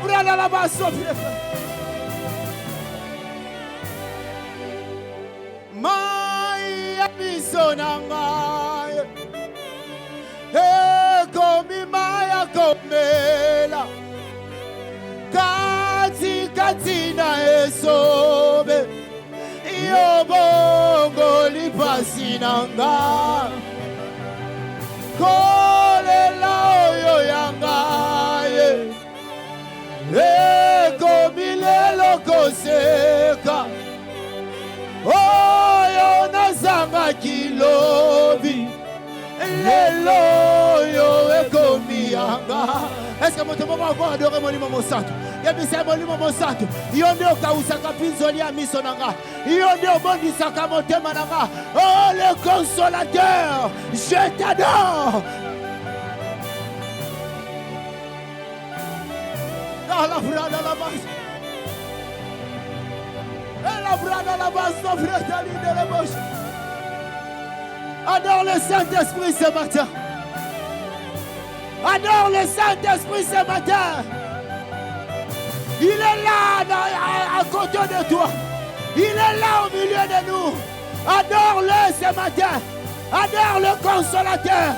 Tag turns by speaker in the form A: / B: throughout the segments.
A: brada la basso. Mai abisonanga. Komi maya komela. Kati na esobe. Yobongo lipasi nanga. Kolela oyo yangaye. Komilelo koseka. Oyo nazanga kilobi. Lelo yo ekomi yanga. Est-ce que mon tempo va adorer mon Molimo Santo? Yebisa Molimo Santo. Yonde okausaka pinzoli ya miso nanga. Yonde obondisaka motema nanga. Oh le consolateur, je t'adore. Dans la brada la base. Et la brada la base, son frère Tali de la bouche. Adore le Saint-Esprit ce matin. Adore le Saint-Esprit ce matin. Il est là à côté de toi. Il est là au milieu de nous. Adore-le ce matin. Adore le consolateur.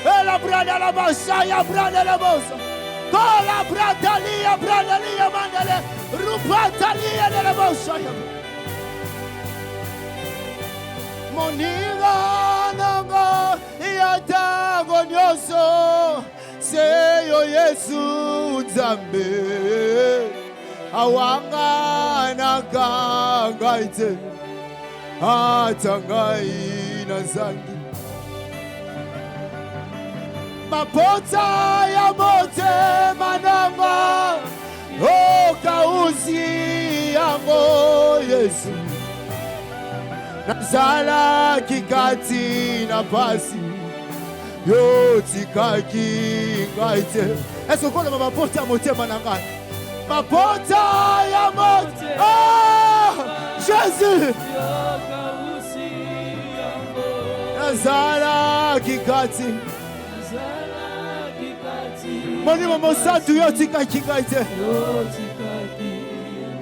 A: Et la brada la bassa, ya brada la bossa. Kola brada lia mandele. Rupata lia de la bossa. Moninga nanga yatango nyoso seyo Yesu Nzambe awanga nakanga ite atangai nazangi mapota ya mote mananga okauzi yango Yesu Nazala kikati na pasi yo tikaki ngaite. Est-ce qu'on a ma porte à monter mananga? Ma porte à monter. Oh Jésus. Nazala kikati. Molimo Santo yo tikaki ngaite.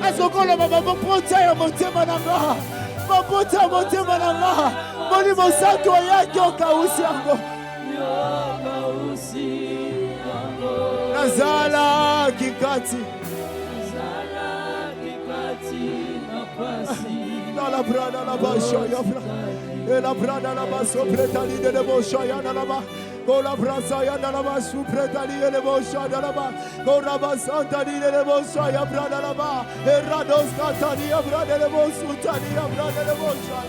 A: Est-ce qu'on a ma porte à monter mananga? Maputa motema nanga Molimo Santo yake okausi yango Nazala kikati na la brada la basho ya bra. E la brada la basso pretali de bosho ya na la ba. Kola brasa ya na la ba su pretali de bosho ya na la ba. Kola basanta di de bosho ya brada la ba. E rados katani ya brada de bosho tani ya brada de bosho.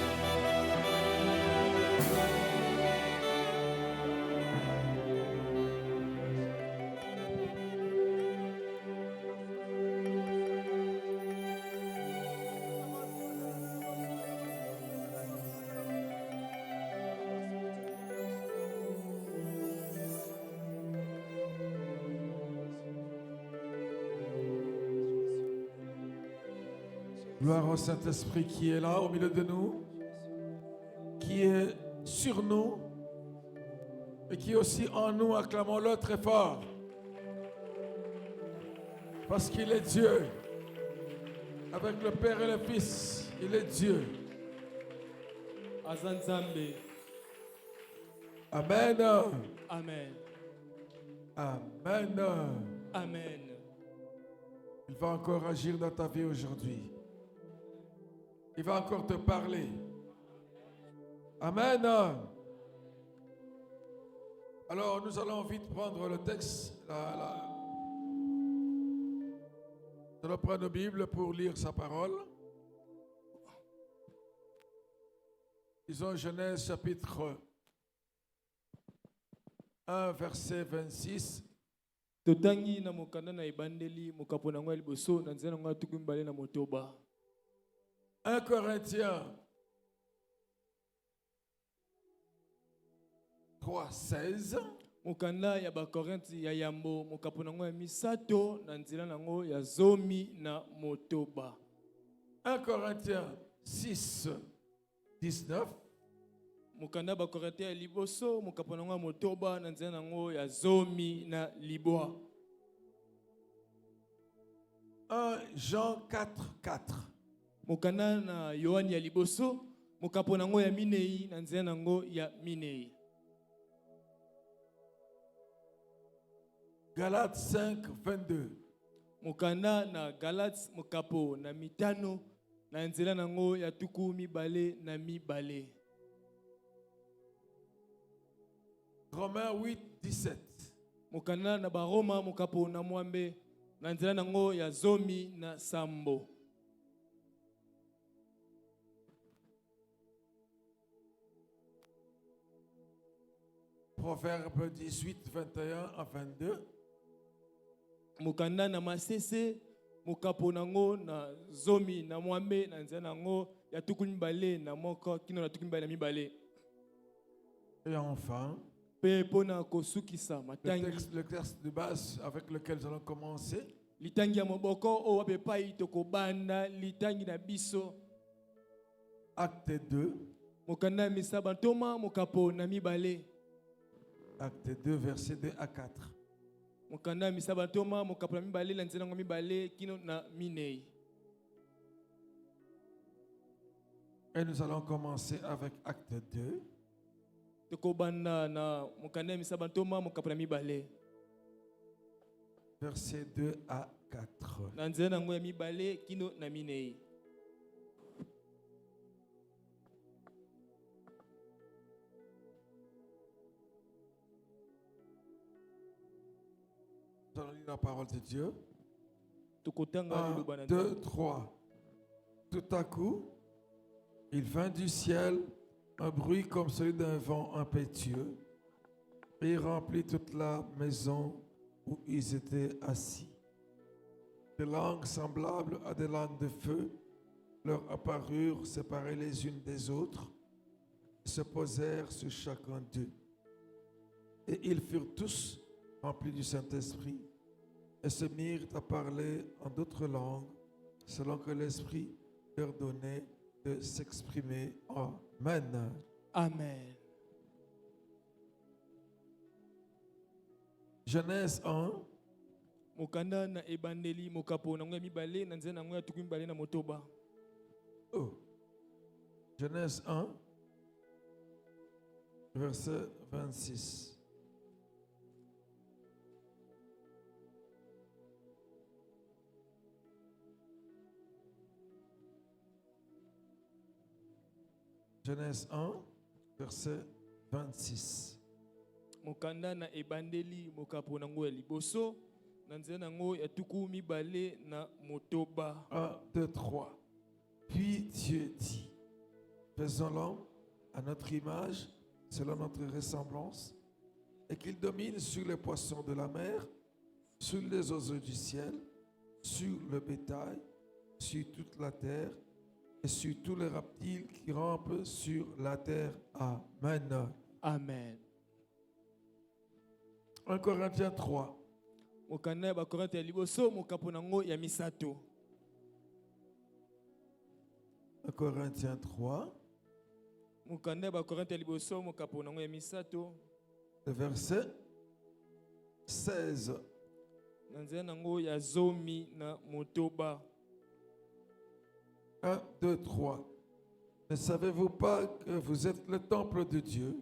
B: Gloire au Saint-Esprit qui est là au milieu de nous, qui est sur nous et qui est aussi en nous. Acclamons-le très fort. Parce qu'il est Dieu. Avec le Père et le Fils, il est Dieu. Amen.
C: Amen.
B: Amen.
C: Amen.
B: Il va encore agir dans ta vie aujourd'hui. Il va encore te parler. Amen. Alors, nous allons vite prendre le texte. Nous allons prendre nos Bibles pour lire sa parole. Disons Genèse chapitre 1, verset 26.
C: Totangi na mokanda na ibandeli mokapona ngwa liboso na nzela ngwa tukumbale na motoba.
B: 1 Corinthiens 3:16.
C: Mokanda ya bakorinti ya yambo mokapona ngwa misato na nzela nango ya zomi na motoba.
B: 1 Corinthiens 6:19.
C: mokanda bakorinthe ya liboso mokapo nango ya motoba na nzela nango ya zomi na libwa.
B: 1 Jean 4, 4.
C: Mokanda na yohani ya liboso mokapo nango ya minei na nzela nango ya minei.
B: Galates 5, 22.
C: Mokanda na Galates mokapo na mitano na nzela nango ya tuku mibale na mibale.
B: Romains 8, 17.
C: Mokanda na baroma mokapo na mwambe na nzela nango ya zomi na sambo.
B: Proverbe 18, 21 à 22.
C: Mokanda na masese mokapo nango na zomi na mwambe na nzela nango ya tuku mibale na moko kino na tuku mibale na mibale.
B: Et enfin,
C: Pe pona kosukisa matangi
B: le texte de base avec lequel nous allons commencer.
C: litangi ya moboko o wape pai tokobanda litangi na biso.
B: Acte 2.
C: Mokanda misaba ntoma mokapo na mibale.
B: Acte 2, verset 2 à 4.
C: Mokanda misaba ntoma mokapo na mibale na nzela nango mibale kino na minei.
B: Et nous allons commencer avec acte 2.
C: Tokobanda na mokanda misaba ntoma mokapo na mibale.
B: Verset 2 à 4.
C: Na nzela nango ya mibale kino na minei.
B: Nous allons lire la parole de Dieu.
C: Tokotanga
B: 1,
C: liloba na
B: 2, 3. Tout à coup, il vint du ciel un bruit comme celui d'un vent impétueux et il remplit toute la maison où ils étaient assis. Des langues semblables à des langues de feu leur apparurent séparées les unes des autres et se posèrent sur chacun d'eux. Et ils furent tous remplis du Saint-Esprit et se mirent à parler en d'autres langues selon que l'Esprit leur donnait de s'exprimer. Amen.
C: Amen.
B: Genèse 1,
C: Mokanda na ebandeli mokapo nango ya mibale na nzela nango ya tuku mibale na motoba.
B: Genèse 1, verset 26. Genèse 1, verset 26.
C: Mokanda na ebandeli mokapo nango ya liboso na nzela nango ya tuku mibale na motoba.
B: 1, 2, 3. Puis Dieu dit, faisons l'homme à notre image, selon notre ressemblance, et qu'il domine sur les poissons de la mer, sur les oiseaux du ciel, sur le bétail, sur toute la terre, et sur tous les reptiles qui rampent sur la terre. Amen.
C: Amen.
B: 1 Corinthiens 3.
C: Mokanda ya bakorinthe ya liboso mokapo nango ya misato.
B: 1 Corinthiens 3,
C: Mokanda ya bakorinthe ya liboso mokapo nango ya misato.
B: le verset 16.
C: Na nzela nango ya zomi na motoba.
B: 1, 2, 3. Ne savez-vous pas que vous êtes le temple de Dieu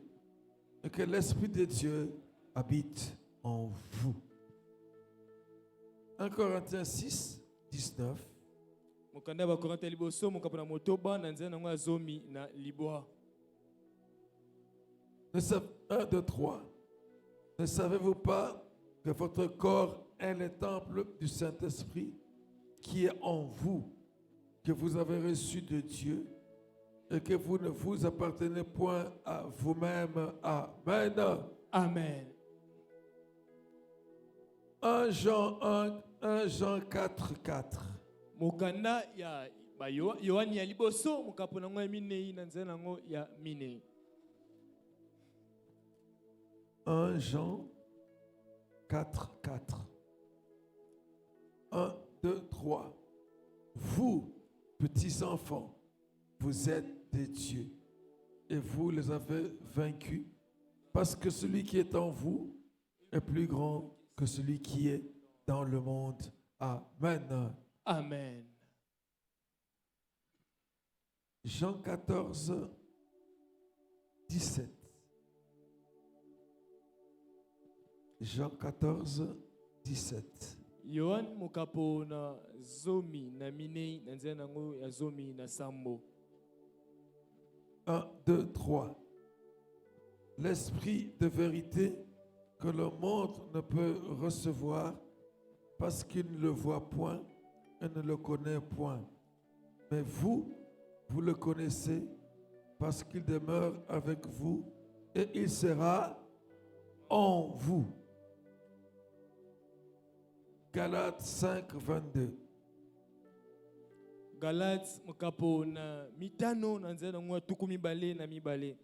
B: et que l'Esprit de Dieu habite en vous? 1 Corinthiens 6, 19.
C: Mokanda ya bakorinthe ya liboso mokapo na motoba na nzela nango ya zomi na libwa.
B: 1, 2, 3. Ne savez-vous pas que votre corps est le temple du Saint-Esprit qui est en vous, que vous avez reçu de Dieu et que vous ne vous appartenez point à vous-même? Amen.
C: Amen.
B: 1 Jean 4, 4.
C: Mokanda ya Yohani ya liboso mokapo nango ya minei na nzela nango ya minei.
B: 1 Jean 4, 4. 1, 2, 3. Vous, petits enfants, vous êtes des dieux et vous les avez vaincus, parce que celui qui est en vous est plus grand que celui qui est dans le monde. Amen.
C: Amen.
B: Jean 14, 17. Jean 14, 17.
C: Yohan mokapo na zomi na minei na nzela nango ya zomi na sambo.
B: 1, 2, 3. L'esprit de vérité que le monde ne peut recevoir parce qu'il ne le voit point et ne le connaît point. Mais vous, vous le connaissez parce qu'il demeure avec vous et il sera en vous. Galates 5, 22.
C: Galates mokapo na mitano na nzela nango ya tuku mibale na mibale.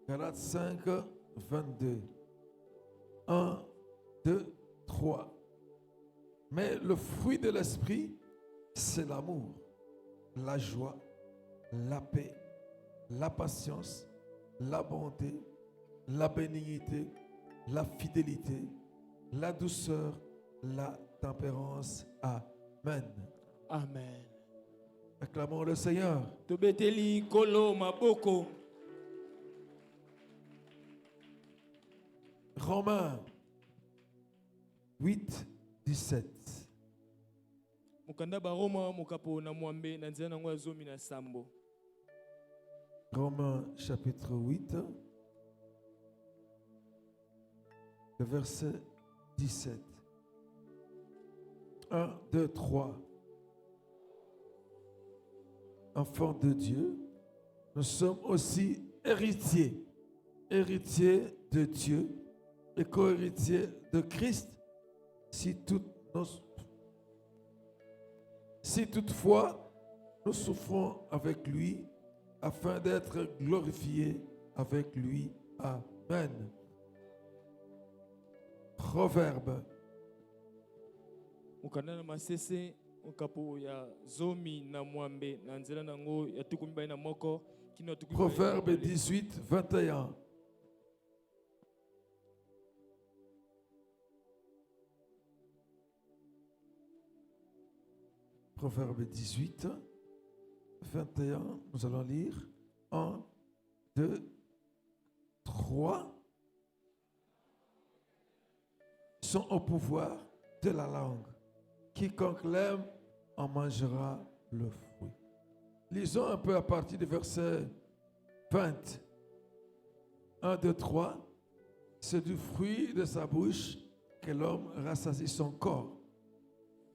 B: Galates 5, 22. 1, 2, 3. Mais le fruit de l'esprit, c'est l'amour, la joie, la paix, la patience, la bonté, la bénignité, la fidélité, la douceur, la tempérance. Amen.
C: Amen.
B: Acclamons le Seigneur.
C: Tobeteli kolo maboko.
B: Romains 8, 17.
C: Mukanda baroma mokapo na mwambe na nzela nango ya zomi na sambo.
B: Romains chapitre 8, le verset 17. 1, 2, 3. Enfants de Dieu, nous sommes aussi héritiers, héritiers de Dieu et co-héritiers de Christ, si toutefois nous souffrons avec lui, afin d'être glorifiés avec lui. Amen. Proverbe.
C: Mukanda na masese mokapo ya zomi na mwambe na nzela nango ya tuku mibale na moko kino tuku mibale na
B: Proverbe
C: mibale.
B: 18, 21. Proverbe 18, 21, nous allons lire 1, 2, 3. Sont au pouvoir de la langue. Quiconque l'aime en mangera le fruit. Lisons un peu à partir du verset 20. 1, 2, 3. C'est du fruit de sa bouche que l'homme rassasie son corps.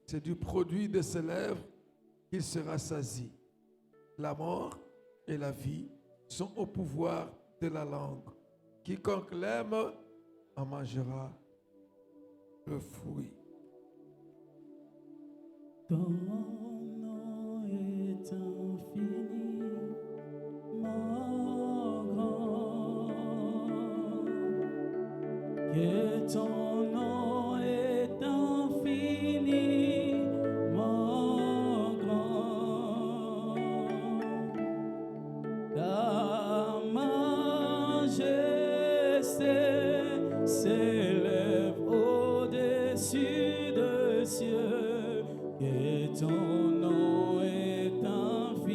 B: C'est du produit de ses lèvres qu'il se rassasie. La mort et la vie sont au pouvoir de la langue. Quiconque l'aime en mangera le fruit.
D: Ton nom est infiniment grand, que ton nom est infiniment grand, ta majesté s'élève au-dessus des cieux, que ton nom est infiniment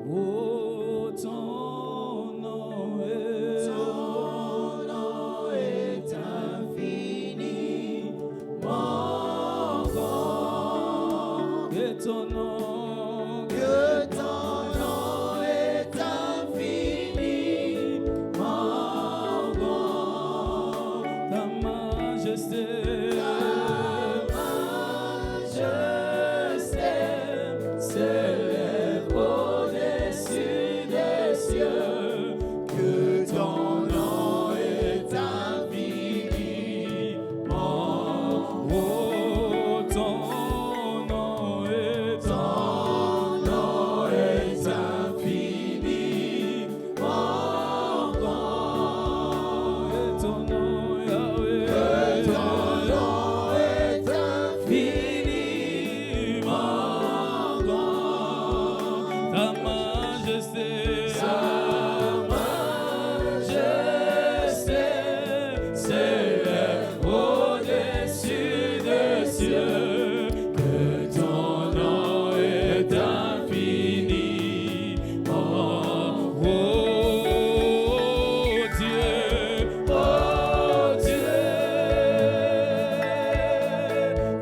D: haut, ton nom est infiniment grand, que ton nom est infiniment grand, ta majesté s'élève au-dessus des cieux, que ton nom est infiniment haut, ton nom est infiniment cieux, que ton nom est infini. Oh, oh Dieu, oh Dieu,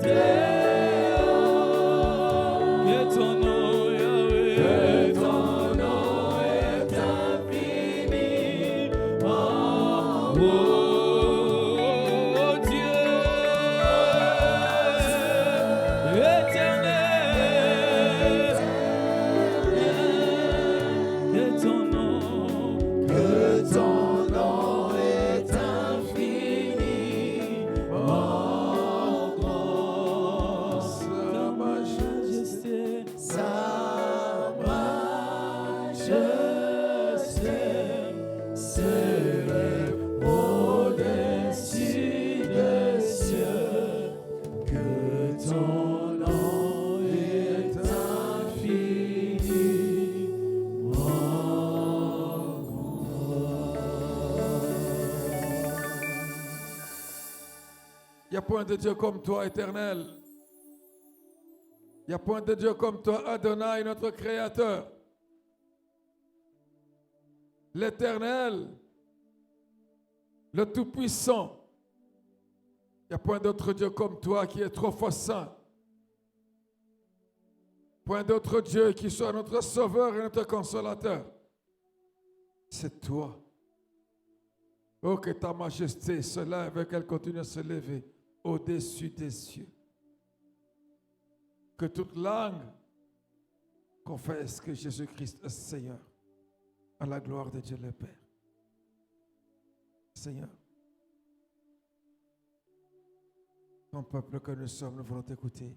D: que ton nom, Yahweh, que ton nom est infini. Oh, oh Dieu, éternel, que ton nom est infini. Oh, grâce, ta majesté, sa majesté s'élève au-dessus des cieux, que ton nom est infini.
B: Il n'y a point de Dieu comme toi, éternel. Il n'y a point de Dieu comme toi, Adonai, notre Créateur. L'Éternel, le Tout-Puissant. Il n'y a point d'autre Dieu comme toi qui est trop fois saint. Point d'autre Dieu qui soit notre Sauveur et notre Consolateur. C'est toi. Oh, que ta majesté se lève et qu'elle continue à se lever au-dessus des cieux. Que toute langue confesse que Jésus-Christ est Seigneur, à la gloire de Dieu le Père. Seigneur, ton peuple que nous sommes, nous voulons t'écouter.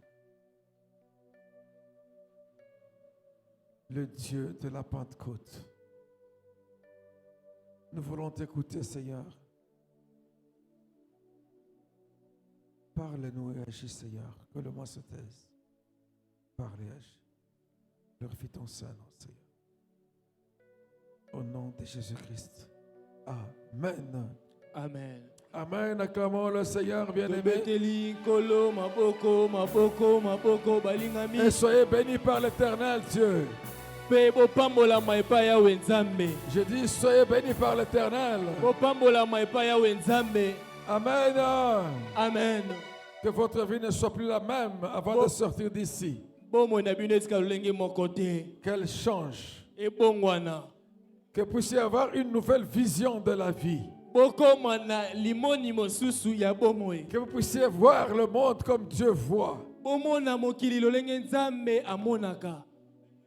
B: Le Dieu de la Pentecôte. Nous voulons t'écouter, Seigneur. Parle-nous et agis, Seigneur. Que le mot se taise. Parle et agis. Glorifie ton Saint-Nom, Seigneur. Au nom de Jésus-Christ. Amen.
C: Amen.
B: Amen. Acclamons le Seigneur bien-aimé.
C: Tobeteli kolo maboko maboko maboko balingami.
B: Et soyez bénis par l'Éternel Dieu.
C: Pe bopambola maipa ya wenzambe.
B: Je dis, soyez bénis par l'Éternel.
C: Bopambola maipa ya wenzambe.
B: Amen.
C: Amen.
B: Que votre vie ne soit plus la même avant de sortir d'ici.
C: Bomo na bino etika lolenge moko te.
B: Qu'elle change.
C: Ebongwana.
B: Que vous puissiez avoir une nouvelle vision de la vie.
C: Bokoma na limoni mosusu ya bomoe.
B: Que vous puissiez voir le monde comme Dieu voit.
C: Bomona mokili lolenge nzambe amonaka.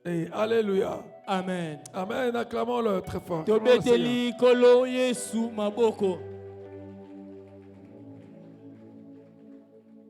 B: Et alléluia.
C: Amen.
B: Amen. Acclamons-le très fort. Acclamons le Seigneur.
C: Tobeteli kolo Yesu maboko.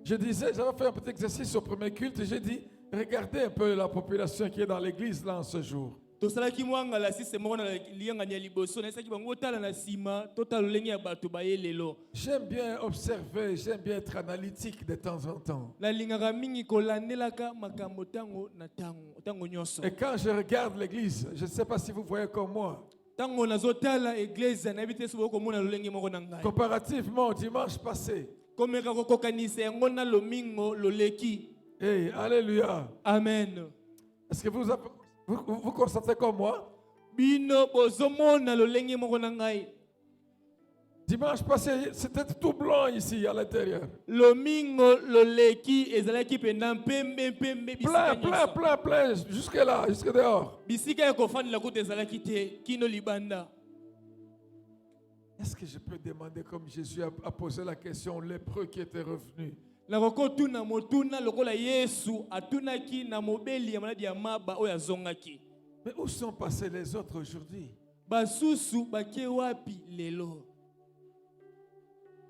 B: Je disais, j'avais fait un petit exercice au premier culte et j'ai dit, regardez un peu la population qui est dans l'église là en ce jour.
C: Tosalaki mwanga la sise moko na liyanganya liboso na esaki bango tala na sima tota lolenge ya bato baye lelo.
B: J'aime bien observer, j'aime bien être analytique de temps en temps.
C: Na lingaka mingi kolandelaka makambo tango na tango nyonso.
B: Et quand je regarde l'église, je ne sais pas si vous voyez comme moi,
C: Tango nazotala église na bité so komona lolenge moko na ngai.
B: comparativement au dimanche passé.
C: Komeka kokokanisa yango na lomingo loleki.
B: Hey, alléluia.
C: Amen.
B: Est-ce que vous constatez comme moi?
C: Bino bozomona lolenge moko na ngai.
B: Dimanche passé, c'était tout blanc ici à l'intérieur.
C: Lomingo loleki ezalaki penda pembe pembe bisika nyonso.
B: Plein, jusque là, jusque dehors.
C: Bisika ya kofandela kuta ezalaki te kino libanda.
B: Est-ce que je peux demander, comme Jésus a posé la question, lépreux qui était revenu?
C: Nakoko tuna motuna lokola Yesu atunaki na mobeli ya maladi ya maba oyo azongaki.
B: Mais où sont passés les autres aujourd'hui?
C: Basusu bakie wapi lelo?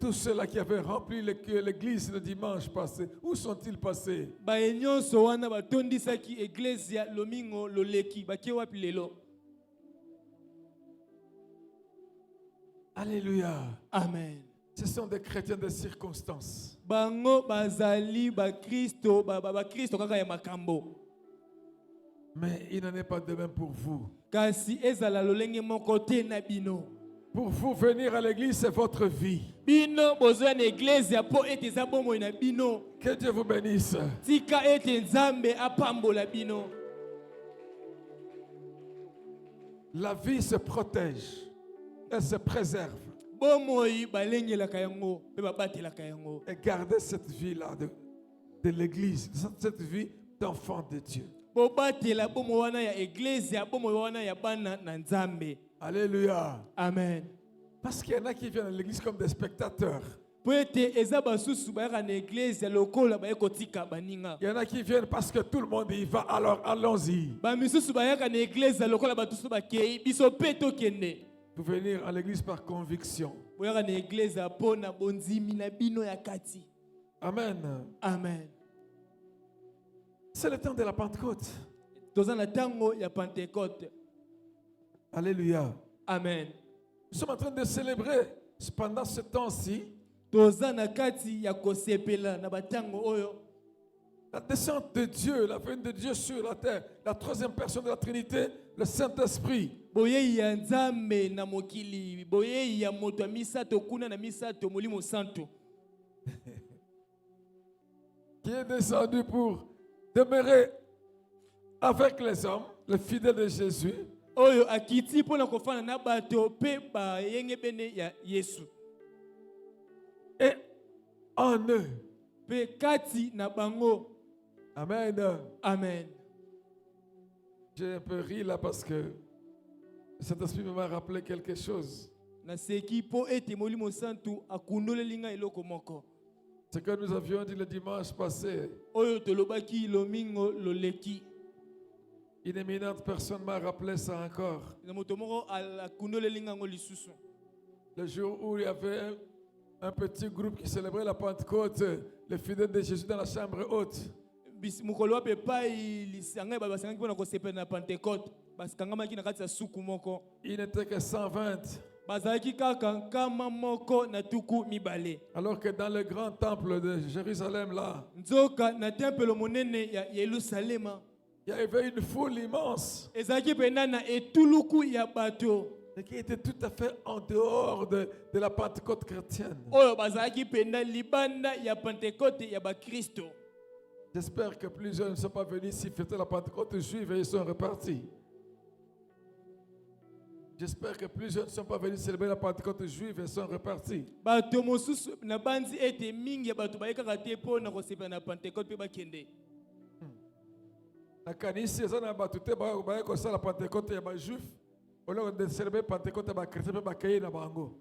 B: Tous ceux-là qui avaient rempli l'église le dimanche passé, où sont-ils passés?
C: Baye nyonso wana batondisaki eglezia lomingo loleki bakie wapi lelo?
B: Alléluia.
C: Amen.
B: Ce sont des chrétiens de circonstances.
C: Bango bazali ba Kristo kaka ya makambo.
B: Mais il n'en est pas de même pour vous.
C: Kasi ezala lolenge moko te na bino.
B: Pour vous, venir à l'église, c'est votre vie.
C: Bino bozoya na église po ete eza bomoi na bino.
B: Que Dieu vous bénisse.
C: Tika ete Nzambe apambola bino.
B: La vie se protège. Elle se préserve.
C: Bomoi balengelaka yango pe babatelaka yango.
B: Et gardez cette vie-là de l'église, cette vie d'enfant de Dieu.
C: Bobatela bomoi wana ya église ya bomoi wana ya bana na Nzambe.
B: Alléluia.
C: Amen.
B: Parce qu'il y en a qui viennent à l'église comme des spectateurs.
C: Po ete eza basusu bayaka na église ya lokola bayekotika baninga.
B: Il y en a qui viennent parce que tout le monde y va, alors allons-y.
C: Bamisusu bayaka na église ya lokola batusu bakei biso pe tokende.
B: Pour venir à l'église par conviction.
C: Boyaka na église ya po na bonzimi na bino ya kati.
B: Amen.
C: Amen.
B: C'est le temps de la Pentecôte.
C: Toza na tango ya Pentecôte.
B: Alléluia.
C: Amen.
B: Nous sommes en train de célébrer pendant ce temps-ci
C: Toza na kati ya kosepela na batango oyo.
B: la descente de Dieu, la venue de Dieu sur la terre, la troisième personne de la Trinité, le Saint-Esprit.
C: Boyei ya Nzambe na mokili, boyei ya moto ya misato kuna na misato molimo santo.
B: Qui est descendu pour demeurer avec les hommes, les fidèles de Jésus.
C: Oyo akiti pona kofana na bato pe ba yenge bene ya Yesu.
B: Et en eux.
C: Pe kati na bango.
B: Amen.
C: Amen.
B: J'ai un peu ri là parce que le Saint-Esprit m'a rappelé quelque chose.
C: Na seki po ete molimo santo akundolelinga eloko moko.
B: Ce que nous avions dit le dimanche passé.
C: Oyo tolobaki lomingo loleki.
B: Une éminente personne m'a rappelé ça encore.
C: Na moto moko akundolelinga ngo lisusu.
B: Le jour où il y avait un petit groupe qui célébrait la Pentecôte, les fidèles de Jésus dans la chambre haute.
C: Mukolo pe pai lisanga baba sanga pona ko sepela na Pentecôte. Basikanga na kati ya suku moko.
B: Il n'était que 120.
C: Bazalaki kaka nkama moko na tuku mibale.
B: Alors que dans le grand temple de Jérusalem là,
C: Nzoka na temple monene ya Yerusalema.
B: Il y avait une foule immense.
C: Ezalaki pena na etuluku ya bato.
B: Et qui était tout à fait en dehors de la Pentecôte chrétienne.
C: Oyo bazalaki pena libanda ya Pentecôte ya ba Kristo.
B: J'espère que plusieurs ne sont pas venus ici fêter la Pentecôte juive et ils sont repartis. J'espère que plusieurs ne sont pas venus célébrer la Pentecôte juive et sont repartis.
C: Bato mosusu na banzi ete mingi ya bato bayekaka te po na kosepela na Pentecôte pe bakende.
B: Na kanisi ezana bato te bayekosala la Pentecôte ya ba juif au lieu de célébrer la Pentecôte ya ba chrétien pe bakei na bango.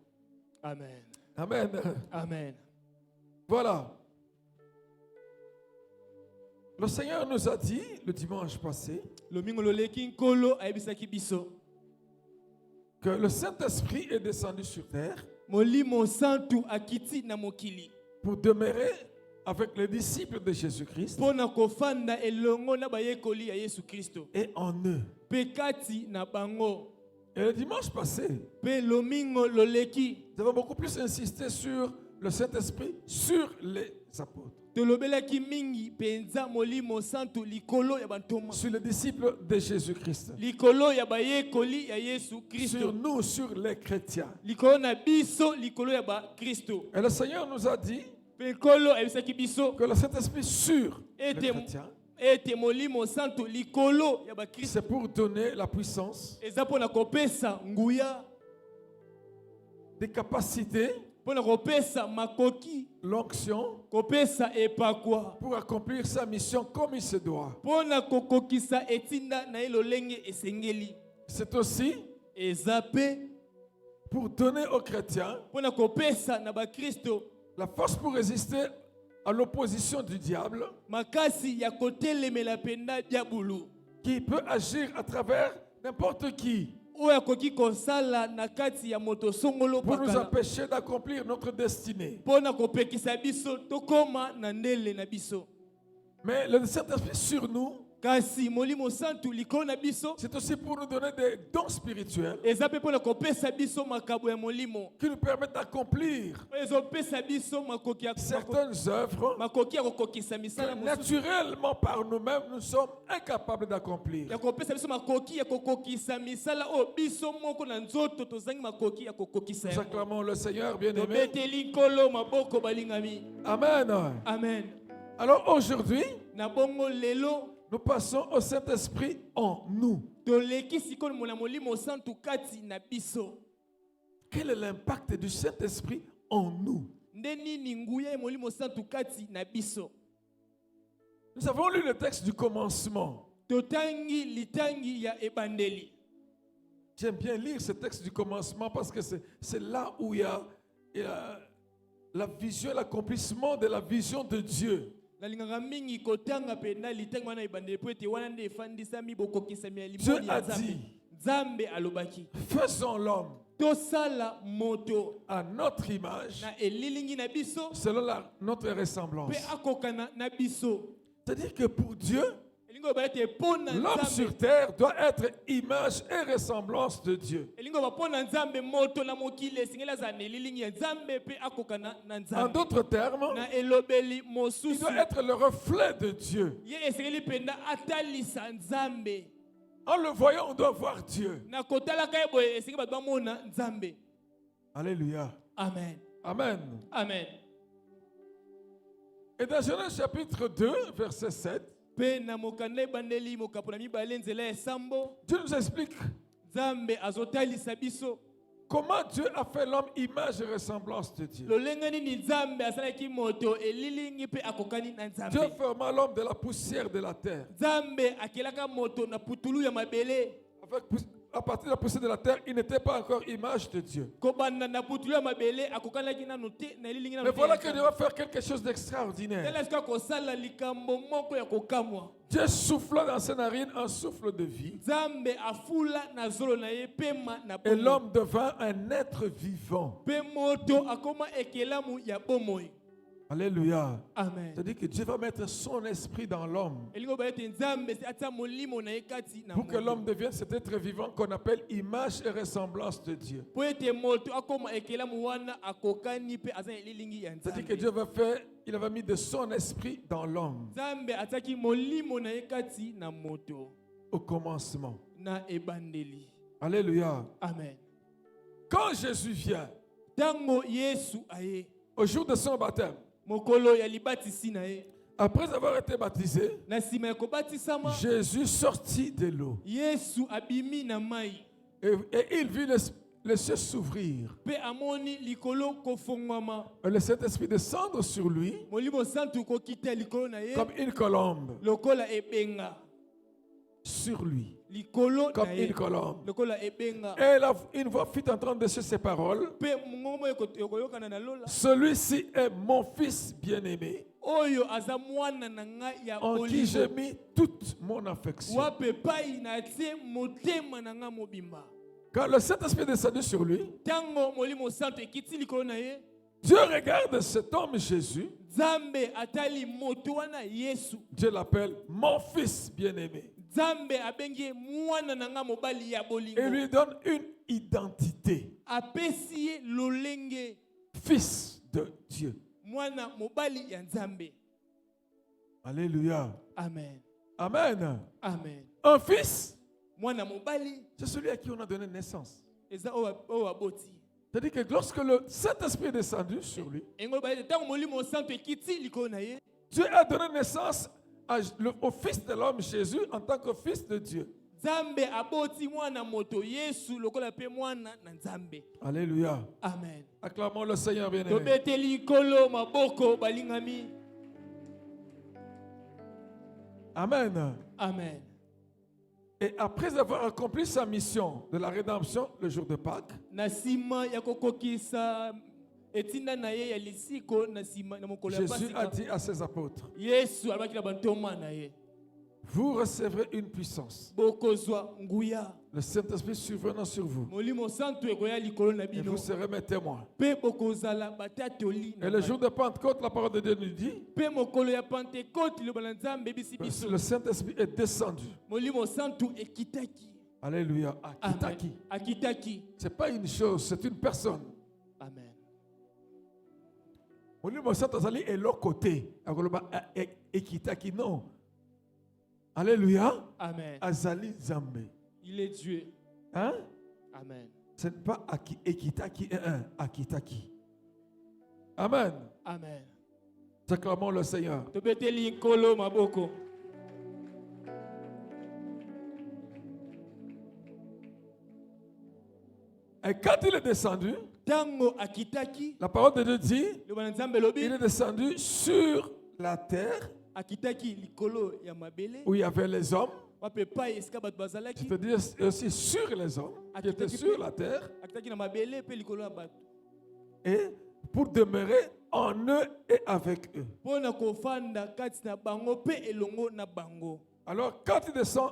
C: Amen.
B: Amen.
C: Amen.
B: Voilà. Le Seigneur nous a dit le dimanche passé
C: Lomingo loleki nkolo ayebisaki biso
B: que le Saint-Esprit est descendu sur terre
C: Molimo santu akiti na mokili
B: pour demeurer avec les disciples de Jésus-Christ
C: pona kofanda elongo na bayekoli ya Yesu Kristo
B: et en eux.
C: pe kati na bango.
B: Et le dimanche passé,
C: Pe lomingo loleki
B: nous avons beaucoup plus insisté sur le Saint-Esprit, sur les apôtres,
C: tolobelaki mingi penza molimo santu likolo ya bantoma,
B: sur les disciples de Jésus-Christ,
C: likolo ya bayekoli ya Yesu Kristo,
B: sur nous, sur les chrétiens.
C: likolo na biso, likolo ya ba Kristo.
B: Et le Seigneur nous a dit
C: Pe nkolo ayebisaki biso
B: que le Saint-Esprit sur les
C: ete
B: chrétiens,
C: ete molimo santu likolo ya ba Kristo
B: c'est pour donner la puissance,
C: eza pona kopesa nguya,
B: des capacités,
C: pona kopesa makoki,
B: l'onction
C: kopesa epakwa,
B: pour accomplir sa mission comme il se doit.
C: pona kokokisa etinda na elolenge esengeli.
B: C'est aussi
C: Eza pe
B: pour donner aux chrétiens
C: pona kopesa na ba Kristo
B: la force pour résister à l'opposition du diable
C: makasi ya kotelemela penda diabulu
B: qui peut agir à travers n'importe qui
C: oyo akoki kosala na kati ya moto songolo
B: pour nous
C: pakala
B: empêcher d'accomplir notre destinée.
C: pona kopekisa biso tokoma na ndele na biso.
B: Mais le Saint-Esprit sur nous,
C: kasi molimo santu likolo na biso
B: c'est aussi pour nous donner des dons spirituels
C: eza pe mpona kopesa biso makabo ya molimo
B: qui nous permettent d'accomplir
C: ezopesa biso makoki
B: certaines œuvres
C: makoki ya kokokisa
B: que
C: misala mosusu
B: naturellement par nous-mêmes nous sommes incapables d'accomplir.
C: ya kopesa biso makoki ya kokokisa misala oyo biso moko na nzoto tozangi makoki ya kokokisa
B: Nous
C: yango
B: acclamons le Seigneur bien-aimé.
C: tobeteli nkolo maboko balingami
B: Amen.
C: amen
B: Alors aujourd'hui,
C: na bongo lelo
B: nous passons au Saint-Esprit en nous.
C: toleki sikoyo na molimo santu kati na biso
B: Quel est l'impact du Saint-Esprit en nous?
C: nde nini nguya ya molimo santu kati na biso
B: Nous avons lu le texte du commencement.
C: totangi litangi ya ebandeli
B: J'aime bien lire ce texte du commencement parce que c'est là où il y a la vision, l'accomplissement de la vision de Dieu.
C: nalingaka mingi kotanga mpe na litangi wana ebandeli po ete wana nde efandisami bokokisami ya
B: Dieu
C: limoni
B: a
C: ya nzambe
B: dit,
C: nzambe alobaki
B: faisons l'homme
C: tosala moto
B: à notre image,
C: na elilingi na biso
B: selon notre ressemblance.
C: mpe akokana na biso
B: C'est-à-dire que pour Dieu,
C: elingi oyoba ete mpo na
B: l'homme
C: nzambe
B: sur terre doit être image et ressemblance de Dieu.
C: elingi oyoba mpo na nzambe moto na mokili esengeli azala na elilingi ya nzambe mpe akokana na
B: En
C: nzambe
B: d'autres termes,
C: na elobeli
B: il
C: mosusu
B: doit être le reflet de Dieu.
C: ye esengeli mpenza atalisa nzambe
B: En le voyant, on doit voir Dieu.
C: na kotalaka ye boye esengeli bato bamona nzambe
B: Alléluia.
C: amen
B: Amen.
C: amen
B: Et dans Genèse chapitre 2, verset 7,
C: mpe na mokanda ebandeli mokapo na mibale nzela ya esambo
B: Dieu nous explique
C: nzambe azotalisa biso
B: comment Dieu a fait l'homme image et ressemblance de Dieu.
C: lolenge nini nzambe asalaki moto elilingi mpe akokani na
B: Dieu
C: nzambe
B: forma l'homme de la poussière de la terre.
C: nzambe akelaka moto na putulu ya mabele
B: À partir de la poussière de la terre, il n'était pas encore image de Dieu.
C: kobanda na putulu ya mabele akokanaki nanu te na elilingi nanu
B: Mais
C: te
B: voilà
C: ya
B: que Dieu
C: nzambe.
B: va faire quelque chose d'extraordinaire.
C: tala esika kosala likambo moko ya kokamwa
B: Dieu souffla dans ses narines un souffle de vie.
C: nzambe afula na zolo na ye pema na
B: Et
C: bomoi
B: l'homme devint un être vivant.
C: mpe moto akoma ekelamu ya bomoi
B: Alléluia.
C: amen
B: C'est-à-dire que Dieu va mettre son esprit dans l'homme
C: elingi oba ete nzambe atia molimo na ye kati na
B: pour que
C: moto
B: l'homme devienne cet être vivant qu'on appelle image et ressemblance de Dieu.
C: po ete moto akoma ekelamu wana akokani mpe aza na elilingi ya
B: C'est-à-dire que
C: nzambe
B: Dieu va faire, il avait mis de son esprit dans l'homme
C: nzambe atiaki molimo na ye kati na moto
B: au commencement.
C: na ebandeli
B: Alléluia.
C: amen
B: Quand Jésus vient,
C: ntango yesu aye
B: au jour de son baptême,
C: mokolo ya libatisi na ye
B: après avoir été baptisé,
C: na nsima ya kobatisama
B: Jésus sortit de l'eau
C: yesu abimi na mai
B: et il vit les cieux s'ouvrir.
C: mpe amoni likolo kofongwama
B: Et le Saint-Esprit descendre sur lui
C: molimo santu kokita likolo na ye
B: comme une colombe.
C: lokola ebenga
B: Sur lui
C: likolo
B: comme
C: na ye
B: une colombe.
C: lokola ebenga
B: Et là, une voix fit entendre de ces paroles.
C: mpe mongomo ekoyokana na lola
B: Celui-ci est mon fils bien-aimé,
C: oyo aza mwana na ngai ya
B: en qui j'ai
C: bolingo
B: mis toute mon affection.
C: wape epai na tie motema na ngai mobimba
B: Quand le Saint-Esprit est descendu sur lui,
C: ntango molimo santu ekiti likolo na ye
B: Dieu regarde cet homme Jésus.
C: nzambe atali moto wana yesu
B: Dieu l'appelle mon fils bien-aimé.
C: nzambe abengi ye mwana na ngai mobali ya
B: Et
C: bolingo
B: lui donne une identité.
C: apesi ye lolenge
B: Fils de Dieu.
C: mwana mobali ya nzambe
B: Alléluia.
C: amen
B: Amen.
C: amen
B: Un fils,
C: mwana mobali
B: c'est celui à qui on a donné naissance.
C: eza oyo aboti
B: C'est-à-dire que lorsque le Saint-Esprit est descendu sur lui,
C: engo bayete ntango molimo santu ekiti likolo na ye
B: Dieu a donné naissance au Fils de l'homme Jésus en tant que Fils de Dieu.
C: nzambe aboti mwana moto yesu lokola mpe mwana na nzambe
B: Alléluia.
C: amen
B: Acclamons le Seigneur bien-aimé.
C: tobeteli likolo maboko balingami
B: Amen.
C: amen
B: Et après avoir accompli sa mission de la rédemption le jour de Pâques,
C: na nsima ya kokokisa etinda na ye ya lisiko na nsima na mokolo ya
B: Jésus a
C: pasika
B: dit à ses apôtres,
C: yesu alobaki na bantoma na ye
B: vous recevrez une puissance.
C: bokozwa nguya.
B: Le Saint-Esprit survenant sur vous.
C: Molimo santu ekoya likolo na
B: Et
C: bino.
B: vous serez mes témoins.
C: Pe bokozala batatoli na
B: Et le
C: bato.
B: jour de Pentecôte, la parole de Dieu nous dit,
C: Pe mokolo ya Pentecôte liloba na Nzambe bisi biso.
B: le Saint-Esprit est descendu.
C: Molimo santu ekitaki.
B: Alléluia.
C: Amen.
B: Akitaki.
C: Akitaki.
B: Ce n'est pas une chose, c'est une personne.
C: Amen.
B: Molimo Santo azali et l'autre côté. Akoloba ekitaki non. Alléluia.
C: Amen.
B: Azali Zambé.
C: Il est Dieu.
B: Hein?
C: Amen.
B: Ce n'est pas ekitaki akitaki. Amen.
C: Amen.
B: Acclamons le Seigneur.
C: Tobeteli nkolo maboko.
B: Et quand il est descendu,
C: Tango akitaki.
B: la parole de Dieu dit,
C: Liloba na Nzambe lobi.
B: il est descendu sur la terre
C: Akitaki likolo ya mabele.
B: où il y avait les hommes.
C: Wape pa esika bato bazalaki.
B: C'est-à-dire aussi sur les hommes qui étaient sur la terre
C: Akitaki na mabele pe likolo ya bato.
B: et pour demeurer en eux et avec eux.
C: Pona kofanda kati na bango pe elongo na bango.
B: Alors quand il descend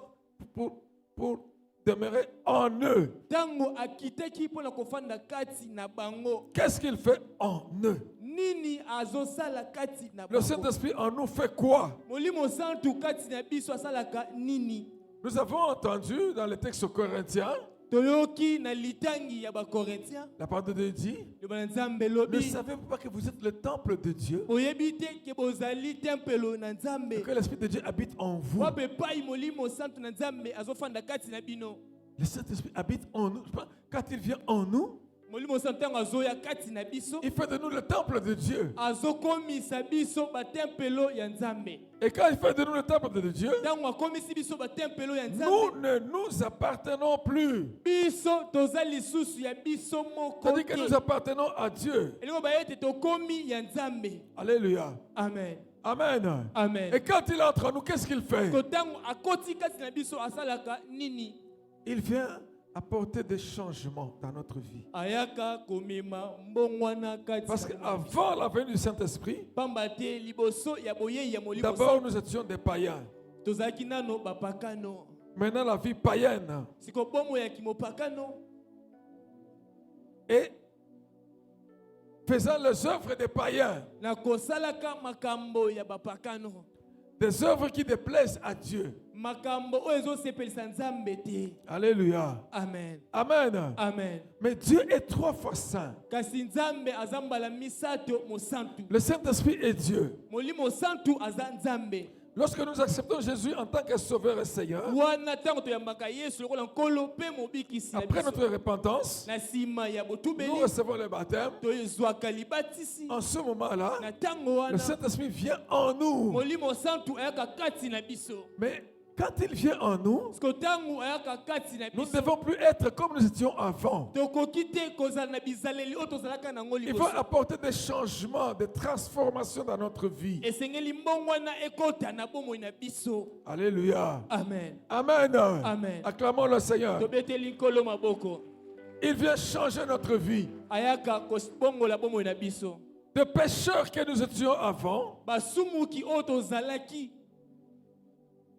B: pour demeurer en eux,
C: Tango akitaki pona kofanda kati na bango.
B: qu'est-ce qu'il fait en eux?
C: Nini azosala kati na
B: Le
C: bango.
B: Saint-Esprit en nous fait quoi?
C: Molimo santu kati na biso asalaka nini?
B: Nous avons entendu dans le texte corinthiens,
C: Toyoki na litangi ya ba Corinthiens.
B: la parole de Dieu dit,
C: Liloba na Nzambe
B: ne
C: lobi.
B: savez-vous pas que vous êtes le temple de Dieu?
C: Oyebi te ke bozali tempelo na
B: Et
C: Nzambe.
B: que l'Esprit de Dieu habite en vous.
C: Wape pai molimo santu na Nzambe azofanda kati na bino.
B: Le Saint-Esprit habite en nous. Quand il vient en nous,
C: Molimo santu azoya kati na biso.
B: il fait de nous le temple de Dieu.
C: Azokomisa biso ba tempelo ya Nzambe.
B: Et quand il fait de nous le temple de Dieu,
C: Tango akomisi biso ba tempelo ya
B: nous
C: Nzambe.
B: ne nous appartenons plus.
C: Biso toza lisusu ya biso moko.
B: C'est-à-dire que nous appartenons à Dieu.
C: Elingo bayete tokomi ya Nzambe.
B: Alléluia.
C: Amen.
B: Amen.
C: Amen.
B: Et quand il entre en nous, qu'est-ce qu'il fait?
C: Kotango akoti kati na biso asalaka nini?
B: Il vient apporter des changements dans notre vie.
C: Ayaka komema mbongwana kati.
B: Parce qu'avant la venue du Saint-Esprit,
C: Pambate liboso ya boye ya molimo.
B: d'abord nous étions des païens.
C: Tozaki nano bapakano.
B: Maintenant la vie païenne.
C: Siko bomo ya kimopakano.
B: Et faisant les œuvres des païens,
C: Na kosalaka makambo ya bapakano.
B: des œuvres qui déplaisent à Dieu.
C: Makambo oyo sepelisa Nzambe te.
B: Alléluia.
C: Amen.
B: Amen.
C: Amen.
B: Mais Dieu est 3 fois saint.
C: Kasi Nzambe azambala misato mosantu.
B: Le Saint-Esprit est Dieu.
C: Molimo santu aza Nzambe.
B: Lorsque nous acceptons Jésus en tant que Sauveur et Seigneur,
C: Wana tango toyambaka Yesu lokola nkolo pe mobikisi na
B: après
C: biso.
B: notre repentance,
C: Na sima ya
B: nous
C: botubeli
B: recevons le baptême.
C: toyezwaka libatisi.
B: En ce moment-là,
C: Na tango
B: le
C: wana
B: Saint-Esprit vient en nous.
C: molimo santu ayaka kati na biso.
B: Mais quand il vient en nous,
C: Siko tango ayaka kati na
B: nous ne
C: biso.
B: devons plus être comme nous étions avant.
C: Tokoki te kozala na bizaleli oyo tozalaka nango
B: Il faut
C: liboso.
B: apporter des changements, des transformations dans notre vie.
C: Esengeli mbongwana ekota na bomoi na biso.
B: Alléluia.
C: Amen.
B: Amen.
C: Amen.
B: Acclamons le Seigneur.
C: Tobeteli nkolo maboko.
B: Il vient changer notre vie.
C: Ayaka kosbongola bomoi na biso.
B: De pécheurs que nous étions avant,
C: Basumuki oyo tozalaki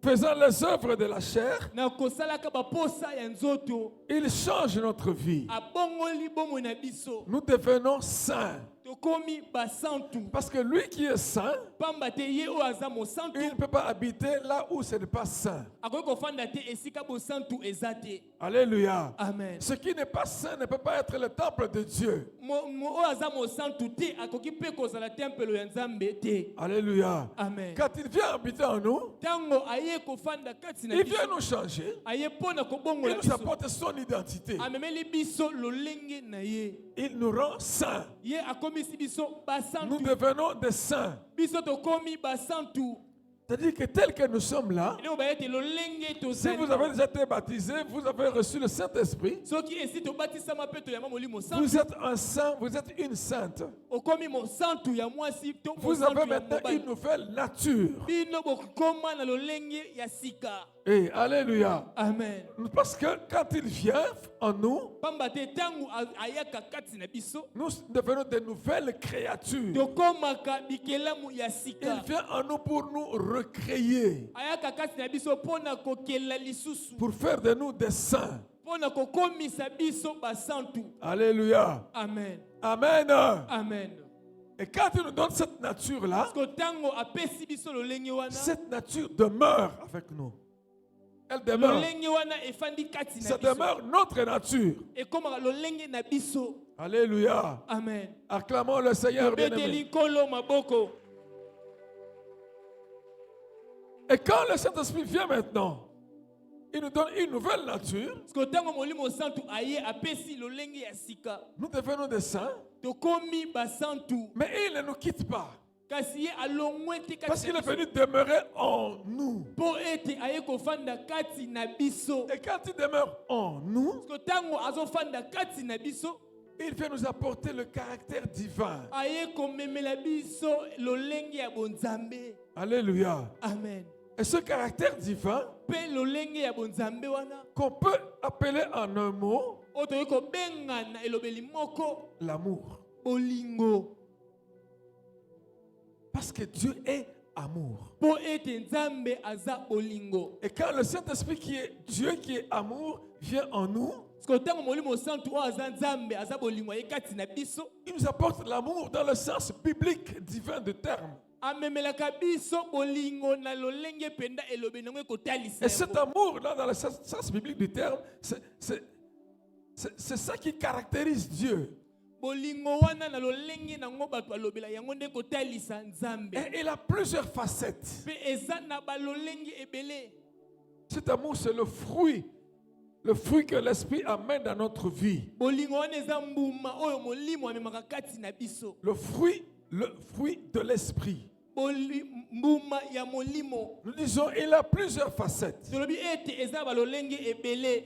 B: faisant les œuvres de la chair,
C: na kosalaka baposa ya nzoto.
B: il change notre vie.
C: Abongoli bomoi na biso.
B: Nous devenons saints.
C: Tokomi basantu.
B: Parce que lui qui est saint,
C: Pamba te ye oyo aza mosantu.
B: il ne peut pas habiter là où ce n'est pas saint.
C: Akoki kofanda te esika bosantu eza te.
B: Alléluia.
C: Amen.
B: Ce qui n'est pas saint ne peut pas être le temple de Dieu.
C: Oyo aza mosantu te akoki mpe kozala tempelo ya Nzambe te.
B: Alléluia.
C: Amen.
B: Quand il vient habiter en nous,
C: Tango aye kofanda kati na
B: il
C: biso.
B: vient nous changer.
C: Aye mpona
B: Il
C: kobongola
B: nous
C: biso.
B: apporte son identité.
C: Amemeli biso lolenge na ye.
B: Il nous rend saints.
C: Ye akomisi biso
B: Nous
C: basantu.
B: devenons des saints.
C: Biso tokomi basantu.
B: C'est-à-dire que tel que nous sommes là,
C: Eloko bayete lolenge
B: si
C: tozali.
B: vous avez déjà été baptisé, vous avez reçu le Saint-Esprit,
C: Soki esi tobatisama mpe toyamba molimo
B: vous
C: santu.
B: êtes un saint, vous êtes une sainte.
C: Okomi mosantu ya mwasi to
B: Vous
C: mosantu
B: avez
C: ya
B: maintenant
C: mobali.
B: une nouvelle nature.
C: Bino bokoma na lolenge ya sika.
B: Et alléluia.
C: Amen.
B: Parce que quand il vient en nous,
C: Pamba te tangu ayaka kati na biso.
B: nous devenons de nouvelles créatures.
C: Tokomaka bikelamu ya
B: Il
C: sika.
B: vient en nous pour nous recréer,
C: Ayaka kati na biso pona kokela lisusu.
B: pour faire de nous des saints.
C: Pona kokomisa biso basantu.
B: Alléluia.
C: Amen.
B: Amen.
C: Amen.
B: Et quand il nous donne cette nature-là,
C: Parce que tango apesi biso lolenge wana.
B: cette nature demeure avec nous. Elle demeure.
C: Lolenge wana efandi kati na
B: Ça
C: biso.
B: demeure notre nature.
C: Et comme lolenge na biso.
B: Alléluia.
C: Amen.
B: Acclamons le Seigneur bien-aimé.
C: Beteli kolo maboko.
B: Et quand le Saint-Esprit vient maintenant, il nous donne une nouvelle nature.
C: Parce que tango molimo santu aye apesi lolenge ya sika.
B: Nous devenons des saints,
C: Tokomi basantu.
B: mais il ne nous quitte pas.
C: Kasi ye alongwe te kati
B: Parce qu'il
C: na
B: est
C: biso.
B: venu demeurer en nous.
C: Po ete aye kofanda kati na biso.
B: Et quand il demeure en nous,
C: Parce que tango azofanda kati na biso.
B: il vient nous apporter le caractère divin.
C: Aye komemela biso lolenge ya bonzambe.
B: Alléluia.
C: Amen.
B: Et ce caractère divin,
C: Pe lolenge ya bonzambe wana.
B: qu'on peut appeler en un mot
C: Oto yeko bengana elobeli moko.
B: l'amour.
C: Bolingo.
B: Parce que Dieu est amour.
C: Po ete nzambe aza bolingo.
B: Et quand le Saint-Esprit qui est Dieu, qui est amour, vient en nous,
C: Parce que tango molimo santu o aza nzambe aza bolingo aye kati na biso.
B: il nous apporte l'amour dans le sens biblique, divin de terme.
C: Amemelaka biso bolingo na lolenge penda elobe nango ekotalisa.
B: Et cet amour-là, dans le sens biblique du terme, c'est ça qui caractérise Dieu.
C: Bolingo wana na lolenge nango bato alobela yango nde kotalisa nzambe.
B: Et il a plusieurs facettes.
C: Pe eza na balolenge ebele.
B: Cet amour, c'est le fruit que l'Esprit amène dans notre vie.
C: Bolingo wana eza mbuma oyo molimo amemaka kati na biso.
B: Le fruit de l'Esprit.
C: Mbuma ya molimo.
B: Nous disons, il a plusieurs facettes.
C: Tolobi ete eza balolenge ebele.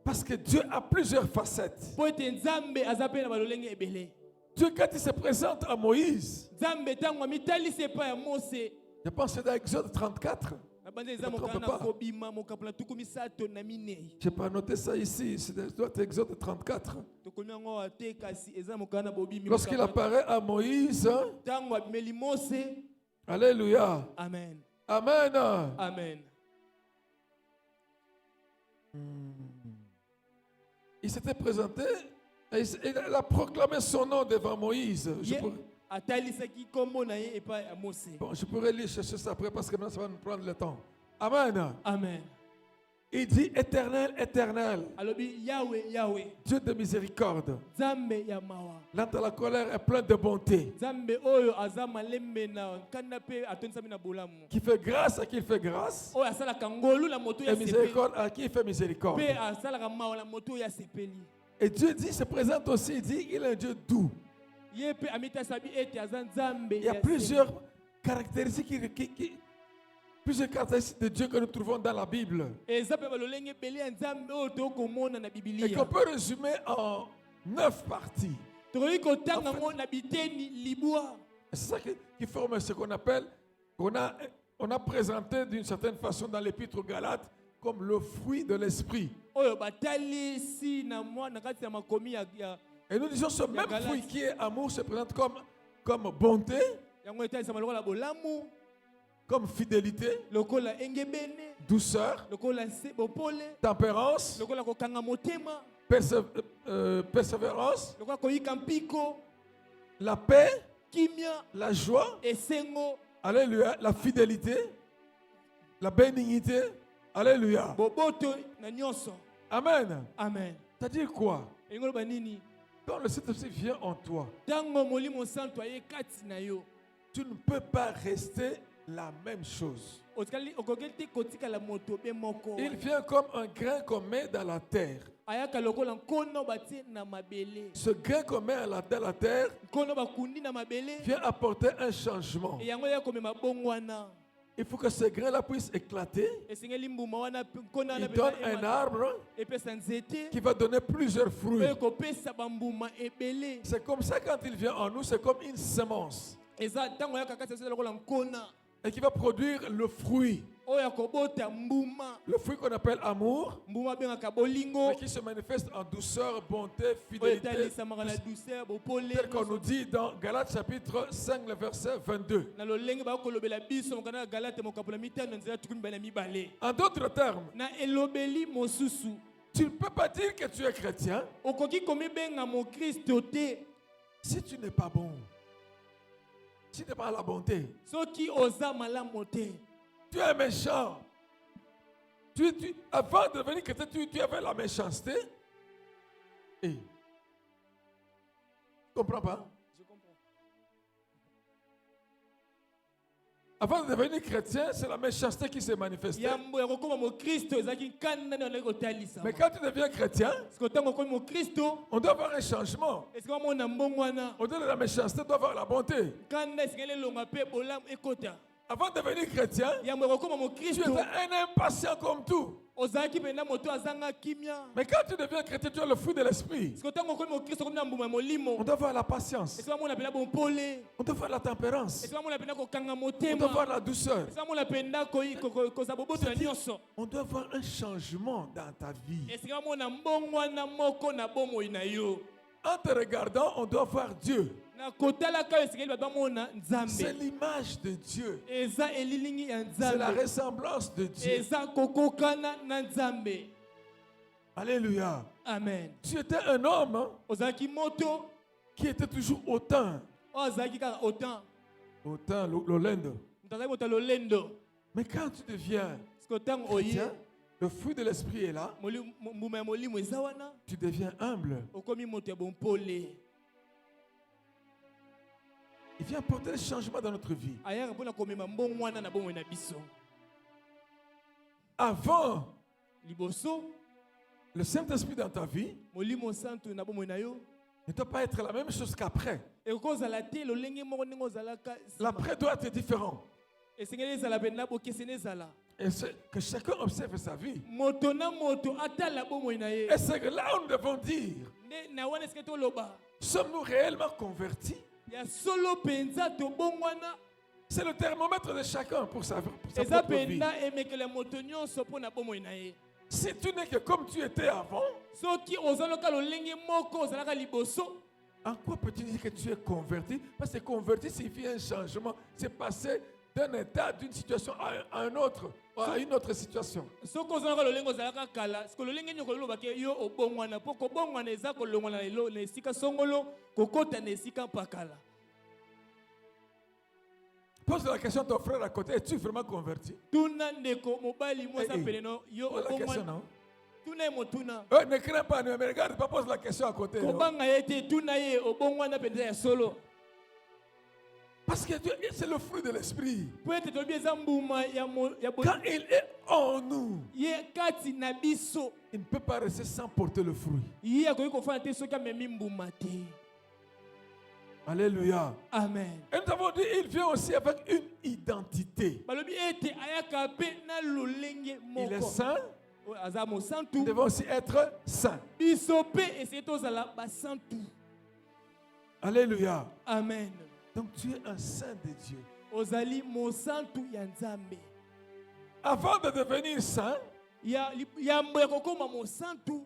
B: Parce que Dieu a plusieurs facettes.
C: Po ete nzambe aza pe na balolenge ebele.
B: Dieu, quand il se présente à Moïse,
C: Nzambe tango amitalise pa ya Mose.
B: je pense que c'est dans Exode 34.
C: Na banze
B: Ne
C: eza
B: me trompe
C: mokana
B: pas.
C: kobima mokapula tuku misato na minei.
B: Je n'ai pas noté ça ici. C'est dans Exode 34.
C: Tokomi yango ate kasi eza mokana bobimi.
B: Lorsqu'il apparaît à Moïse,
C: Tango abimeli Mose.
B: alléluia.
C: Amen.
B: Amen.
C: Amen.
B: Il s'était présenté et il a proclamé son nom devant Moïse.
C: Ye atalisaki kombo na ye epa ya Mose.
B: Je pourrais lire chercher ça après parce que maintenant ça va nous prendre le temps. Amen.
C: Amen.
B: Il dit éternel, éternel,
C: Alobi Yahweh, Yahweh.
B: Dieu de miséricorde.
C: Nzambe ya mawa.
B: Lent à la colère est plein de bonté.
C: Nzambe oyo aza malembe na kanda pe atonisami na bolamu.
B: Qui fait grâce à qui il fait grâce.
C: Oyo asalaka ngolu la moto ya
B: Et
C: sepeli.
B: miséricorde à qui il fait miséricorde.
C: Pe asalaka mawa la moto ya sepeli.
B: Et Dieu dit, se présente aussi, il dit, il est un Dieu doux.
C: Ye pe amita sabi ete aza nzambe.
B: Il y a plusieurs caractéristiques plusieurs caractéristiques de Dieu que nous trouvons dans la Bible.
C: Eza pe balolenge bele ya nzambe oyo tokomona na
B: Et
C: Biblia.
B: qu'on peut résumer en 9 parties.
C: Tokoki kotanga ngo na biteni libwa.
B: Et c'est ça qui forme ce qu'on appelle, on a présenté d'une certaine façon dans l'épître aux Galates comme le fruit de l'esprit.
C: Oyo batalisi na mwana kati ya makomi ya
B: Et nous disons ce même
C: Galates.
B: fruit qui est amour se présente comme bonté,
C: yango etalisama lokola bolamu,
B: comme fidélité,
C: lokola engebene,
B: douceur,
C: lokola bopole,
B: tempérance,
C: lokola kokanga motema,
B: persévérance,
C: lokola koyika mpiko,
B: la paix,
C: kimia,
B: la joie,
C: esengo,
B: alléluia, la fidélité, la bénignité, alléluia.
C: boboto na nyonso.
B: Amen.
C: Amen.
B: C'est-à-dire quoi?
C: Elingo loba nini?
B: Quand le Saint-Esprit vient en toi,
C: Tango molimo santo aye kati na yo.
B: tu ne peux pas rester la même chose.
C: Otikali okokeli te kotikala moto be moko.
B: Il vient comme un grain qu'on met dans la terre.
C: Ayaka lokola nkono batie na mabele.
B: Ce grain qu'on met dans la terre
C: Nkono bakundi na mabele.
B: vient apporter un changement.
C: E yango ya komema bongwana.
B: Il faut que ce grain-là puisse éclater.
C: Esengeli mbuma wana nkono
B: Il
C: na
B: donne un arbre
C: epesa nzete.
B: qui va donner plusieurs fruits.
C: Oyo kopesa bambuma ebele.
B: C'est comme ça quand il vient en nous, c'est comme une semence.
C: Eza tango ya kakasi eza lokola nkona.
B: Et qui va produire le fruit.
C: oyo akobota mbuma.
B: Le fruit qu'on appelle amour,
C: Mbuma bengaka bolingo.
B: mais qui se manifeste en douceur, bonté,
C: Oyo
B: fidélité.
C: etalisamaka na douceur, bopole.
B: Tel qu'on nous dit dans Galates chapitre 5, le verset 22.
C: Na lolenge bakolobela biso mokana na Galate mokapola mitano na nzela tukumi bana mibale.
B: En d'autres termes,
C: Na elobeli mosusu.
B: tu ne peux pas dire que tu es chrétien
C: Okoki komibenga mo Kristo te.
B: si tu n'es pas bon. Si tu n'es pas la bonté.
C: Soki oza malamu te.
B: Tu es méchant. Avant de devenir chrétien, tu avais la méchanceté. Et, tu ne comprends pas?
C: Je comprends.
B: Avant de devenir chrétien, c'est la méchanceté qui s'est manifestée.
C: Yambo ya kokoma mo Kristo ezaki kanda na kotalisa.
B: Mais quand tu deviens chrétien,
C: Parce que tango komi mo Kristo,
B: on doit avoir un changement.
C: est-ce que mona mbongwana
B: Au-delà de la méchanceté, doit avoir la bonté.
C: kanda esengeli longa pe bolamu ekota.
B: Avant de devenir chrétien,
C: Yambo ya kokoma mo
B: tu
C: Kristo,
B: étais un impatient comme tout.
C: ozalaki penda moto azanga kimia.
B: Mais quand tu deviens chrétien, tu as le fruit de l'esprit.
C: Parce que tango komi mo Kristo komi na mbuma ya molimo.
B: On doit avoir la patience.
C: Est-ce que mona penda bompole?
B: On doit avoir la tempérance.
C: Est-ce que mona penda kokanga
B: On doit
C: motema?
B: avoir la douceur.
C: Est-ce que mona penda koza boboto na nyonso?
B: On doit avoir un changement dans ta vie.
C: Est-ce que mona mbongwana moko na bomoi na yo?
B: En te regardant, on doit voir Dieu.
C: Na kotalaka yo esengeli bato bamona
B: C'est
C: Nzambe.
B: l'image de Dieu.
C: Eza elilingi ya
B: C'est la
C: Nzambe.
B: ressemblance de Dieu.
C: Eza kokokana na Nzambe.
B: Alléluia.
C: Amen.
B: Tu étais un homme hein,
C: Ozalaki moto,
B: qui était toujours autant.
C: ozalaki kaka autant.
B: Autant, l'Olende.
C: Moto azalaki moto ya lolendo.
B: Mais quand tu deviens
C: Parce que ntango oye,
B: chrétien, le fruit de l'esprit est là.
C: mbuma ya molimo eza wana,
B: Tu deviens humble.
C: okomi moto ya bompole.
B: Il vient apporter des changements dans notre vie.
C: Ayaka mpona komema mbongwana na bomoi na biso.
B: Avant
C: Liboso,
B: le Saint-Esprit dans ta vie,
C: molimo santu na bomoi na yo,
B: ne doit pas être la même chose qu'après.
C: ekozala te lolenge moko ndenge ozalaka.
B: L'après doit être différent.
C: Esengeli ezala mpenza bokeseni ezala.
B: Et que chacun observe sa vie.
C: Moto na moto atala bomoi na ye.
B: Et c'est que là où nous devons dire,
C: Nde na wana esike toloba.
B: sommes-nous réellement convertis?
C: Ya solo penza tobongwana.
B: C'est le thermomètre de chacun pour sa
C: Eza
B: propre vie.
C: penda emekele moto nyonso mpona bomoi na ye.
B: Si tu n'es que comme tu étais avant,
C: Soki ozaloka lolenge moko ozalaka liboso,
B: en quoi peux-tu dire que tu es converti? Parce que converti signifie un changement. C'est passer d'un état, d'une situation à un autre, à une autre situation.
C: soki ozalaka lolenge ozalaka kala, siko lolenge nyoko lolobaki yo obongwana mpo kobongwana eza kolongwana na esika songolo kokota na esika mpakala.
B: Pose la question à ton frère à côté, es-tu vraiment converti?
C: Tuna ndeko mobali mwasa pene no yo
B: Pose la question,
C: obongwana.
B: non?
C: Tuna ye motuna.
B: Ne crains pas, ne me regarde pas, pose la question à côté. non?
C: Kobanga ye te tuna ye obongwana penza ya solo.
B: Parce que c'est le fruit de l'esprit.
C: Po ete tolobi eza mbuma ya
B: Quand il est en nous,
C: ye kati na biso.
B: il ne peut pas rester sans porter le fruit.
C: Ye akoki kofana te soki amemi mbuma te.
B: Alléluia.
C: Amen.
B: Et nous avons dit, il vient aussi avec une identité.
C: Balobi ete ayaka pe na lolenge
B: Il est
C: moko.
B: saint,
C: Oyo aza
B: nous
C: mosantu.
B: devons aussi être saints.
C: Biso pe eseye tozala basantu.
B: Alléluia.
C: Amen.
B: Donc tu es un saint de Dieu.
C: Ozali mosantu ya Nzambe.
B: Avant de devenir saint,
C: Yambo ya kokoma mosantu,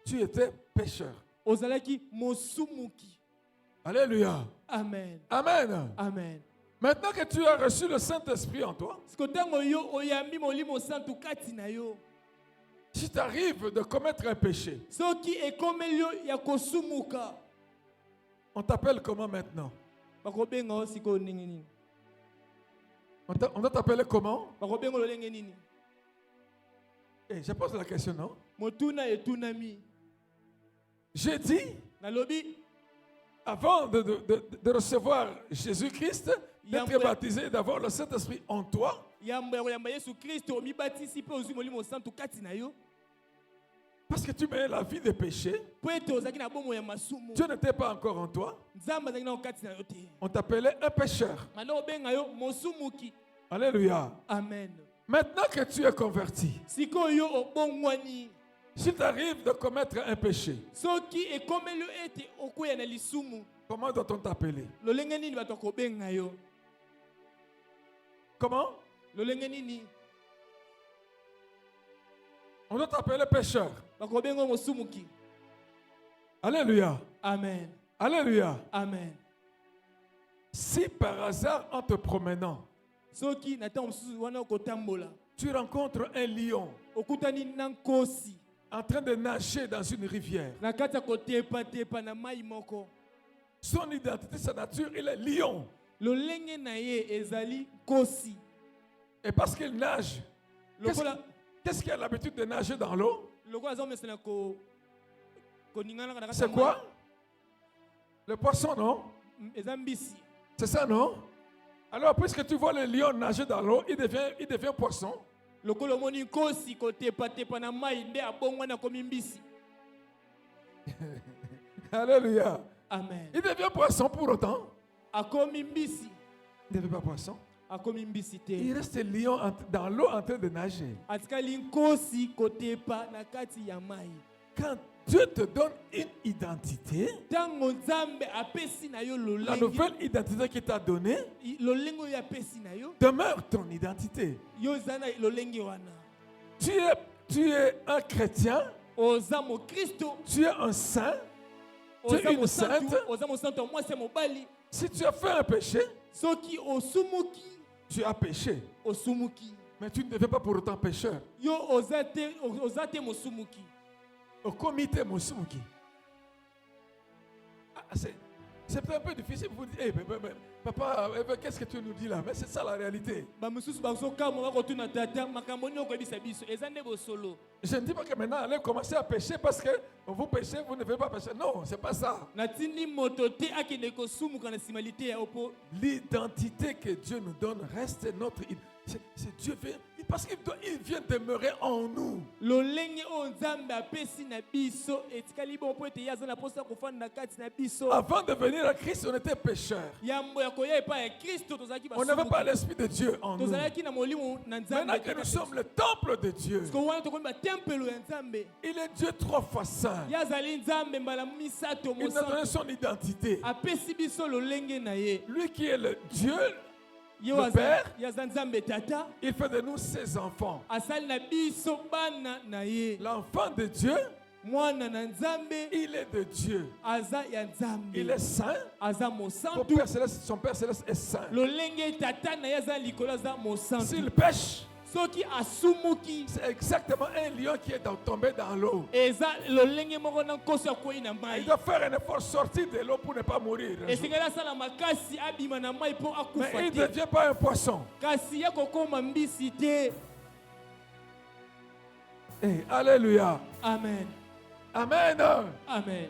B: tu étais pécheur.
C: ozalaki mosumuki.
B: Alléluia.
C: Amen.
B: Amen.
C: Amen.
B: Maintenant que tu as reçu le Saint-Esprit en toi,
C: Siko tango yo oyambi molimo santu kati na yo.
B: si tu arrives de commettre un péché,
C: Soki ekomeli yo ya kosumuka,
B: on t'appelle comment maintenant?
C: bakobenga yo siko ndenge nini?
B: On doit t'appeler comment?
C: Bakobenga lolenge nini?
B: Je pose la question, non?
C: Motuna etunami.
B: J'ai dit,
C: Nalobi,
B: avant de recevoir Jésus-Christ, d'être
C: Yambwe.
B: baptisé, d'avoir le Saint-Esprit en toi,
C: yambo ya koyamba Yesu Kristo omibatisi pe ozwi molimo santu kati na yo.
B: parce que tu mets la vie de péché,
C: Po ete ozalaki na bomo ya masumu.
B: Dieu n'était pas encore en toi,
C: Nzambe azalaki na kati na yo te.
B: on t'appelait un pécheur.
C: Anda obenga yo mosumuki.
B: Alléluia.
C: Amen.
B: Maintenant que tu es converti,
C: Sikoyo obongwani.
B: s'il t'arrive de commettre un péché,
C: Soki ekomeli yo ete okoya na lisumu.
B: comment doit-on t'appeler?
C: Lolenge nini bato kobenga yo?
B: Comment?
C: Lolenge nini?
B: On doit t'appeler pécheur.
C: bakobenga mosumuki.
B: Alléluia.
C: Amen.
B: Alléluia.
C: Amen.
B: Si par hasard, en te promenant,
C: Soki na ntango mosusu wana kotambola
B: tu rencontres un lion
C: okutani na nkosi
B: en train de nager dans une rivière,
C: na kati ya kotepatepa na mai moko,
B: son identité, sa nature, il est lion.
C: lolenge na ye ezali nkosi.
B: Et parce qu'il nage,
C: Lokola
B: qu'est-ce qui a l'habitude de nager dans l'eau?
C: lokola aza omesana koningana na kati ya
B: C'est
C: mai.
B: quoi? Le poisson, non?
C: Eza mbisi.
B: C'est ça, non? Alors, puisque tu vois le lion nager dans l'eau, il devient poisson.
C: Lokola omoni nkosi kotepatepa na mai nde abongwana akomi mbisi.
B: Alléluia.
C: Amen.
B: Il devient poisson pour autant.
C: Akomi mbisi.
B: Il ne devient pas poisson.
C: Akomi mbisi
B: Il
C: te.
B: reste lion dans l'eau en train de nager.
C: Atikali nkosi kotepa na kati ya mai.
B: Quand Dieu te donne une identité,
C: Tango nzambe apesi na yo
B: la
C: lolenge.
B: nouvelle identité qu'il t'a donnée
C: Lolenge oyo apesi na yo.
B: demeure ton identité.
C: Yo eza na lolenge wana.
B: Tu es un chrétien,
C: Oza mo Kristo.
B: tu es un saint, tu es
C: Oza
B: une
C: mo santu.
B: sainte.
C: Oza mo santu. Mwasi mobali.
B: Si tu as fait un péché,
C: Soki osumuki.
B: tu as péché.
C: Osumuki.
B: Mais tu ne deviens pas pour autant pécheur.
C: Yo oza te mosumuki.
B: Au comité Mosumuki. C'est peut-être un peu difficile pour vous dire, hey, papa, qu'est-ce que tu nous dis là? Mais c'est ça la réalité.
C: Ba mususu bazoka mo bakotuna tata makambo ni okobisa biso. Eza nde bosolo.
B: Je ne dis pas que maintenant allez commencer à pécher parce que vous péchez, vous ne devez pas pécher. Non, c'est pas ça.
C: Natindi moto te akende kosumuka na simalité ya opo.
B: L'identité que Dieu nous donne reste notre identité. C'est Dieu parce qu'il vient demeurer en nous.
C: Lolenge o nzambe apesi na biso etikali bon po ete yaza na posa kofanda na kati na biso.
B: Avant de venir à Christ, on était pécheurs.
C: Yambo ya koya epa ya Kristo tozalaki
B: On n'avait pas l'Esprit de Dieu en nous.
C: tozalaki na molimo na nzambe.
B: Maintenant que nous sommes le temple de Dieu,
C: Ko wana tokomi ba tempelo ya nzambe.
B: il est Dieu trois fois saint.
C: Yazali nzambe mbala misato
B: Il nous a donné
C: mosantu.
B: son identité.
C: Apesi biso lolenge na ye.
B: Lui qui est le Dieu,
C: Ye
B: le Père,
C: yaza nzambe tata.
B: il fait de nous ses enfants.
C: Asali na biso bana na ye.
B: L'enfant de Dieu,
C: Mwana na nzambe
B: il est de Dieu.
C: aza ya nzambe.
B: Il est saint.
C: Aza
B: Son
C: mosantu.
B: Père céleste est saint.
C: Lolenge tata na ye aza likolo aza mosantu.
B: S'il pêche,
C: Soki asumuki
B: c'est exactement un lion qui est tombé dans l'eau.
C: eza lolenge moko na nkosi akwei na
B: Il
C: mai.
B: doit faire un effort sortir de l'eau pour ne pas mourir.
C: Esengeli asala makasi abima na mai mpo
B: Mais
C: akufa
B: il ne
C: te.
B: devient pas un poisson.
C: Kasi ya kokoma mbisi te.
B: Eh, alléluia.
C: Amen.
B: Amen.
C: Amen.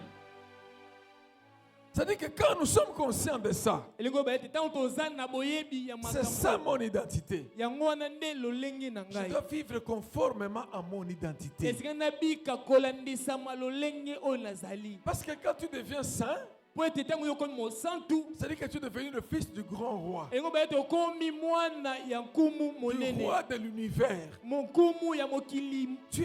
B: C'est-à-dire que quand nous sommes conscients de ça,
C: Elingo ba ete tango toza na boyebi ya
B: c'est ça
C: makambo.
B: mon identité.
C: Yango wana nde lolenge na
B: Je
C: ngai.
B: dois vivre conformément à mon identité.
C: Esika nabika kolandisama lolenge oyo nazali.
B: Parce que quand tu deviens saint,
C: Po ete tango yo komi mosantu.
B: c'est-à-dire que tu es devenu le fils du grand roi,
C: Elingo ba ete okomi mwana ya nkumu
B: du
C: monene.
B: roi de l'univers.
C: Monkumu ya mokili.
B: Tu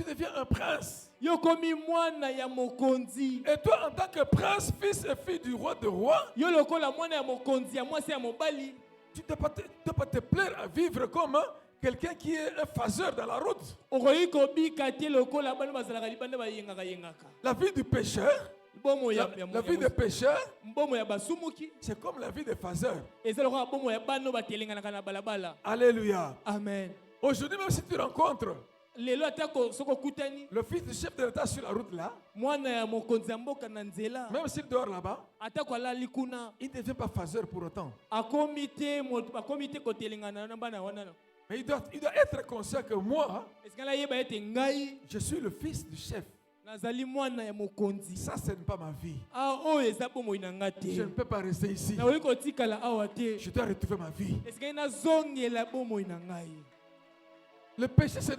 B: deviens un prince.
C: Yo komi mwana ya mokonzi.
B: Et toi, en tant que prince, fils et fille du roi de rois,
C: Yo lokola mwana ya mokonzi ya mwasi ya mobali.
B: tu ne dois pas te plaire à vivre comme quelqu'un qui est un phaseur dans la route.
C: Okoki kobika te lokola bana bazalaka libanda bayengaka yengaka.
B: La vie du pécheur,
C: Bomo ya
B: la vie des pécheurs,
C: mbomo ya basumuki.
B: c'est comme la vie des phaseurs.
C: Eza lokola bomo ya bano batelenganaka na balabala.
B: Alléluia.
C: Amen.
B: Aujourd'hui, même si tu rencontres
C: Lelo atako soko kutani
B: le fils du chef de l'État sur la route là,
C: mwana ya mokonzi ya mboka na nzela.
B: même s'il dort là-bas,
C: Atako alali kuna.
B: il ne devient pas phaseur pour autant.
C: Akomi te kotelengana na bana wana.
B: Mais il doit être conscient que moi,
C: Esikala yeba ete ngai
B: je suis le fils du chef.
C: nazali mwana ya mokonzi.
B: Ça, ce n'est pas ma vie.
C: Ah oyo eza bomoi na nga
B: Je ne
C: te.
B: peux pas rester ici.
C: Nakoki kotikala awa te.
B: Je dois retrouver ma vie.
C: Esikali nazongela bomoi na ngai.
B: Le péché, c'est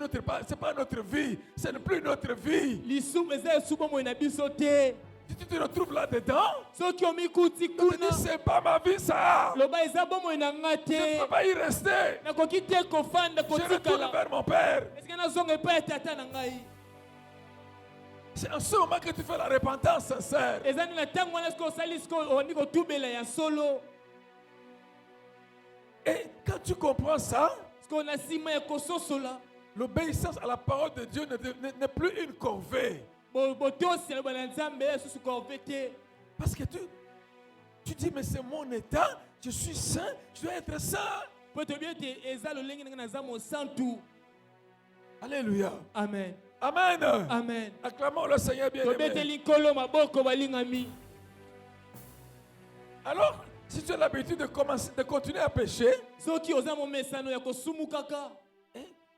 B: pas notre vie. Ce n'est plus notre vie.
C: Lisumu eza esu bomoi na biso te.
B: Si tu te retrouves là-dedans,
C: Soki omikuti
B: tu te
C: kuna
B: dis, c'est pas ma vie ça.
C: loba eza bomoi na nga
B: Je ne
C: te.
B: peux pas y rester.
C: Nakoki te kofanda
B: Je retourne
C: kotikala.
B: vers mon père.
C: Esikali nazonga epai ya tata na ngai.
B: C'est en ce moment que tu fais la repentance sincère.
C: Eza nini na ntango wana sikoyo osali sikoyo ondi kotubela ya solo.
B: Et quand tu comprends ça,
C: Sikoyo na nsima ya kososola
B: L'obéissance à la parole de Dieu n'est plus une corvée.
C: botosela na nzambe lisusu corvée te.
B: Parce que tu dis, mais c'est mon état, je suis saint, je dois être saint.
C: Po toyebi ete eza lolenge ndenge naza mosantu.
B: Alléluia.
C: Amen.
B: Amen.
C: Amen.
B: Acclamons le Seigneur bien-aimé.
C: Tobeteli nkolo maboko balingami.
B: Alors, si tu as l'habitude de continuer à pécher,
C: Soki oza momesano ya kosumukaka,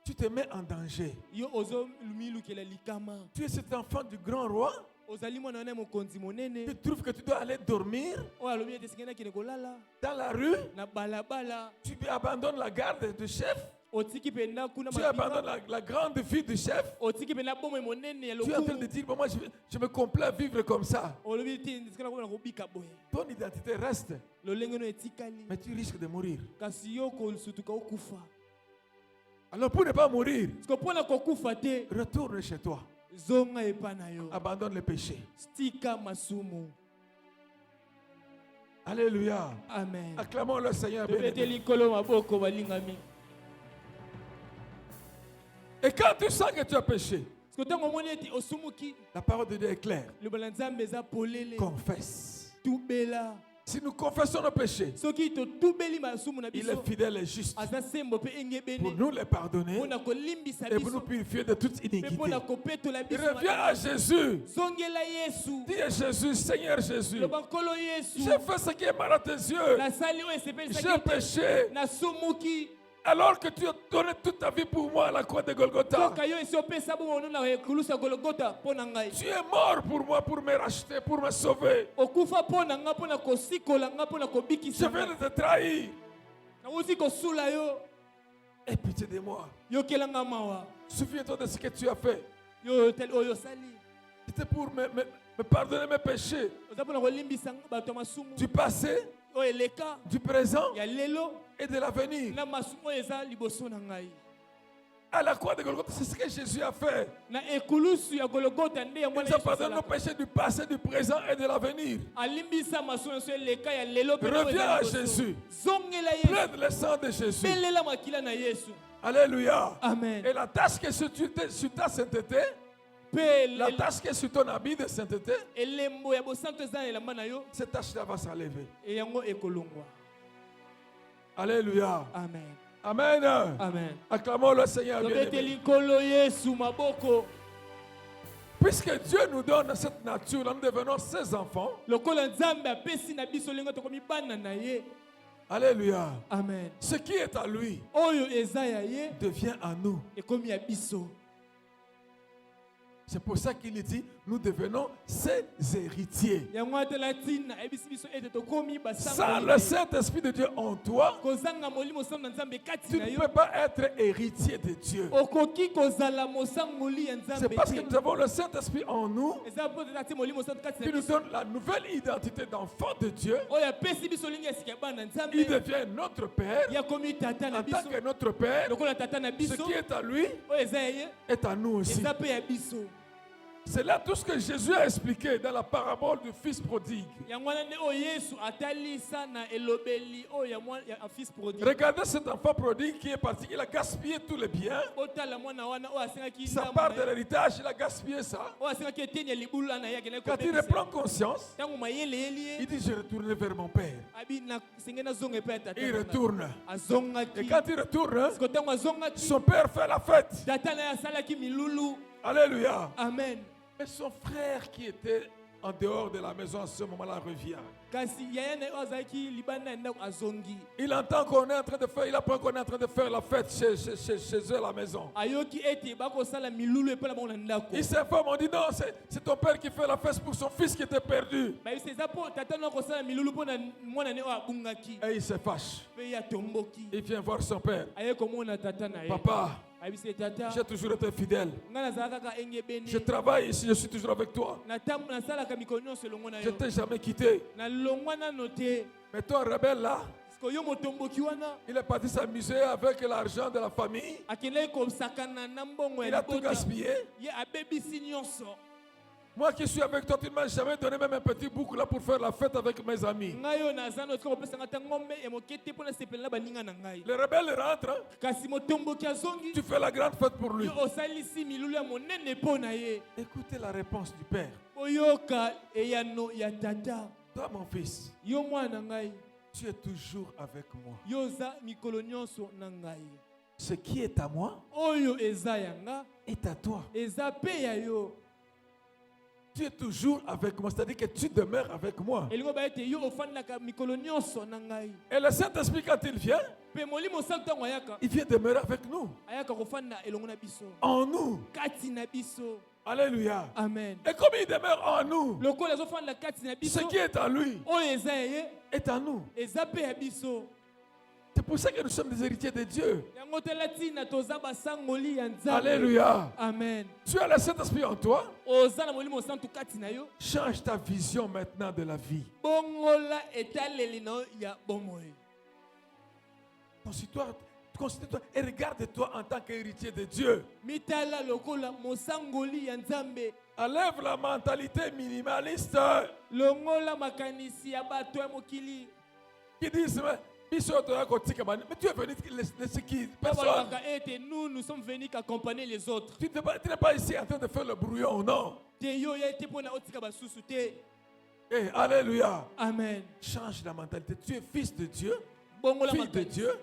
B: tu te mets en danger.
C: yo ozo milukela likama.
B: Tu es cet enfant du grand roi.
C: Ozali mwana na mokonzi monene.
B: Tu trouves que tu dois aller dormir
C: Oyo alobi ete singena kende kolala
B: dans la rue.
C: na balabala.
B: Tu abandonnes la garde du chef.
C: Otiki penda kuna
B: Tu abandonnes
C: mapika.
B: la grande vie du chef.
C: Otiki penda bomo monene ya
B: Tu es en train de
C: lokumu.
B: dire, bon, moi je me complais à vivre comme ça.
C: Olobi ete sikana kuna kobika boye.
B: Ton identité reste,
C: Lolenge no etikali.
B: mais tu risques de mourir.
C: Kasi yo kosutuka okufa.
B: Alors pour ne pas mourir,
C: Siko pona kokufa te,
B: retourne chez toi.
C: zonga epa na yo.
B: Abandonne le péché.
C: Stika masumu.
B: Alléluia.
C: Amen.
B: Acclamons le Seigneur bien-aimé.
C: Tobeteli nkolo maboko balingami.
B: Et quand tu sens que tu as péché,
C: Siko tango omoni ete osumuki,
B: la parole de Dieu est claire.
C: lobola nzambe eza polele.
B: Confesse.
C: Tubela.
B: Si nous confessons nos péchés,
C: Soki totubeli masumu na
B: il
C: biso,
B: est fidèle et juste
C: aza sembo pe
B: pour
C: engebene.
B: nous les pardonner
C: Pona kolimbisa
B: et pour nous
C: biso.
B: purifier de toute
C: Pe
B: iniquité.
C: pona kopetola biso.
B: Reviens à Jésus.
C: Zongela Yesu.
B: Dis à Jésus, Seigneur Jésus,
C: Loba nkolo Yesu.
B: j'ai fait ce qui est mal à tes yeux.
C: Nasali oyo esepelisa
B: J'ai péché.
C: nasumuki.
B: Alors que tu as donné toute ta vie pour moi à la croix de Golgotha.
C: Soka yo esi opesa bomono na ekulusu ya Golgotha mpo na ngai.
B: Tu es mort pour moi, pour me racheter, pour me sauver.
C: Okufa mpo na ngai mpo na kosikola ngai mpo na
B: Je
C: kobikisa
B: viens
C: ngai.
B: de te trahir.
C: Nauzi kosula yo.
B: Aie pitié de moi.
C: Yokela ngai mawa.
B: Souviens-toi de ce que tu as fait.
C: Yo tel oyo osali.
B: C'était pour me pardonner mes péchés.
C: Oza mpo na kolimbisa bato ya masumu.
B: Du passé,
C: Oyo eleka
B: du présent
C: ya lelo
B: et de l'avenir.
C: na masumu oyo eza liboso na ngai.
B: À la croix de Golgotha, c'est ce que Jésus a fait.
C: Na ekulusu ya Golgotha nde yango
B: Il nous a pardonné nos péchés du passé, du présent et de l'avenir.
C: alimbisa masumu nyonso eleka ya lelo mpe oyo
B: Reviens
C: eza
B: à
C: liboso.
B: Jésus.
C: Zongela Yesu.
B: Pleine le sang de Jésus.
C: Belela makila na Yesu.
B: Alléluia.
C: Amen.
B: Et la tâche qui est sur ta sainteté,
C: Pe
B: la tâche qui est sur ton habit de sainteté,
C: elembo ya bosanto eza na elamba na yo
B: cette tâche-là va s'enlever.
C: e yango ekolongwa.
B: Alléluia.
C: Amen.
B: Amen.
C: Amen.
B: Acclamons le Seigneur bien-aimé.
C: Tobeteli nkolo Yesu maboko.
B: Puisque Dieu nous donne cette nature, nous devenons ses enfants.
C: Lokola nzambe apesi na biso lengo tokomi bana na ye.
B: Alléluia.
C: Amen.
B: Ce qui est à lui
C: Oyo eza ya ye
B: devient à nous.
C: ekomi ya biso.
B: C'est pour ça qu'il dit, nous devenons ses héritiers.
C: Yango atela ntina ebisi biso ete tokomi
B: Sans
C: basango.
B: le Saint-Esprit de Dieu en toi,
C: Kozanga molimo sango na nzambe kati
B: tu
C: na
B: ne
C: yo.
B: peux pas être héritier de Dieu.
C: Okoki kozala mosangoli ya
B: C'est
C: nzambe.
B: parce que nous avons le Saint-Esprit en nous
C: Eza po tati molimo sango kati
B: qui
C: na
B: nous
C: biso.
B: donne la nouvelle identité d'enfant de Dieu.
C: Oyo apesi biso lingi ya sika bana
B: Il
C: nzambe.
B: devient notre Père.
C: Yakomi tata na
B: En tant
C: biso.
B: que notre Père,
C: Lokola tata na
B: ce
C: biso.
B: qui est à lui
C: Oyo eza ya ye.
B: est à nous aussi.
C: Eza pe ya biso.
B: C'est là tout ce que Jésus a expliqué dans la parabole du fils prodigue.
C: Yango wana nde oyo Yesu atalisa na elobeli oyo ya mwana ya fils prodigue.
B: Regardez cet enfant prodigue qui est parti. Il a gaspillé tous les biens.
C: Otala mwana wana oyo asengaki
B: Sa
C: ndambo
B: part
C: na
B: de
C: ye.
B: l'héritage, il a gaspillé ça.
C: Oyo asengaki eteni ya libulu na ye akendaki
B: Quand il
C: kobebisa.
B: reprend conscience,
C: Ntango mayele yeli ye.
B: il dit, je retourne vers mon Père.
C: Abi na senge nazonga epai ya tata
B: Il
C: na ngai.
B: retourne.
C: Azongaki.
B: Et quand il retourne,
C: Siko ntango azongaki.
B: son Père fait la fête.
C: Tata na ye asalaki milulu.
B: Alléluia.
C: Amen.
B: Mais son frère qui était en dehors de la maison à ce moment-là revient.
C: Kasi yaya na ye oyo azalaki libanda ya ndako azongi.
B: Il entend qu'on est en train de faire, il apprend qu'on est en train de faire la fête chez eux à la maison.
C: Ayoki ete bakosala milulu epai na bango na ndako.
B: Il s'informe, on dit non, c'est ton père qui fait la fête pour son fils qui était perdu.
C: bayebisa eza mpo tata no akosala milulu mpo na mwana ne oyo abungaki.
B: Et il se fâche.
C: Mpe ye atomboki.
B: Il vient voir son père.
C: aye komona tata na ye.
B: Papa,
C: ayebisa ye tata
B: j'ai toujours été fidèle.
C: ngai nazala kaka engebeni.
B: Je travaille ici, je suis toujours avec toi.
C: nasalaka mikolo nyonso elongo na
B: Je
C: yo.
B: ne t'ai jamais quitté.
C: nalongwa nano te.
B: Mais ton rebelle là,
C: siko yo motomboki wana
B: il est parti s'amuser avec l'argent de la famille.
C: akendaki kosakana na mbongo
B: Il
C: ya
B: a tout
C: libota.
B: gaspillé.
C: ye abebisi nyonso.
B: Moi qui suis avec toi, tu ne m'as jamais donné même un petit bouc là pour faire la fête avec mes amis.
C: ngai oyo naza na otika kopesanga ta ngombe ya moke te mpo nasepela na baninga na ngai
B: Le rebelle rentre,
C: kasi motomboki azongi
B: tu fais la grande fête pour lui.
C: yo osalisi milulu ya monene mpo na ye
B: Écoutez la réponse du Père.
C: oyoka eyano ya tata
B: Toi, mon fils,
C: yo mwana ngai
B: tu es toujours avec moi.
C: yo oza mikolo nyonso na ngai
B: Ce qui est à moi
C: oyo eza ya nga
B: est à toi.
C: eza mpe ya yo
B: Tu es toujours avec moi, c'est-à-dire que tu demeures avec moi.
C: elingo ba ete yo ofandaka mikolo nyonso na ngai
B: Et le Saint-Esprit, quand il vient,
C: mpe molimo osali ntango ayaka
B: il vient demeurer avec nous,
C: ayaka kofanda elongo na biso
B: en nous.
C: kati na biso
B: Alléluia.
C: amen
B: Et comme il demeure en nous,
C: lokola ezofanda kati na biso
B: ce qui est en lui
C: oyo eza ya ye
B: est en nous.
C: eza mpe ya biso
B: C'est pour ça que nous sommes des héritiers de Dieu.
C: yango tala ntina toza basangoli ya nzambe
B: Alléluia.
C: amen
B: Tu as le Saint-Esprit en toi.
C: oza na molimo osantu kati na yo
B: Change ta vision maintenant de la vie.
C: bongola etaleli na yo ya bomoi
B: Considère-toi et regarde-toi en tant qu'héritier de Dieu.
C: mitala lokola mosangoli ya nzambe
B: Enlève la mentalité minimaliste
C: longola makanisi ya bato ya mokili
B: qui disent mais tu es venu laisser qui? Personne.
C: babalobaka ete nous sommes venus qu'accompagner les autres
B: Tu n'es pas ici en train de faire le brouillon, non.
C: te yo ya ete mpona otika basusu te
B: Eh, alléluia.
C: amen
B: Change la mentalité. Tu es fils de Dieu,
C: bongola
B: fille de
C: makanisi
B: Dieu.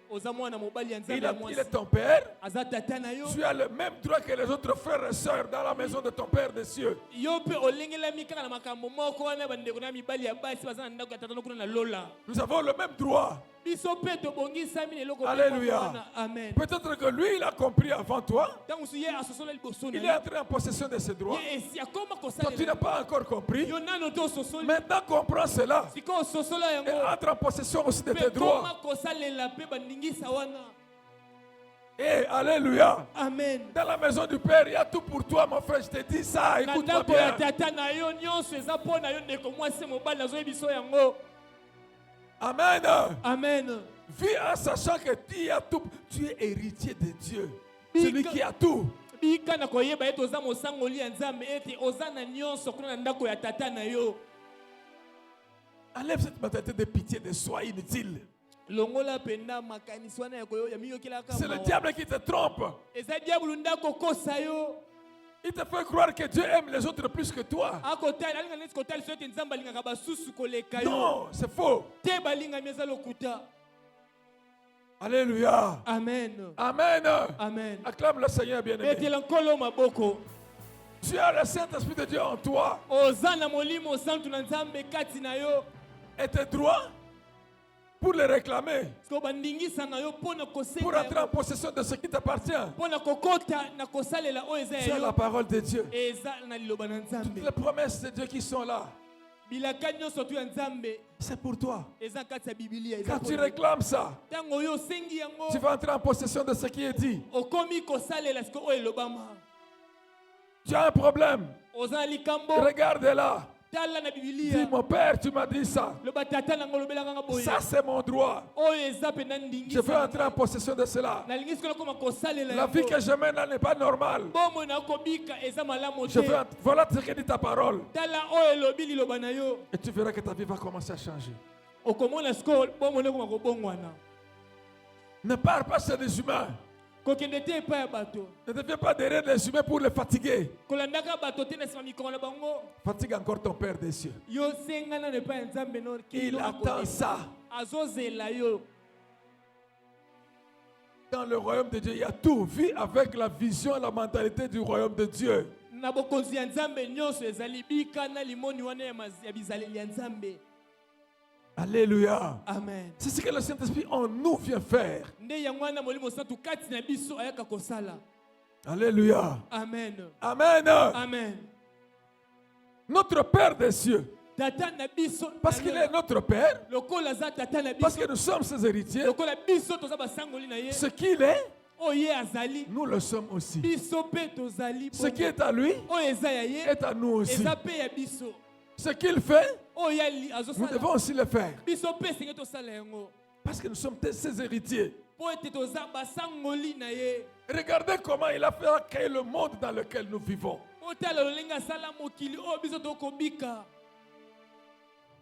C: oza mwana mobali ya nzambe
B: Il
C: ya
B: est
C: mwasi
B: ton père.
C: aza tata na yo
B: Tu as le même droit que les autres frères et sœurs dans la maison de ton Père des cieux.
C: yo mpe olengelami kaka na makambo moko wana bandeko na mibali ya basi baza na ndako ya tata no kuna na lola
B: Nous avons le même droit.
C: biso mpe tobongisami na eloko
B: Alléluia.
C: wana amen
B: Peut-être que lui, il a compris avant toi.
C: ntango mosusu ye asosola liboso
B: Il est
C: na
B: entré en possession de ses droits.
C: ye esi akoma
B: Toi, tu
C: kosalela
B: n'as pas encore compris.
C: yo nano te ososoli
B: Maintenant, comprends cela.
C: sikoyo ososola
B: Et
C: yango
B: entre en possession aussi de tes
C: mpe
B: droits.
C: koma kosalela mpe bandingisa wana
B: Et alléluia.
C: amen
B: Dans la maison du Père, il y a tout pour toi, mon frère. Je te dis ça.
C: na
B: Écoute-moi
C: ndako ya
B: bien.
C: tata na yo nyonso eza mpo na yo ndeko mwasi mobali nazoyebi biso yango
B: Amen.
C: amen
B: Vis en sachant que tu as tout. Tu es héritier de Dieu.
C: Bika-
B: Celui qui a tout.
C: bika na koyeba ete oza mosangoli ya nzambe ete oza na nyonso kuna na ndako ya tata na yo
B: Enlève cette mentalité de pitié, de soi inutile.
C: longola penda makanisi wana ya miyokelaka
B: C'est le
C: mawa.
B: diable qui te trompe.
C: eza diabulu nde akokosa yo
B: Il te fait croire que Dieu aime les autres plus que toi.
C: akotala alinga neti kotalisa ete nzambe alingaka basusu koleka yo
B: Non, c'est faux.
C: te balingami eza lokuta
B: Alléluia.
C: amen
B: Amen.
C: amen
B: Acclame le Seigneur bien-aimé.
C: betela nkolo maboko
B: Tu as le Saint-Esprit de Dieu en toi.
C: oza na molimo osantu na nzambe kati na yo
B: Et tes droits pour les réclamer.
C: siko bandingisa na yo mpo na
B: Pour
C: kosenga
B: entrer en possession de ce qui t'appartient.
C: mpo na kokota na kosalela oyo eza
B: Tu
C: ya
B: as la
C: yo
B: parole de Dieu.
C: eza na liloba na
B: Toutes
C: nzambe
B: les promesses de Dieu qui sont là,
C: bilaka nyonso tu ya nzambe
B: c'est pour toi.
C: eza kati ya bibilia eza
B: Quand tu
C: mpo na yo.
B: réclames ça,
C: ntango oyo osengi yango
B: tu vas entrer en possession de ce qui est dit.
C: okomi kosalela siko oyo elobama
B: Tu as un problème.
C: oza na likambo
B: Regarde là.
C: tala na
B: Dis,
C: bibilia
B: mon père, tu m'as dit ça.
C: loba tata nango olobelaka nga boye
B: Ça, c'est mon droit.
C: oyo eza mpenza
B: Je veux entrer en possession de cela.
C: nalingi siko nakoma kosalela
B: La vie
C: yango
B: que je mène là n'est pas normale.
C: bomoi na kobika eza malamu
B: Je
C: te
B: veux, voilà ce que dit ta parole.
C: tala oyo elobi liloba na yo
B: Et tu verras que ta vie va commencer à changer.
C: okomona siko bomoi nekoma kobongwana
B: Ne parle pas chez les humains.
C: kokende te epai ya bato
B: Ne deviens pas derrière les humains pour les fatiguer.
C: kolandaka bato te na nsima mikolo na bango
B: Fatigue encore ton Père des cieux.
C: yo senga nano epai ya nzambe no
B: Il attend ça.
C: azozela yo
B: Dans le royaume de Dieu, il y a tout. Vis avec la vision et la mentalité du royaume de Dieu.
C: na bokonzi ya nzambe nyonso ezali bika na limoni wana ya bizaleli ya nzambe
B: Alléluia.
C: amen
B: C'est ce que le Saint-Esprit en nous vient faire.
C: nde yango wana molimo santu kati na biso ayaka kosala
B: Alléluia.
C: amen
B: Amen.
C: amen
B: Notre Père des cieux.
C: tata na biso
B: Parce qu'il est notre Père.
C: lokola aza tata na
B: Parce
C: biso
B: que nous sommes ses héritiers.
C: lokola biso toza basangoli na ye
B: Ce qu'il est,
C: oyo ye azali
B: nous le sommes aussi.
C: biso mpe tozali
B: Ce qui est à lui
C: oyo eza ya ye
B: est à nous aussi.
C: eza mpe ya biso
B: Ce qu'il fait,
C: oyo ye
B: nous
C: azosala
B: devons aussi le faire.
C: biso mpe esenge tosala yango
B: Parce que nous sommes ses héritiers.
C: po ete toza basangoli na ye.
B: Regardez comment il a fait créer le monde dans lequel nous vivons.
C: Otala lolenge asala mokili oyo biso tokobika.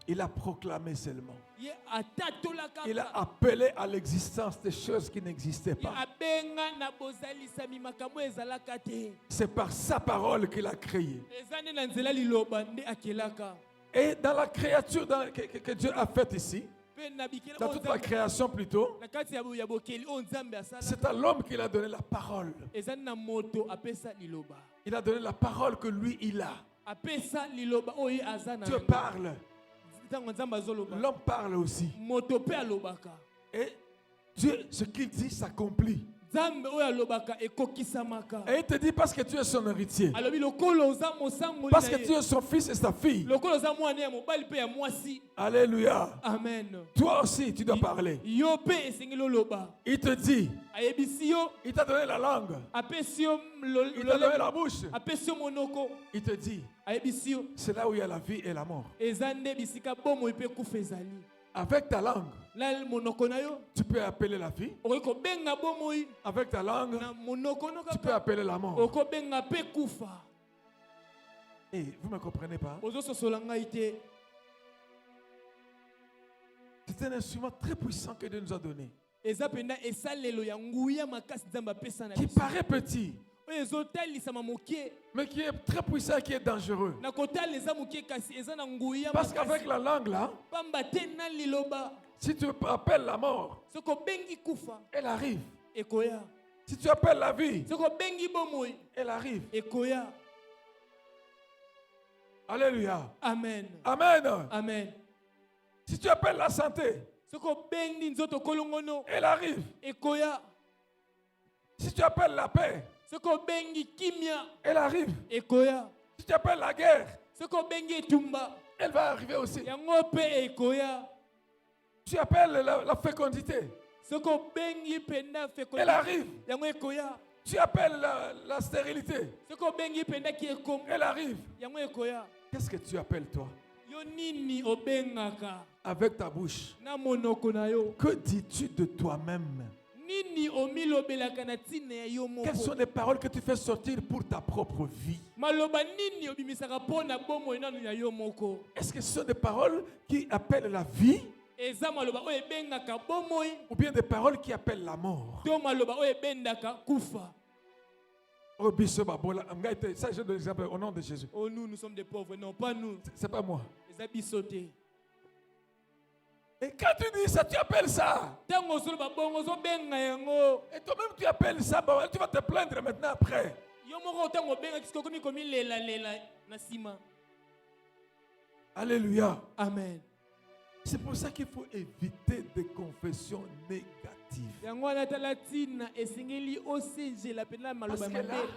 B: Il a proclamé seulement.
C: Ye atatolaka.
B: Il a appelé à l'existence des choses qui n'existaient
C: Ye
B: pas.
C: abenga na bozalisami makambo ezalaka te.
B: C'est par sa parole qu'il a créé.
C: Eza nde na nzela liloba nde akelaka.
B: Et dans la créature que Dieu a faite ici,
C: Pe na bikela
B: dans toute la création plutôt,
C: na kati ya bokeli oyo Nzambe asala.
B: c'est à l'homme qu'il a donné la parole.
C: Eza na moto apesa liloba.
B: Il a donné la parole que lui, il a.
C: Apesa liloba oyo aza na.
B: Dieu parle.
C: Ntango Nzambe azoloba.
B: L'homme parle aussi.
C: Moto pe alobaka.
B: Et Dieu, ce qu'il dit s'accomplit.
C: Nzambe oyo alobaka ekokisamaka.
B: Et il te dit parce que tu es son héritier.
C: Alobi lokolo oza mosangoli
B: Parce
C: na
B: que
C: ye.
B: tu es son fils et sa fille.
C: Lokolo oza mwana ya mobali pe ya mwasi.
B: Alléluia.
C: Amen.
B: Toi aussi, tu dois parler.
C: Yo pe esengeli oloba.
B: Il te dit,
C: Ayebisi yo,
B: il t'a donné la langue.
C: apesi yo
B: Il t'a donné la bouche.
C: apesi yo monoko.
B: Il te dit,
C: Ayebisi yo,
B: c'est là où il y a la vie et la mort.
C: eza nde bisika bomoi pe kufa ezali.
B: Avec ta langue,
C: Na monoko na yo,
B: tu peux appeler la vie.
C: okoki kobenga bomoi.
B: Avec ta langue,
C: Na monoko no
B: tu peux
C: kaka,
B: appeler la mort.
C: okobenga pe kufa.
B: Et vous ne me comprenez pas?
C: Ozososola ngai te.
B: C'est un instrument très puissant que Dieu nous a donné.
C: Eza penda esalelo ya nguya makasi Nzambe apesa na
B: Qui
C: biso.
B: paraît petit,
C: Oyo ezotalisama mokie.
B: mais qui est très puissant et qui est dangereux.
C: Na kotala eza mokie kasi eza na nguya
B: Parce qu'avec
C: makasi.
B: la langue là,
C: Pamba te na liloba.
B: si tu appelles la mort,
C: Soko bengi kufa.
B: elle arrive.
C: Ekoya.
B: Si tu appelles la vie,
C: Soko bengi bomoi.
B: elle arrive.
C: Ekoya.
B: Alléluia.
C: Amen.
B: Amen.
C: Amen.
B: Si tu appelles la santé,
C: Soko bengi nzoto kolongono.
B: elle arrive.
C: Ekoya.
B: Si tu appelles la paix,
C: Soko bengi kimia.
B: elle arrive.
C: Ekoya.
B: Si tu appelles la guerre,
C: Soko bengi etumba.
B: elle va arriver aussi.
C: Yango pe ekoya.
B: Tu appelles la fécondité,
C: Soko bengi penda feko.
B: elle arrive.
C: Yango ekoya.
B: Tu appelles la stérilité,
C: Soko bengi penda ki ekom.
B: elle arrive.
C: Yango ekoya.
B: Qu'est-ce que tu appelles toi?
C: Yo nini obengaka
B: Avec ta bouche.
C: na monoko na yo.
B: Que dis-tu de toi-même?
C: Nini omilobelaka na tina ya yo
B: Quelles sont
C: moko.
B: les paroles que tu fais sortir pour ta propre vie?
C: Maloba nini obimisaka pona bomoi nanu ya yo moko.
B: Est-ce que ce sont des paroles qui appellent la vie
C: Eza maloba oyo ebengaka bomoi
B: ou bien des paroles qui appellent la mort?
C: to maloba oyo ebendaka kufa.
B: Oh, biso babola, ngaite, ça je donne l'exemple au nom de Jésus.
C: Oh nous sommes des pauvres, non pas nous.
B: C'est pas moi.
C: Eza bisote.
B: Et quand tu dis ça, tu appelles ça.
C: Tango ozoloba bongo ozobenga yango.
B: Et toi-même tu appelles ça, bah, tu vas te plaindre maintenant après.
C: Yo moko tango obenga kisiko komi komi lela na sima.
B: Alléluia.
C: Amen.
B: C'est pour ça qu'il faut éviter des confessions négatives.
C: Yango wana tala tina esengeli osengela pena
B: Parce
C: maloba
B: que là,
C: mabe.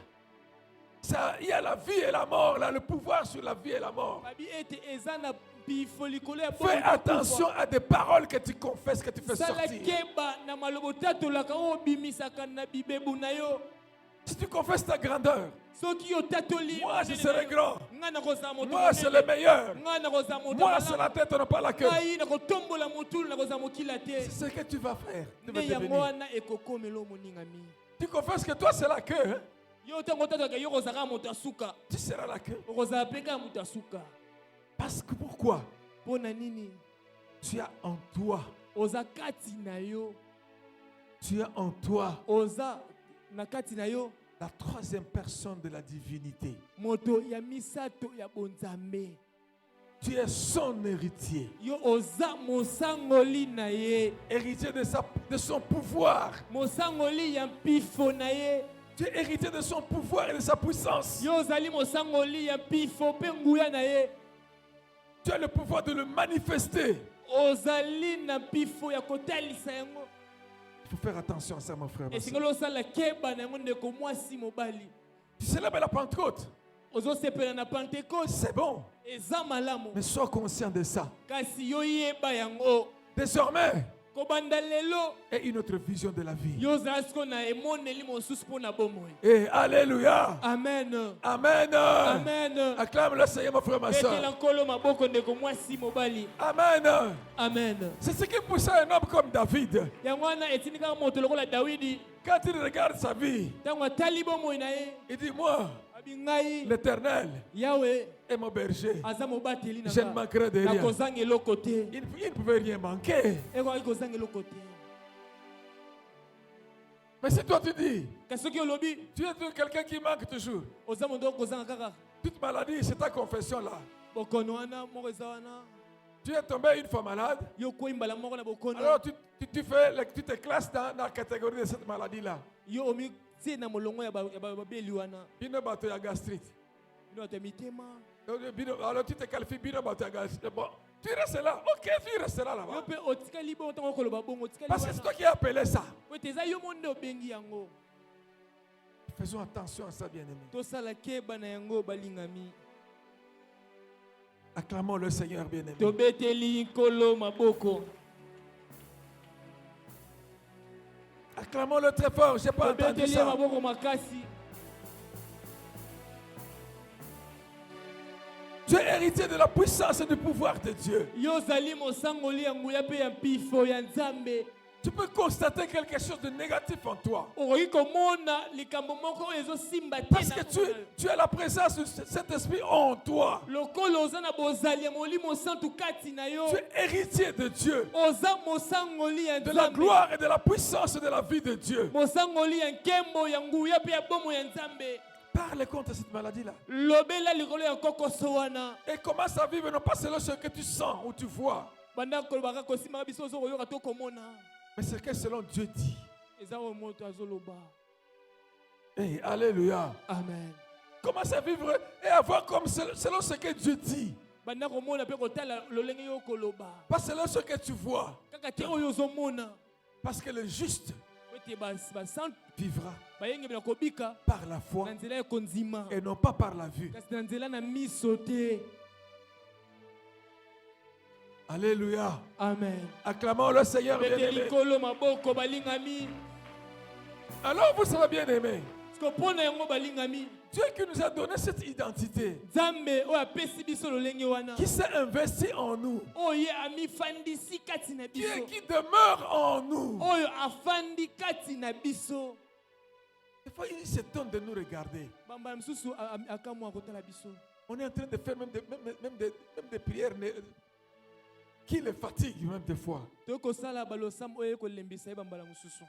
B: ça, il y a la vie et la mort, là, le pouvoir sur la vie et la mort.
C: Babi ete eza na bifolikolo ya
B: Fais attention à des paroles que tu confesses, que tu fais
C: sala
B: sortir.
C: keba na malobo tatolaka oyo bimisaka na bibebu na yo.
B: Si tu confesses ta grandeur,
C: Soki yo tatoli.
B: moi je serai grand.
C: Nga na kozala moto
B: Moi c'est le meilleur.
C: Nga na kozala moto
B: Moi c'est la tête, on n'a pas la queue.
C: Ngai na kotombola motulu na kozala mokila te.
B: C'est ce que tu vas faire. Tu vas
C: Nde yango
B: devenir.
C: wana ekokomela omoningami.
B: Tu confesses que toi c'est la queue. Hein?
C: Yo ntango tatolaka yo kozala moto asuka.
B: Tu seras la queue.
C: Okozala mpe kaka moto asuka.
B: Parce que pourquoi?
C: Mpo na nini?
B: Tu as en toi.
C: Oza kati na yo.
B: Tu as en toi
C: Oza na kati na yo.
B: la troisième personne de la divinité.
C: Moto ya misato ya bonzambe.
B: Tu es son héritier.
C: Yo oza mosangoli na ye.
B: Héritier de son pouvoir.
C: Mosangoli ya mpifo na ye.
B: Tu es héritier de son pouvoir et de sa puissance.
C: Yo ozali mosangoli ya mpifo mpe nguya na ye.
B: Tu as le pouvoir de le manifester.
C: Ozali na mpifo ya kotalisa yango.
B: Il faut faire attention à ça, mon frère. ma sœur.
C: Esengeli osala keba na yango ndeko mwasi mobali.
B: Tu célèbres la Pentecôte.
C: Ozosepela na Pentecôte.
B: C'est bon.
C: Eza malamu.
B: Mais sois conscient de ça.
C: Kasi yo yeba yango.
B: Désormais,
C: kobanda lelo
B: et une autre vision de la vie.
C: yo ozala siko na emoneli mosusu mpo na bomoi.
B: Et Alléluia.
C: Amen.
B: Amen.
C: Amen.
B: Acclame le Seigneur, mon frère, ma
C: Betela
B: soeur.
C: nkolo maboko ndeko mwasi mobali.
B: Amen.
C: Amen.
B: C'est ce qui poussait un homme comme David.
C: yango wana etindi kaka moto lokola dawidi
B: Quand il regarde sa vie,
C: ntango atali bomoi na ye
B: il dit, moi,
C: abi ngai
B: l'Éternel
C: yawe
B: est mon berger.
C: aza mobateli na
B: Je ne manquerai de rien.
C: nakozanga eloko te
B: Il ne pouvait rien manquer.
C: ekoki kozanga eloko te.
B: Mais si toi tu dis,
C: kasi soki olobi
B: tu es quelqu'un qui manque toujours,
C: oza moto okozanga kaka
B: toute maladie, c'est ta confession là.
C: bokono wana moko eza wana
B: Tu es tombé une fois malade,
C: yo kwei mbala moko na bokono
B: alors tu te classes dans la catégorie de cette maladie là.
C: yo omi tie na molongo ya babeli wana
B: Bino bato ya gastrite.
C: bino bato ya mitema
B: Alors tu te qualifies bino bato ya gastrite. Bon, tu restes là. Ok, tu restes là
C: yo
B: là-bas.
C: mpe otikali bongo ntango okoloba bongo otikali
B: Parce que c'est toi
C: wana
B: qui as appelé ça.
C: po ete eza yo mo nde obengi yango.
B: Faisons attention à ça, bien-aimé.
C: tosala keba na yango balingami.
B: Acclamons le Seigneur, bien-aimé.
C: tobeteli nkolo maboko.
B: Acclamons-le très fort. Je n'ai pas entendu
C: tobeteli ye
B: ça.
C: maboko makasi.
B: Tu es héritier de la puissance et du pouvoir de Dieu.
C: yo ozali mosangoli ya nguya mpe ya mpifo ya nzambe.
B: Tu peux constater quelque chose de négatif en toi.
C: okoki komona likambo moko oyo ezosimba te
B: Parce
C: na
B: que
C: mokolo.
B: tu as la présence de cet esprit en toi.
C: lokolo oza na bozali ya molimo santu kati na yo.
B: Tu es héritier de Dieu,
C: oza mosangoli ya
B: de la
C: nzambe.
B: gloire et de la puissance de la vie de Dieu.
C: mosangoli ya nkembo ya nguya mpe ya bomo ya nzambe.
B: Parle contre cette maladie-là.
C: lobela likolo ya kokoso wana.
B: Et commence à vivre non pas selon ce que tu sens ou tu vois,
C: banda kolobaka kosimaka biso ozokoyoka to komona.
B: mais ce que selon Dieu dit.
C: eza oyo moto azoloba.
B: Hey, alléluia.
C: Amen.
B: Commence à vivre et à voir comme selon ce que Dieu dit.
C: banda komona mpe kotala lolenge yo koloba.
B: Pas selon ce que tu vois.
C: kaka te oyo ozomona.
B: Parce que le juste
C: po ete basantu
B: vivra
C: bayenge na kobika
B: par la foi
C: na nzela ya konzima.
B: et non pas par la vue.
C: kasi na nzela na miso te.
B: Alléluia.
C: Amen.
B: Acclamons le Seigneur
C: beteli
B: bien-aimé.
C: nkolo maboko balingami.
B: Alors vous savez bien-aimé,
C: siko mpo na yango balingami.
B: Dieu qui nous a donné cette identité,
C: nzambe oyo apesi biso lolenge wana.
B: qui s'est investi en nous,
C: oyo ye amifandisi kati na biso.
B: qui demeure en nous.
C: oyo afandi kati na biso.
B: Des fois, il s'étonne de nous regarder.
C: bambala mosusu akamwa kotala biso.
B: On est en train de faire même des prières qui les fatiguent même des fois.
C: toyei kosala balosambo oyo kolembisa ye bambala mosusu.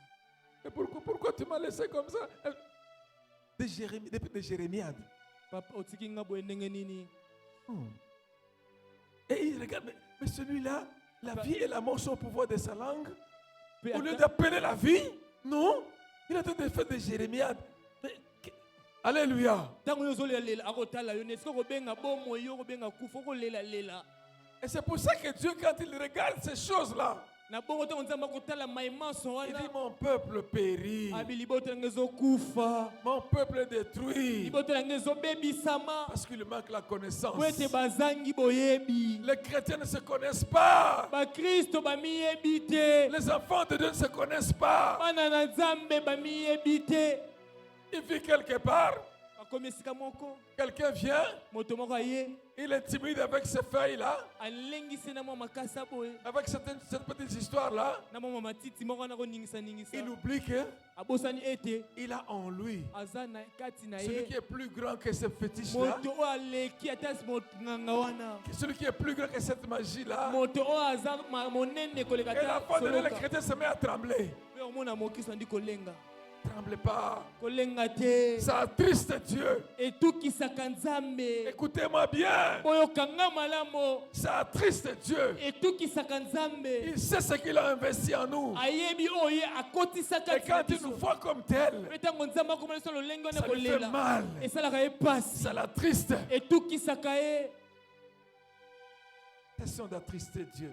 B: Mais pourquoi tu m'as laissé comme ça? De Jérémiade.
C: papa otiki nga boye ndenge nini.
B: Et il regarde, mais celui-là, la vie et la mort sont au pouvoir de sa langue.
C: Mpe
B: Au lieu
C: ata-
B: d'appeler la vie, non, il est en train de faire de Jérémiade. Alléluia.
C: ntango oyo ozolalela akotala yo nesika kobenga bomoi yo kobenga kufa okolelalela.
B: Et c'est pour ça que Dieu, quand il regarde ces choses-là,
C: na bongo ntango nzambe akotala maimanso
B: il
C: wana
B: dit, mon peuple périt,
C: abi libota nanga ezokufa,
B: mon peuple est détruit,
C: libota nanga ezobebisama
B: parce qu'il manque la connaissance.
C: po ete bazangi boyebi.
B: Les chrétiens ne se connaissent pas.
C: bakristo bamiyebi te,
B: Les enfants de Dieu ne se connaissent pas.
C: bana na nzambe bamiyebi te.
B: Il vit quelque part,
C: bakomi esika moko,
B: quelqu'un vient,
C: moto moko aye
B: il intimide avec ces feuilles-là,
C: alengisi na mwa makasa boye
B: avec cette petite histoire-là.
C: na mwa matiti moko wana koningisa-ningisa.
B: Il oublie qu'il
C: abosani ete
B: a en lui
C: aza na kati na
B: celui
C: ye
B: qui est plus grand que ce fétiche-là,
C: moto oyo aleki ata nganga wana,
B: celui qui est plus grand que cette magie-là.
C: moto oyo aza monene koleka
B: Et la
C: ta
B: fois donné, le
C: soloka.
B: chrétien se met à trembler.
C: Mpe omona mokiso andi kolenga,
B: Tremblez pas.
C: kolenga te,
B: Ça attriste Dieu.
C: etukisaka nzambe.
B: Écoutez-moi bien.
C: boyokanga malamu,
B: Ça attriste Dieu.
C: etukisaka nzambe.
B: Il sait ce qu'il a investi en nous.
C: ayebi oyo ye akotisaka
B: Et quand il nous voit comme tel,
C: mpe ntango nzambe akomana biso lolenge wana
B: ça lui fait
C: kolela
B: mal.
C: esalaka ye pasi,
B: Ça l'attriste.
C: etukisaka ye.
B: Question d'attrister Dieu.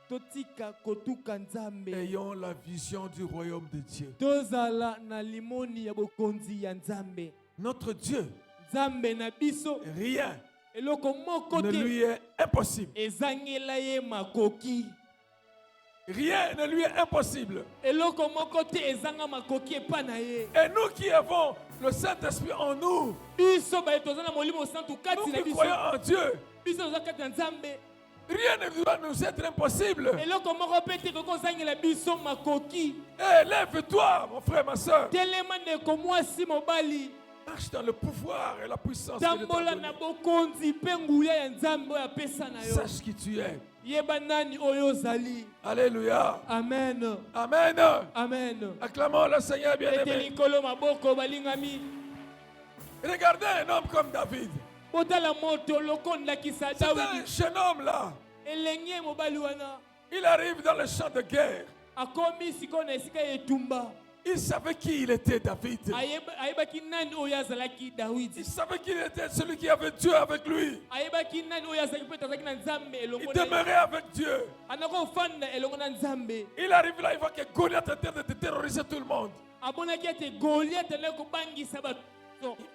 C: totika kotuka nzambe,
B: Ayons la vision du royaume de Dieu.
C: tozala na limoni ya bokonzi ya nzambe.
B: Notre Dieu,
C: nzambe na biso
B: rien
C: eloko moko
B: ne
C: te
B: lui est impossible.
C: ezangela ye makoki.
B: Rien ne lui est impossible.
C: eloko moko te ezanga makoki epa na ye.
B: Et nous qui avons le Saint-Esprit en nous,
C: Biso baye toza na molimo santu
B: nous
C: kati na
B: qui
C: biso.
B: croyons en Dieu,
C: Biso toza kati na Nzambe.
B: rien ne doit nous être impossible.
C: Eloko moko pe te kokozangela biso makoki.
B: Eh, lève-toi, mon frère, ma soeur.
C: Telema ndeko mwasi mobali.
B: Marche dans le pouvoir et la puissance que Dieu t'a
C: Tambola
B: donné.
C: na bokonzi pe nguya ya Nzambe oyo apesa na yo.
B: Sache qui tu es.
C: Yeba nani oyo ozali.
B: Alléluia.
C: Amen.
B: Amen.
C: Amen.
B: Acclamons le Seigneur
C: Ete
B: bien-aimé.
C: likolo maboko balingami.
B: Regardez un homme comme David.
C: Botala moto lokondakisa
B: C'est un
C: Dawidi.
B: jeune homme là.
C: Elengi mobali wana.
B: Il arrive dans le champ de guerre.
C: Akomi siko na esika etumba.
B: Il savait qui il était, David.
C: Ayebaki nani oyo azalaki
B: Il
C: Dawidi.
B: savait qu'il était celui qui avait Dieu avec lui.
C: Ayebaki nani oyo azalaki pe azalaki na Nzambe
B: Il
C: elongo na ye.
B: demeurait avec Dieu.
C: Anakofanda elongo na Nzambe.
B: Il arrive là, il voit que Goliath est en train de terroriser tout le monde.
C: Amonaki ete Goliath na kobangisa bato.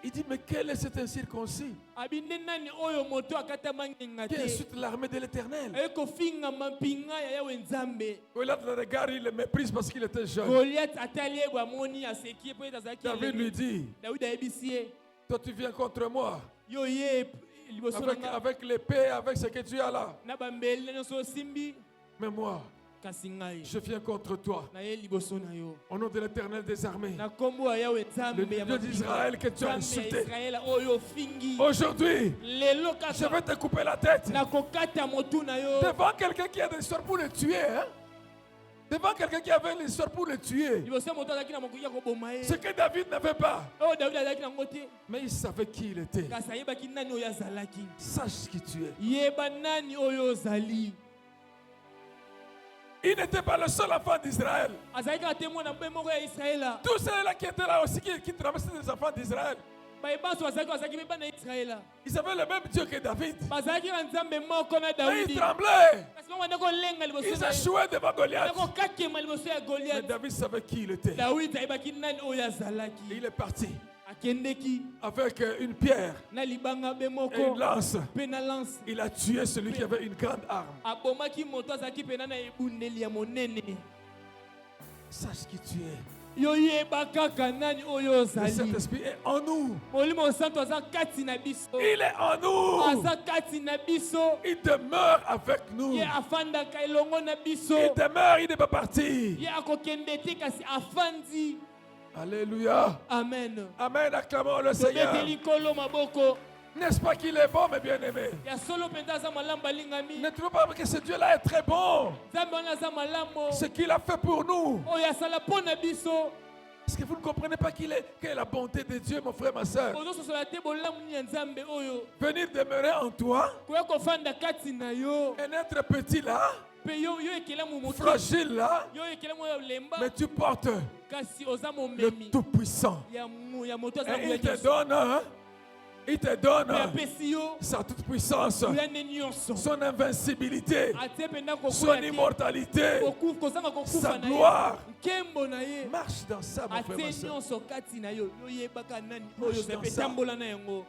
B: Il dit, mais quel est cet incirconcis
C: Abinde nani oyo moto akatama ngenga
B: qui
C: te.
B: insulte l'armée de l'Éternel?
C: Ayekofinga mampinga ya Yawe Nzambe.
B: Goliath le regarde, il le méprise parce qu'il était jeune.
C: Goliath atali ye bamoni aseki pe azalaki.
B: David lui dit,
C: David ayebisi ye.
B: toi tu viens contre moi
C: Yo ye liboso na nga.
B: avec l'épée, avec ce que tu as là.
C: Na bambeli nyonso osimbi
B: Mais moi,
C: kasi ngai
B: je viens contre toi.
C: na ye liboso na yo.
B: Au nom de l'Éternel des armées,
C: Na kombo ya Yawe
B: le
C: Nzambe ya
B: Dieu d'Israël que tu as insulté.
C: Israël oyo fingi.
B: Aujourd'hui,
C: Lelo
B: je
C: kaka
B: vais te couper la tête.
C: na kokata motu na yo.
B: Devant quelqu'un qui a des histoires pour le tuer. Hein? Devant quelqu'un qui avait une histoire pour le tuer.
C: Liboso moto azalaki na mokoki ya koboma ye.
B: Ce que David n'avait pas.
C: Oyo David azalaki nango te.
B: Mais il savait qui il était.
C: Kasi ayebaki nani oyo azalaki.
B: Sache qui tu es.
C: Yeba nani oyo ozali.
B: Il n'était pas le seul enfant d'Israël.
C: Azalaki kaka te mwana mpe moko ya Israela.
B: Tous ceux-là qui étaient là aussi, qui traversaient des enfants d'Israël,
C: Bayebanso bazalaki mpe bana ya Israela.
B: ils avaient le même Dieu que David.
C: Bazalaki na Nzambe moko na
B: Et
C: Dawidi.
B: ils tremblaient.
C: Kasi bango banda kolenga liboso
B: Ils
C: na ye.
B: échouaient devant Goliath.
C: Banda kokakema liboso ya
B: Mais
C: Goliath.
B: David savait qui il était.
C: Dawidi ayebaki nani oyo
B: Et
C: azalaki.
B: il est parti
C: Akendeki
B: avec une pierre
C: na libanga be
B: et
C: moko
B: une lance.
C: mpe na lance.
B: Il a tué celui qui avait une grande arme.
C: Abomaki moto azalaki pena na ebundeli ya monene.
B: Sache qui tu es.
C: Yo yeba kaka nani oyo
B: Le
C: ozali.
B: Saint-Esprit est en nous.
C: Molimo santo aza kati na biso.
B: Il est en nous.
C: Aza kati na biso.
B: Il demeure avec nous.
C: Ye afandaka elongo na biso.
B: Il demeure, il ne peut pas partir.
C: Ye akokende te kasi afandi.
B: Alléluia.
C: Amen.
B: Amen. Acclamons le Seigneur.
C: Tobeteli nkolo maboko.
B: N'est-ce pas qu'il est bon, mes bien-aimés?
C: Ya solo mpenza aza malamu balingami.
B: Ne trouvez pas que ce Dieu-là est très bon.
C: Nzambe wana aza malamu.
B: Ce qu'il a fait pour nous.
C: Oyo asala mpo na biso.
B: Est-ce que vous ne comprenez pas quelle est la bonté de Dieu, mon frère, ma soeur?
C: Ozososola te bolamu ya Nzambe oyo.
B: Venir demeurer en toi
C: Koya kofanda kati na yo.
B: et n'être petit là,
C: Pe yo ekelamu moto.
B: fragile là,
C: Yo ekelamu oyo lemba.
B: mais tu portes
C: Kasi oza
B: le
C: momemi.
B: Tout-Puissant.
C: Ya moto aza
B: Et il te donne, hein, il te donne
C: apesi yo.
B: sa toute-puissance,
C: Yane nyonso.
B: son invincibilité,
C: Atie penda
B: son
C: kokoya te.
B: immortalité,
C: Kozanga kokufa
B: sa
C: na ye.
B: gloire.
C: Nkembo na ye.
B: Marche dans ça, mon frère, ma
C: Atie
B: soeur.
C: nyonso kati na yo. Yo yebaka nani oyo
B: Marche dans
C: zepe
B: ça.
C: tambola na yango.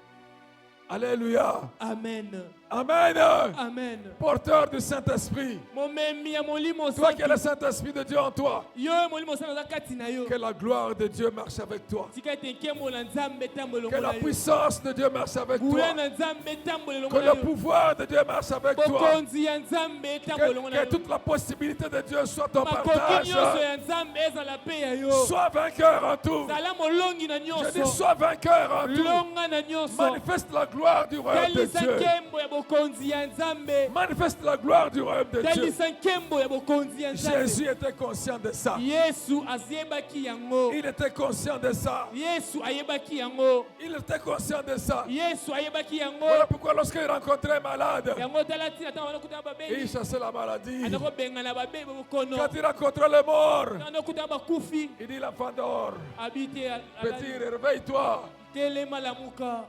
B: Alléluia.
C: Amen.
B: Amen.
C: Amen.
B: Porteur du Saint-Esprit.
C: Momemi ya molimo
B: Toi qui es
C: santo.
B: le Saint-Esprit de Dieu en toi.
C: Yo molimo santo aza kati na yo.
B: Que la gloire de Dieu marche avec toi.
C: Tika ete nkembo na Nzambe tambola
B: Que
C: elongo
B: la
C: na yo.
B: puissance de Dieu marche avec
C: Nguya
B: toi.
C: na Nzambe tambola elongo
B: Que
C: na
B: le
C: yo.
B: pouvoir de Dieu marche avec toi.
C: Bokonzi ya Nzambe tambola elongo na
B: Que
C: yo.
B: toute la possibilité de Dieu soit ton
C: Makoki
B: partage.
C: nyonso ya Nzambe ezala pe ya yo.
B: Sois vainqueur en tout.
C: Zala molongi na
B: Je dis
C: nyonso.
B: sois vainqueur en tout.
C: Longa na nyonso.
B: Manifeste la gloire du royaume de
C: Talisa
B: Dieu.
C: nkembo ya bokonzi ya Nzambe.
B: Manifeste la gloire du royaume de Dieu.
C: Talisa nkembo ya bokonzi ya Nzambe.
B: Jésus était conscient de ça.
C: Yesu aziyebaki yango.
B: Il était conscient de ça.
C: Yesu ayebaki yango.
B: Il était conscient de ça.
C: Yesu ayebaki yango.
B: Voilà pourquoi lorsqu'il rencontrait un malade,
C: Yango tala tina ntango banakutana
B: il
C: babeli.
B: chassait la maladie.
C: Anakobengana babeli bokono.
B: Quand il rencontrait les morts,
C: Anakutana bakufi.
B: il dit l'enfant dort.
C: Abite
B: Petit, réveille-toi.
C: telema lamuka.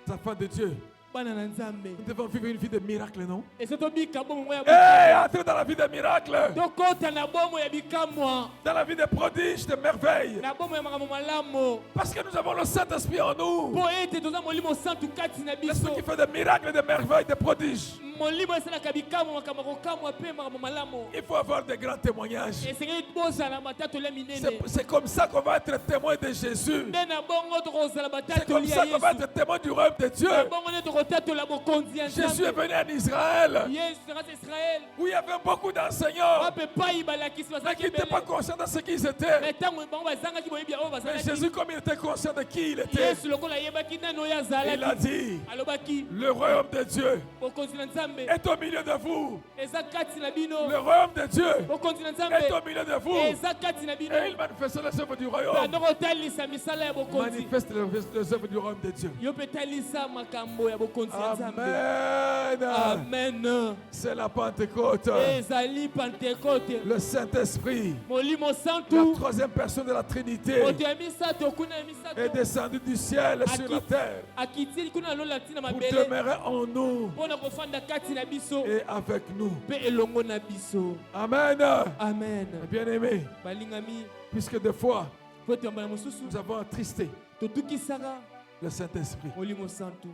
B: Les enfants de Dieu,
C: bana na nzambe
B: Nous devons vivre une vie de miracle, non?
C: ese tobika bomo ya
B: Hey, entrez dans la vie de miracle,
C: tokota na bomo ya bikamwa
B: dans la vie de prodiges, de merveilles.
C: na bomo ya makambo malamu
B: Parce que nous avons le Saint-Esprit en nous.
C: po ete toza molimo santu kati na
B: L'Esprit
C: biso
B: qui fait des miracles, des merveilles, des prodiges.
C: molimo esalaka bikamwa makambo kokamwa mpe makambo malamu
B: Il faut avoir des grands témoignages.
C: esengeli bozala matatoli ya minene
B: C'est comme ça qu'on va être témoin de Jésus.
C: nde na bongo tokozala
B: C'est comme
C: batatoli ya
B: ça qu'on va
C: yesu
B: être témoin du royaume de Dieu.
C: na bongo nde tokotatola bokonzi ya
B: Jésus est
C: nzambe
B: venu en Israël,
C: yesu akati israele
B: où il y avait beaucoup d'enseignants
C: bape pai balakisi
B: mais
C: bazalaki
B: qui n'étaient pas
C: ebele
B: conscients de ce qu'ils étaient.
C: me ntango bango bazangaki boyebi ya oyo
B: Mais
C: bazalaki
B: Jésus, comme il était conscient de qui il était,
C: yesu lokola ayebaki nani oyo
B: il a
C: azalaki
B: dit,
C: alobaki
B: le royaume de Dieu
C: bokonzi na nzambe
B: est au milieu de vous.
C: eza kati na bino
B: Le royaume de Dieu
C: bokonzi na
B: est
C: nzambe
B: au milieu de vous.
C: eza kati na bino
B: Et il manifeste les œuvres du royaume.
C: bando kotalisa misala ya bokonzi
B: Manifeste les œuvres du royaume de Dieu.
C: yo mpe talisa makambo ya bokonzi ya nzambe
B: Amen.
C: amen
B: C'est la Pentecôte.
C: ezali pentekote
B: Le Saint-Esprit,
C: molimo
B: la
C: santu
B: troisième personne de la Trinité,
C: moto ya misato kuna ya
B: est
C: misato
B: descendu du ciel sur la terre
C: akitili kuna lola ntina
B: pour
C: mabele
B: demeurer en nous
C: mpo na kofanda kati na biso
B: et avec nous.
C: mpe elongo na biso
B: Amen.
C: amen
B: Bien-aimés,
C: balingami
B: puisque des fois
C: po ete mbala mosusu
B: nous avons attristé
C: totukisaka
B: le Saint-Esprit.
C: molimo santu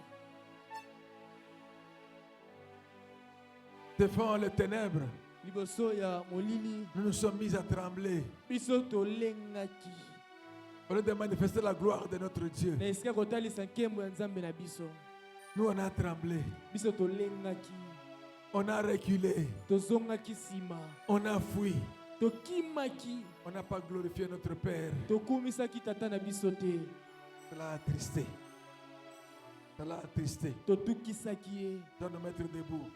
B: Devant les ténèbres,
C: liboso ya molili
B: nous nous sommes mis à trembler
C: biso tolengaki
B: au lieu de manifester la gloire de notre Dieu.
C: na esika kotalisa nkembo ya nzambe na biso
B: Nous, on a tremblé,
C: biso tolengaki
B: on a reculé,
C: tozongaki nsima
B: on a fui.
C: tokimaki
B: On n'a pas glorifié notre Père.
C: tokumisaki tata na biso te
B: Cela a attristé. Cela a attristé.
C: totukisaki ye
B: Doit nous mettre debout.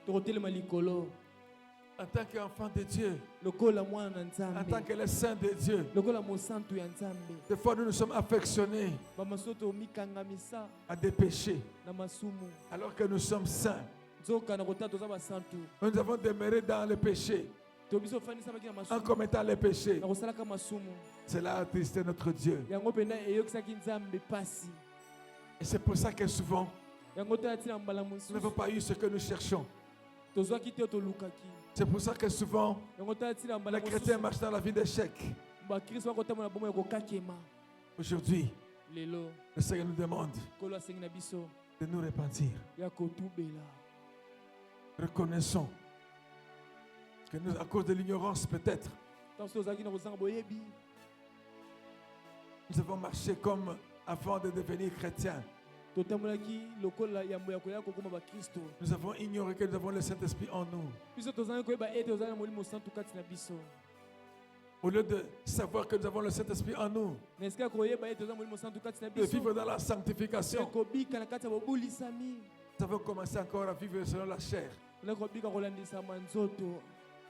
C: tokotelema likolo
B: En tant qu'enfant de Dieu,
C: lokola mwana na
B: en
C: nzambe
B: tant que les saints de Dieu,
C: lokola mosantu ya nzambe
B: des fois nous nous sommes affectionnés
C: bamaso tomikangamisa
B: à des péchés
C: na masumu
B: alors que nous sommes saints.
C: nzoka na kotala toza basantu
B: Nous avons demeuré dans le péché
C: to biso ofanisamaki na
B: en
C: masumu
B: commettant les péchés.
C: na kosalaka masumu
B: Cela a attristé notre Dieu.
C: yango mpena eyokisaki nzambe pasi
B: Et c'est pour ça que souvent,
C: yango tala ntina mbala
B: nous
C: mosusu
B: n'avons pas eu ce que nous cherchons.
C: tozwaki te tolukaki
B: C'est pour ça que souvent,
C: yango tala ntina mbala
B: les chrétiens
C: mosusu
B: marchent dans la vie d'échec.
C: bakristo bakotambola bomo ya kokakema
B: Aujourd'hui,
C: lelo
B: le Seigneur nous demande
C: kolo asengi na biso
B: de nous repentir.
C: ya kotubela
B: Reconnaissons que nous, à cause de l'ignorance peut-être,
C: ntango soki ozalaki na kozanga boyebi
B: nous avons marché comme avant de devenir chrétiens.
C: totambolaki lokola yambo ya koya kokoma bakristo
B: Nous avons ignoré que nous avons le Saint-Esprit en nous.
C: biso tozalaki koyeba ete ozali na molimo santu kati na biso
B: Au lieu de savoir que nous avons le Saint-Esprit en nous,
C: na esika ya koyeba ete oza na molimo santu kati na
B: de
C: biso
B: vivre dans la sanctification,
C: kobika na kati ya bobulisami
B: nous avons commencé encore à vivre selon la chair,
C: ozali kobika kolandisama nzoto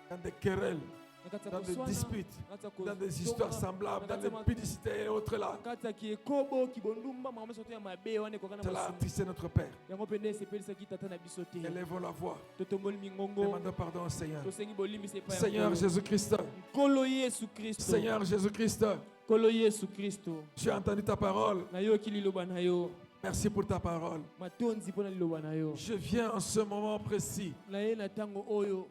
B: dans des querelles,
C: na kati ya
B: dans des
C: koswana
B: disputes,
C: na kati ya
B: dans des histoires semblables, dans des publicités et autres là.
C: na kati ya kiekobo kibondumba makambo nyonso to ya mabe wana ekokana
B: Cela a
C: masumu
B: attristé notre Père.
C: yango mpe nde esepelisaki tata na biso te
B: Élèvons la voix.
C: totongoli mingongo
B: Demandons pardon au Seigneur.
C: tosengi bolimbisa epai ya
B: Seigneur
C: Nkolo.
B: Jésus-Christ,
C: nkolo yesu kristo
B: Seigneur Jésus-Christ,
C: nkolo yesu kristo
B: j'ai entendu ta parole.
C: nayoki liloba na yo
B: Merci pour ta parole.
C: matonzi mpo na liloba na yo
B: Je viens en ce moment précis
C: naye na ntango oyo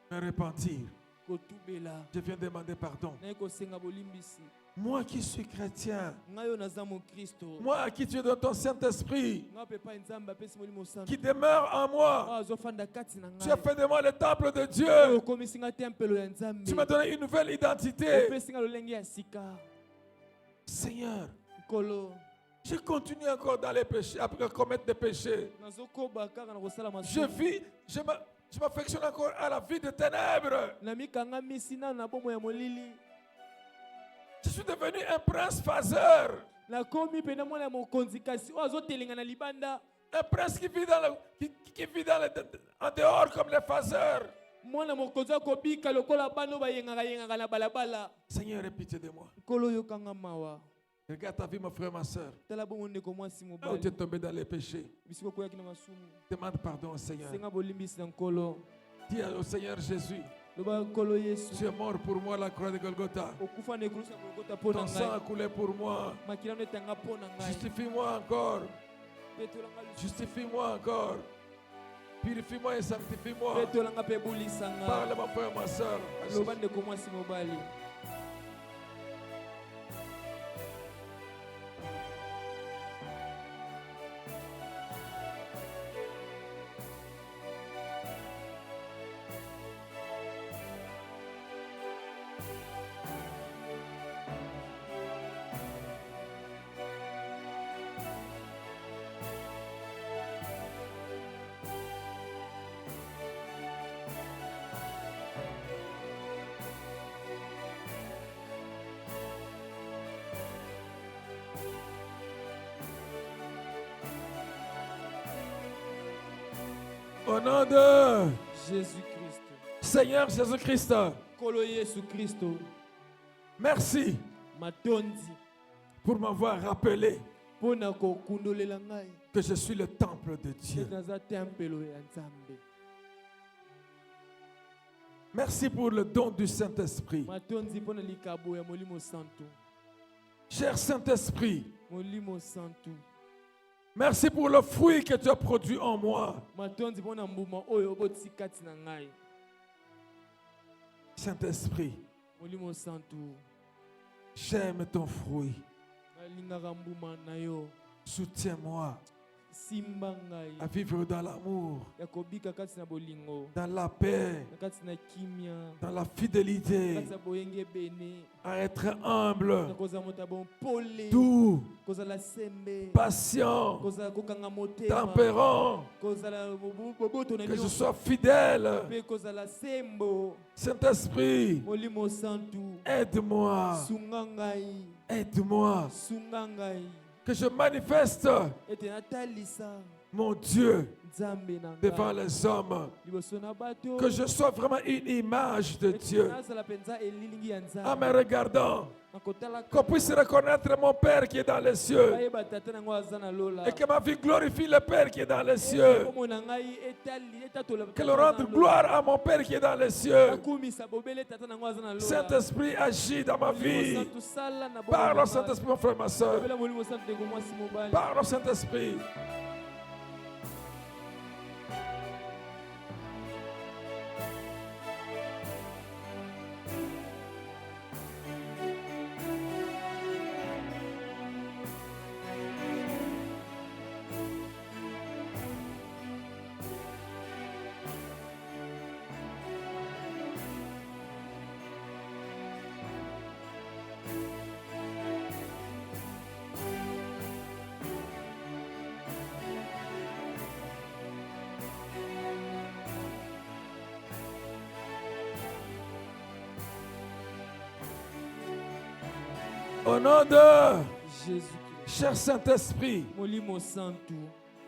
B: me repentir.
C: kotubela
B: Je viens demander pardon.
C: naye kosenga bolimbisi
B: Moi qui suis chrétien,
C: ngai oyo naza mokristo
B: moi à qui tu es dans ton Saint-Esprit,
C: ngai mpe epai nzambe apesi molimo santu
B: qui demeure en moi.
C: oyo azofanda kati na
B: Tu as
C: ngai
B: fait de moi le temple de
C: oyo
B: Dieu.
C: okomisi ngai tempelo ya nzambe
B: Tu m'as donné une nouvelle identité.
C: opesi ngai lolenge ya sika
B: Seigneur,
C: nkolo
B: je continue encore dans les péchés, à commettre des péchés.
C: nazokoba kaka na kosala
B: Je
C: masumu
B: vis, je m'affectionne encore à la vie de ténèbres.
C: na mikanga misi nano na bomo ya molili
B: Je suis devenu un prince phaseur.
C: nakomi mpena mwana ya mokonzi kasi oyo azotelenga na libanda
B: Un prince qui vit, qui vit en dehors comme les phaseurs.
C: mwana mokonzi akobika lokola bana oyo bayengaka na balabala
B: Seigneur, aie pitié de moi.
C: nkolo oyokanga mawa
B: Regarde ta vie, mon frère, ma soeur.
C: tala bongo ndeko mwasi
B: Là où tu
C: mobali
B: es tombé dans les péchés,
C: bisika okoyaki na masumu
B: demande pardon au Seigneur.
C: senga bolimbisi na nkolo
B: Dis au Seigneur Jésus,
C: loba nkolo yesu
B: tu es mort pour moi à la croix de Golgotha.
C: okufa na ekulusu ya kolokota mpo na
B: Ton sang a
C: ngai
B: coulé pour moi.
C: makila no etanga mpo na ngai
B: Justifie-moi encore.
C: petolanga lisusu
B: Justifie-moi encore. Purifie-moi et sanctifie-moi.
C: petolanga mpe bulisanga
B: Parle mon frère, ma soeur.
C: loba ndeko mwasi mobali
B: Au nom de
C: Jésus-Christ
B: Seigneur Jésus-Christ,
C: nkolo yesu kristo
B: merci
C: matondi
B: pour m'avoir rappelé
C: mpo na kokundolela ngai
B: que je suis le temple de Dieu.
C: ete naza tempelo ya nzambe
B: Merci pour le don du Saint-Esprit.
C: matondi mpo na likabo ya molimo santu
B: Cher Saint-Esprit,
C: molimo santu
B: merci pour le fruit que tu as produit en moi.
C: matondi mpo na mbuma oyo obotisi kati na ngai
B: Saint-Esprit,
C: molimo santu
B: j'aime ton fruit.
C: nalingaka mbuma na yo
B: Soutiens-moi
C: simba ngai
B: à vivre dans l'amour,
C: ya kobika kati na bolingo
B: dans la paix,
C: na kati na kimia
B: dans la
C: na
B: fidélité,
C: kati na boyenge ebene
B: à être humble,
C: na kozala moto ya bompole
B: doux,
C: kozala sembe
B: patient,
C: kozala kokanga motema
B: tempérant,
C: kozala boboto na
B: que je
C: nyonso
B: sois fidèle.
C: mpe kozala sembo
B: Saint-Esprit,
C: molimo santu
B: aide-moi,
C: sunga ngai
B: aide-moi,
C: sunga ngai
B: que je manifeste
C: ete natalisa
B: mon Dieu
C: nzambe na
B: devant
C: ngai
B: les hommes,
C: liboso na bato
B: que je sois vraiment une image de
C: ete
B: Dieu.
C: nazala mpenza elilingi ya
B: En me
C: nzambe
B: regardant,
C: na kotala
B: qu'on puisse reconnaître mon Père qui est dans les cieux
C: bayeba tata nango aza na lola
B: et que ma vie glorifie le Père qui est dans les cieux.
C: kombo na ngai etatola
B: Que le rende gloire à mon Père qui est dans les cieux.
C: akumisa bobele tata nango aza na lola
B: Saint-Esprit, agis dans ma vie.
C: Molimo santu sala na bomoi
B: Parle
C: na
B: au
C: ngai.
B: Saint-Esprit, mon frère, ma soeur.
C: Bobela molimo santu ndeko mwasi mobali
B: Parle au Saint-Esprit. Au nom de
C: Jésus-Christ
B: cher Saint-Esprit,
C: molimo santu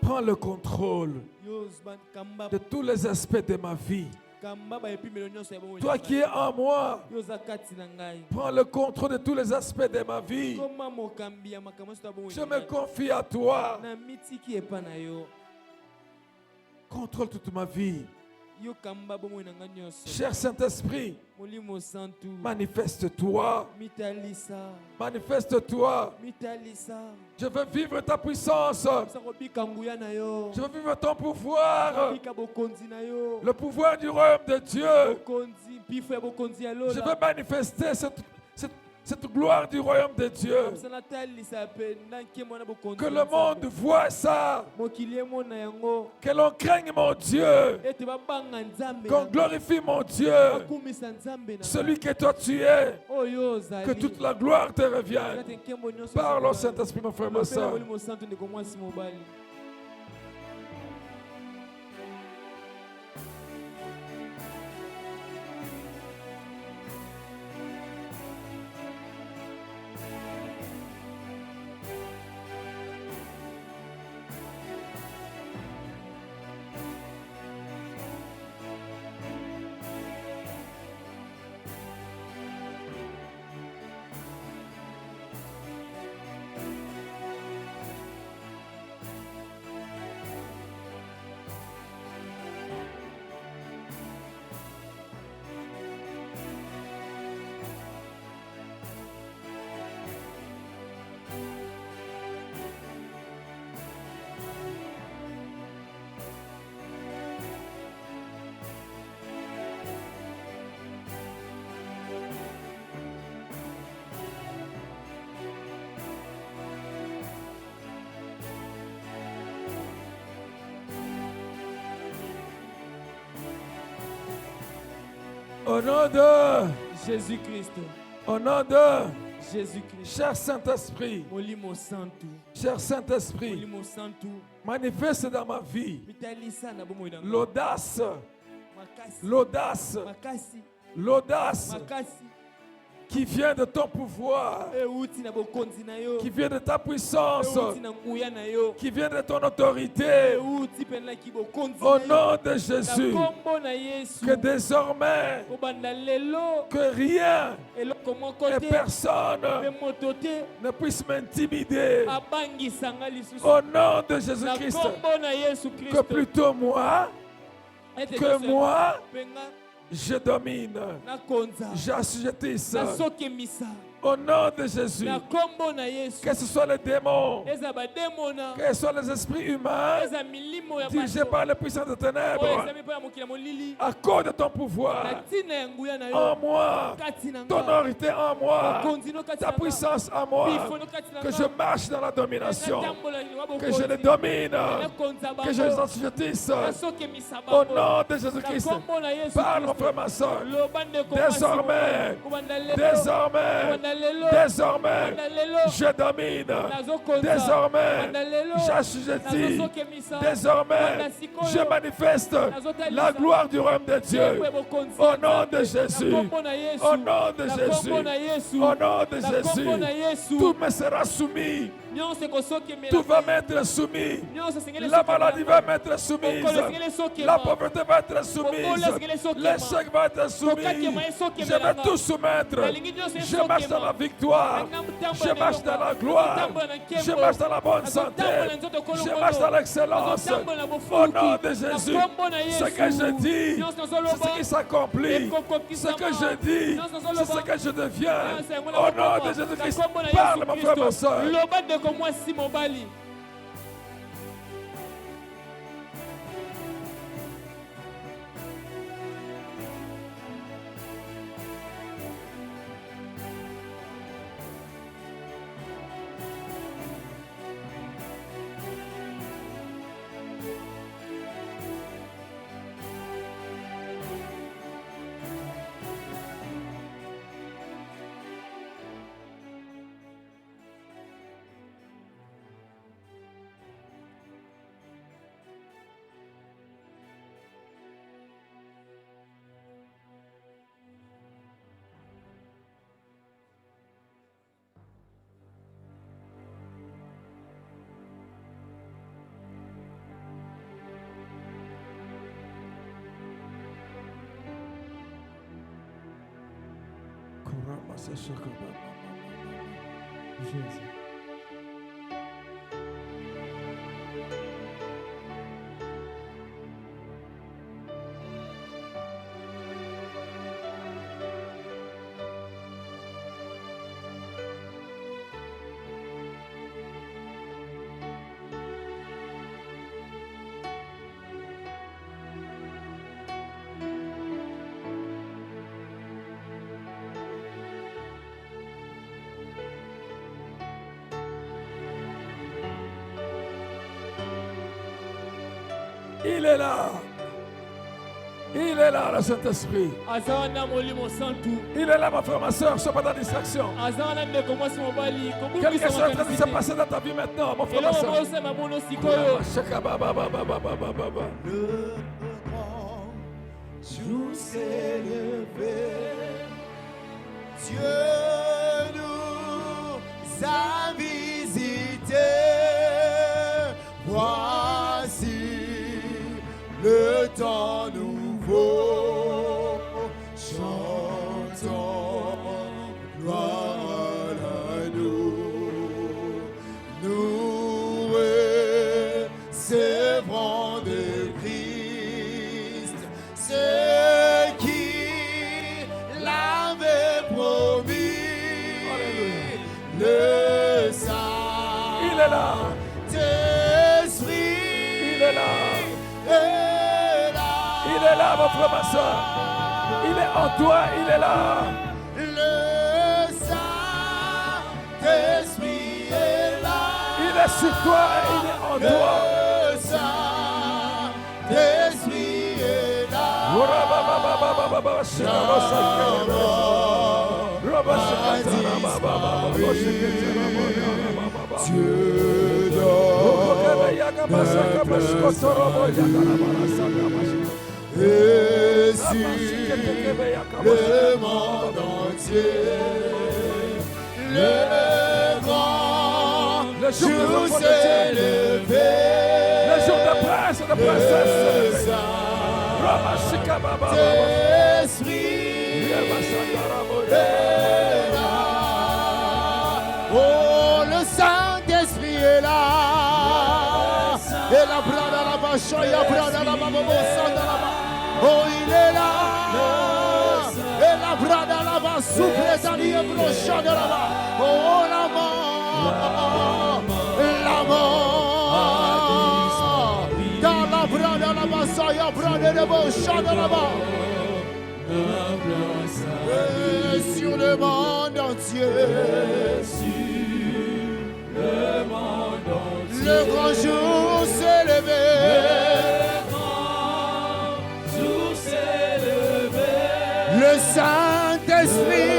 B: prends le contrôle
C: yo kamba
B: de tous les aspects de ma vie.
C: kamba baepimelo nyonso ya bomoi
B: Toi qui es en moi,
C: yo oza kati na ngai
B: prends le contrôle de tous les aspects de ma vie.
C: koma mokambi ya makambo nyonso ya bomoi
B: Je
C: na
B: me
C: ngai.
B: confie à toi.
C: na mitiki epa na yo
B: Contrôle toute ma vie.
C: yo kamba bomoi na ngai nyonso
B: Cher Saint-Esprit,
C: molimo santu
B: manifeste-toi.
C: mitalisa
B: Manifeste-toi.
C: mitalisa
B: Je veux vivre ta puissance.
C: sa kobika nguya na yo
B: Je veux vivre ton pouvoir.
C: kobika bokonzi na yo
B: Le pouvoir du royaume de Dieu.
C: bokonzi mpifo ya bokonzi ya
B: Je
C: lola
B: veux manifester cette gloire du royaume de Dieu.
C: Bisa natalisa mpe na nkembo na bokonzi
B: Que
C: ya
B: le monde
C: Nzambe.
B: voie ça.
C: mokili emona yango
B: Que l'on craigne mon Dieu.
C: ete babanga nzambe
B: Qu'on
C: na
B: glorifie mon Dieu.
C: bakumisa nzambe na
B: Celui que toi tu es.
C: oyo ozali
B: Que toute la gloire te revienne.
C: Kati nkembo nyonso
B: Parle au
C: ezali.
B: Saint-Esprit, mon frère, ma
C: Lopela
B: soeur.
C: molimo santu ndeko mwasi mobali
B: Au nom de
C: Jésus-Christ.
B: Au nom de
C: Jésus-Christ.
B: cher Saint-Esprit,
C: Molimo Santo.
B: cher Saint-Esprit,
C: Molimo Santo.
B: manifeste dans ma vie
C: Mitalisa na bomo na.
B: l'audace,
C: Makasi.
B: l'audace,
C: Makasi.
B: l'audace
C: Makasi.
B: qui vient de ton pouvoir,
C: Euti na bokonzi na yo.
B: qui vient de ta puissance,
C: Euti na nguya na yo.
B: qui vient de ton autorité.
C: Euti penla ki bokonzi
B: Au
C: na yo.
B: nom de
C: Na
B: Jésus,
C: kombo na Yesu.
B: que désormais,
C: Kobanda lelo.
B: que rien
C: Eloko moko
B: et
C: te.
B: personne
C: Pe moto te.
B: ne puisse m'intimider.
C: Abangisanga lisusu.
B: Au nom de
C: Na
B: Jésus-Christ,
C: kombo na Yesu
B: que
C: Christ.
B: plutôt moi,
C: Ete
B: que
C: toso ya
B: moi,
C: penga
B: je domine,
C: na konza.
B: j'assujettisse.
C: Na soke misa.
B: Au nom de Jésus,
C: Na kombo na Yesu.
B: que ce soit les démons,
C: Eza bademona.
B: que ce soit les esprits humains,
C: Eza milimo ya
B: dirigés
C: bato.
B: par les puissances de
C: Oyo
B: ténèbres,
C: ezami mpo ya mokili ya molili.
B: à cause de ton
C: Na
B: pouvoir,
C: ntina ya nguya na yo.
B: en moi,
C: Kati na
B: ton
C: nga.
B: autorité en moi,
C: Bokonzi no kati
B: ta
C: na nga.
B: puissance en moi,
C: Bifono kati na
B: que
C: nga.
B: je marche dans la domination,
C: Natambola liwa
B: que
C: bokonzi.
B: je les domine,
C: Nakonza bango.
B: que je les assujettisse.
C: Nasokemisa
B: Au
C: bango.
B: nom de
C: Na
B: Jésus-Christ,
C: kombo na Yesu
B: parle mon
C: Kristo.
B: frère, ma soeur.
C: Loba ndeko mwasi
B: Désormais,
C: moko. Kobanda lelo.
B: désormais,
C: Kobanda lelo.
B: désormais,
C: Kobanda lelo.
B: je domine.
C: Nazokonza.
B: Désormais,
C: Kobanda lelo.
B: j'assujettis.
C: Nazosokemisa.
B: Désormais,
C: Kobanda sikoyo.
B: je manifeste
C: Nazotalisa.
B: la gloire du royaume de Dieu.
C: Ekwe bokonzi
B: Au
C: ya
B: nom
C: Nzambe.
B: de Jésus.
C: Na kombo na Yesu.
B: Au nom de
C: Na
B: Jésus.
C: kombo na Yesu.
B: Au nom de
C: Na
B: Jésus.
C: kombo na Yesu.
B: Tout me sera soumis.
C: Nyonso ekosokemela.
B: Tout va m'être soumis.
C: Nyonso esengeli
B: La
C: esokemela.
B: maladie va m'être soumise.
C: Bokolo esengeli esokema.
B: La pauvreté va être soumise.
C: Bokolo esengeli esokema.
B: L'échec va être soumis.
C: Kokakema
B: Je
C: esokemelanga.
B: vais tout soumettre.
C: Balingi nyonso
B: Je marche dans
C: esokema.
B: la victoire. Je marche dans la gloire. Je marche dans la bonne santé. Je marche dans l'excellence. Au nom de Jésus, ce que je dis, c'est ce qui s'accomplit. Ce que je dis, c'est ce que je deviens. Au nom de Jésus-Christ, parle, mon frère, ma soeur.
C: loba ndeko mwasi mobali.
D: Jésus.
B: Il est là. Il est là, le Saint-Esprit.
C: Aza wana molimo santu.
B: Il est là, ma frère, ma soeur. Sois pas dans la distraction.
C: Aza wana ndeko mwasi mobali.
B: Quelque
C: Kobukisa
B: chose est en train de se
C: makanisi te.
B: passer dans ta vie maintenant, mon frère, ma
C: Eloko
B: soeur.
C: bosema mono sikoyo.
A: Le grand jour s'est levé. Dieu nous a visités. Voici le temps nouveau. Chantons gloire à nous. Nous recevons de Christ ce qui l'avait promis. Le Saint
B: Il est là.
A: Esprit.
B: Il est là. Il est là, mon frère, ma soeur. Il est en toi, il est là.
A: Le Saint-Esprit est là.
B: Il est sur toi et il est en toi.
A: Le Saint-Esprit est là. Et sur le monde entier, le grand jour s'est levé.
B: Le jour de prince et de princesse.
A: Esprit est là. Oh, le Saint-Esprit est là. Et la brada la bachaya, brada la babo, sanda la ba. Oh, il est là. Et la brada la ba, souple d'ali et brocha de la ba. Oh, la mort. La mort. Dans la brada la basaya, brada de brocha de la ba. Et sur le monde entier. Le grand jour s'est levé. Le Saint-Esprit,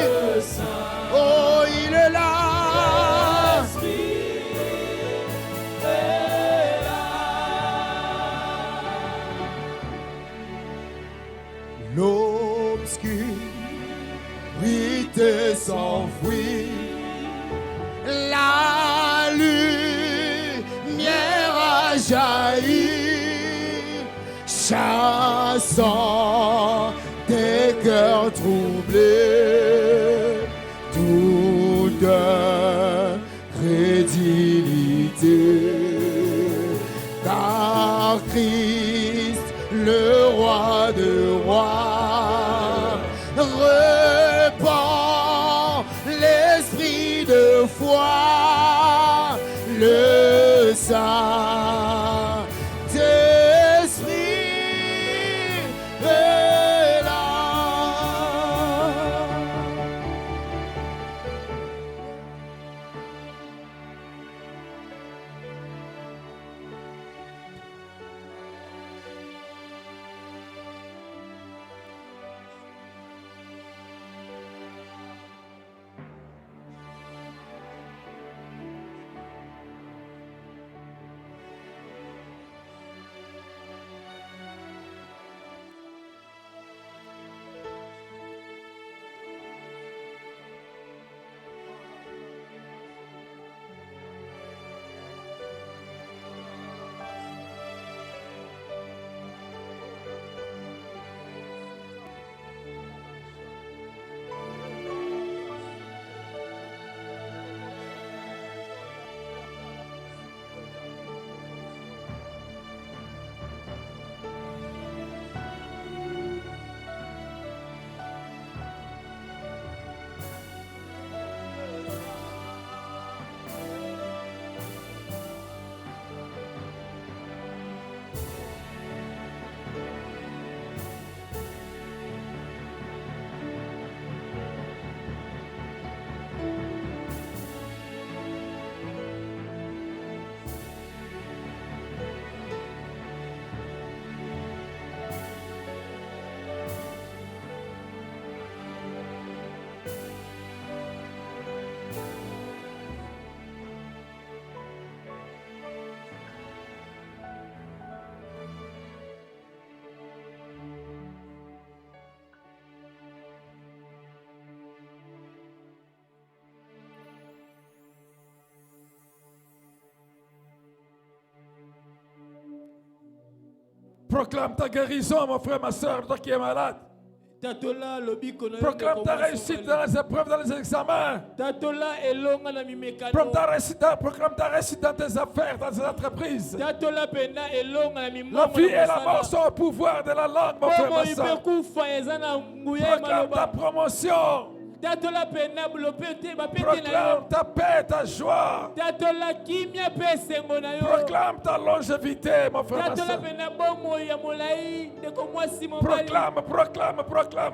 A: oh, il est là. L'obscurité s'enfuit. La lumière a jailli, chassant des cœurs troublés, toute crédulité. Car Christ, le roi de rois, répand l'esprit de foi, le Saint-Esprit est là.
B: Proclame ta guérison, mon frère, ma soeur, toi qui es malade.
C: Tatola lobiko na yo.
B: Proclame ta réussite dans les épreuves, dans les examens.
C: Tatola elonga na mimekano.
B: Proclame ta réussite dans tes affaires, dans tes entreprises.
C: Tatola pena elonga na mimoko.
B: La vie et la mort sont au pouvoir de la langue, mon frère, ma soeur. Proclame ta promotion.
C: Tatola pena bulopete ba pete na yo.
B: Proclame ta paix, ta joie.
C: Tatola kimia pe sengo na yo.
B: Proclame ta longévité, mon frère, ma
C: Tatola
B: soeur.
C: pena bomo ya molai ndeko mwasi mobali.
B: Proclame,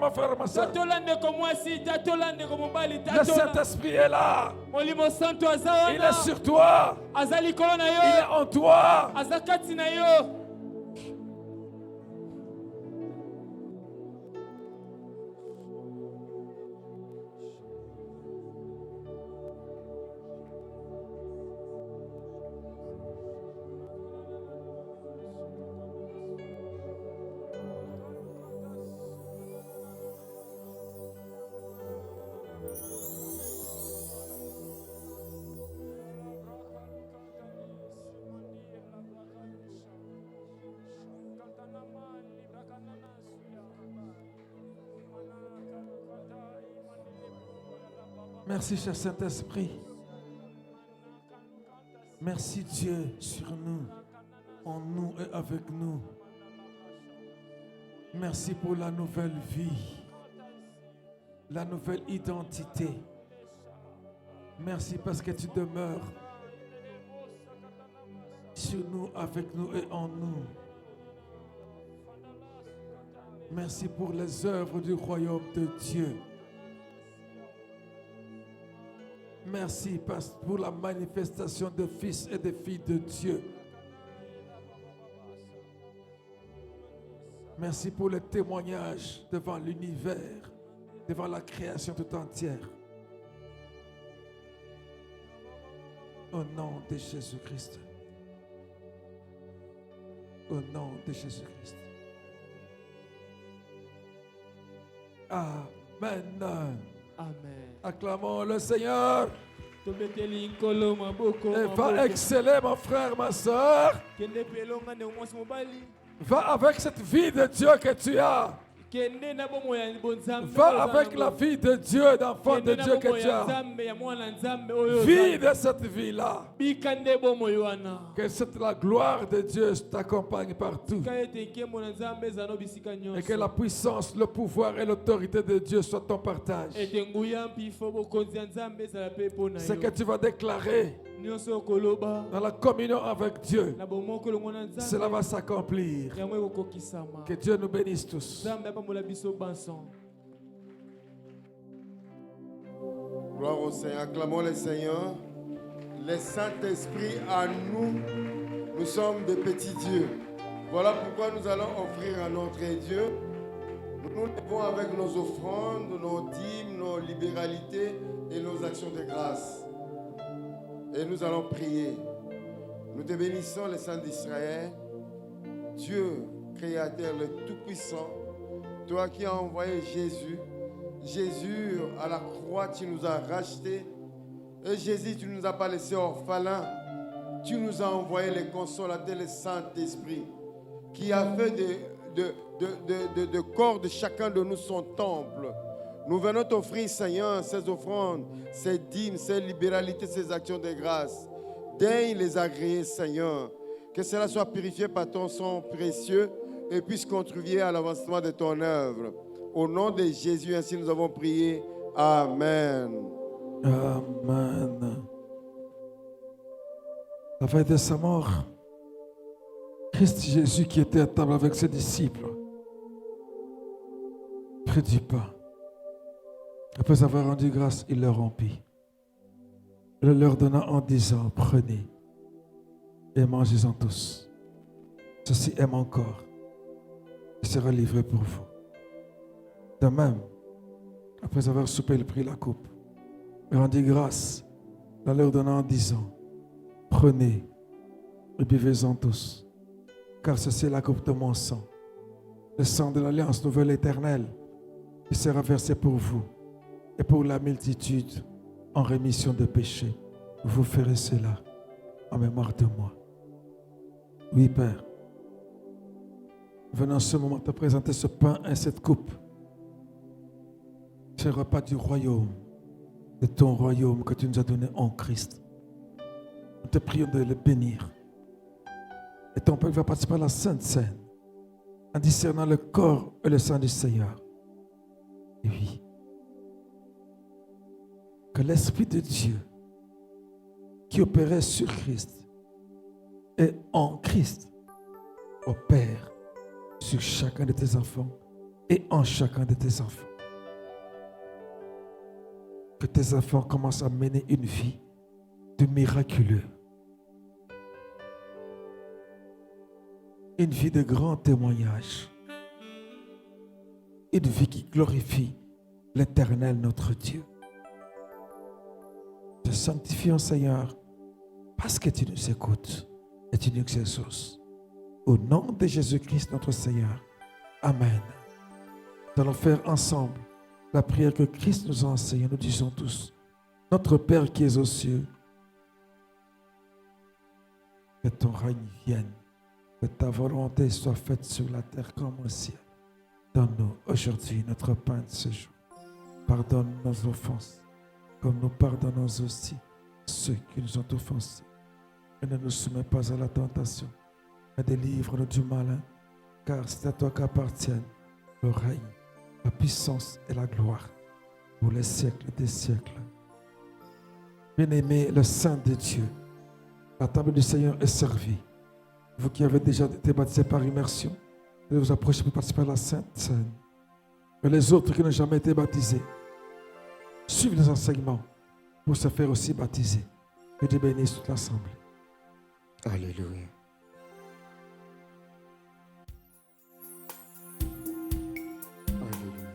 B: mon frère, ma soeur.
C: Tatola ndeko mwasi, tatola ndeko mobali,
B: Le
C: tatola.
B: Saint-Esprit est là.
C: Molimo santo azawana.
B: Il est sur toi.
C: Azali kono na
B: Il
C: yo.
B: est en toi.
C: Azakati na yo.
B: Merci, cher Saint-Esprit. Merci, Dieu, sur nous, en nous et avec nous. Merci pour la nouvelle vie, la nouvelle identité. Merci parce que tu demeures sur nous, avec nous et en nous. Merci pour les œuvres du royaume de Dieu. Merci pour la manifestation des fils et des filles de Dieu. Merci pour le témoignage devant l'univers, devant la création tout entière. Au nom de Jésus-Christ. Au nom de Jésus-Christ. Amen.
C: Amen.
B: Acclamons le Seigneur.
C: Tobeteli nkolo maboko.
B: Et va exceller, mon frère, ma soeur.
C: Kende pelonga ne mwasi mobali.
B: Va avec cette vie de Dieu que tu as.
C: Kende na bomo ya bonzambe.
B: Va avec la vie de Dieu, d'enfant de Dieu que tu as. Vis de cette vie-là.
C: Bikande bomo yoana.
B: Que la gloire de Dieu t'accompagne partout. Et que la puissance, le pouvoir et l'autorité de Dieu soient ton partage. Ce que tu vas déclarer dans la communion avec Dieu, cela va s'accomplir. Que Dieu nous bénisse tous.
E: Gloire au Seigneur. Acclamons le Seigneur. Le Saint-Esprit à nous, nous sommes des petits dieux. Voilà pourquoi nous allons offrir à notre Dieu. Nous levons avec nos offrandes, nos dîmes, nos libéralités et nos actions de grâce. Et nous allons prier. Nous te bénissons, le Saint d'Israël, Dieu, Créateur, le Tout-Puissant, toi qui as envoyé Jésus. Jésus, à la croix, tu nous as rachetés. Et Jésus, tu ne nous as pas laissés orphelins. Tu nous as envoyé le consolateur, le Saint-Esprit, qui a fait de corps de chacun de nous son temple. Nous venons t'offrir, Seigneur, ces offrandes, ces dîmes, ces libéralités, ces actions de grâce. Daigne les agréer, Seigneur. Que cela soit purifié par ton sang précieux et puisse contribuer à l'avancement de ton œuvre. Au nom de Jésus, ainsi nous avons prié. Amen.
B: Amen. La veille de sa mort, Christ Jésus qui était à table avec ses disciples prit du pain. Après avoir rendu grâce, il le rompit. Il le leur donna en disant, prenez et mangez-en tous. Ceci est mon corps qui sera livré pour vous. De même, après avoir soupé, il prit la coupe. Il rendit grâce, la leur donna en disant, prenez et buvez-en tous, car ceci est la coupe de mon sang, le sang de l'alliance nouvelle éternelle, qui sera versé pour vous et pour la multitude en rémission de péchés. Vous ferez cela en mémoire de moi. Oui, Père, venons ce moment te présenter ce pain et cette coupe, ce repas du royaume, de ton royaume que tu nous as donné en Christ. Nous te prions de le bénir. Et ton peuple va participer à la Sainte Seine en discernant le corps et le sang du Seigneur. Et oui, que l'Esprit de Dieu qui opérait sur Christ et en Christ opère sur chacun de tes enfants et en chacun de tes enfants. Que tes enfants commencent à mener une vie de miraculeux. Une vie de grand témoignage. Une vie qui glorifie l'Éternel, notre Dieu. Te sanctifions, Seigneur, parce que tu nous écoutes et tu nous exauces. Au nom de Jésus-Christ, notre Seigneur. Amen. Nous allons faire ensemble la prière que Christ nous a enseignée. Nous disons tous, notre Père qui es aux cieux, que ton règne vienne, que ta volonté soit faite sur la terre comme au ciel. Donne-nous aujourd'hui notre pain de ce jour. Pardonne nos offenses, comme nous pardonnons aussi ceux qui nous ont offensés. Et ne nous soumets pas à la tentation, mais délivre-nous du malin, car c'est à toi qu'appartiennent le règne, la puissance et la gloire pour les siècles des siècles. Bien-aimés, le Saint de Dieu, la table du Seigneur est servie. Vous qui avez déjà été baptisés par immersion, de vous approcher pour participer à la Sainte Seine. Et les autres qui n'ont jamais été baptisés, suivent les enseignements pour se faire aussi baptiser. Que Dieu bénisse toute l'assemblée.
E: Alléluia. Alléluia.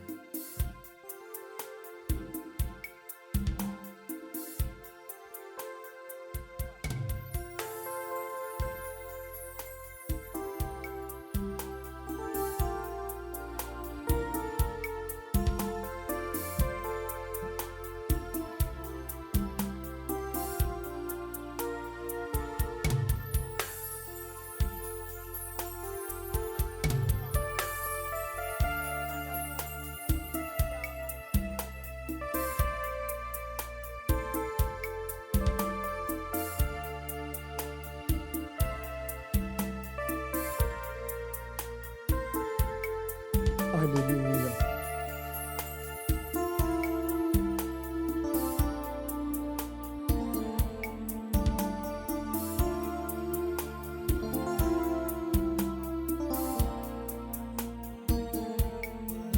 E: Alléluia.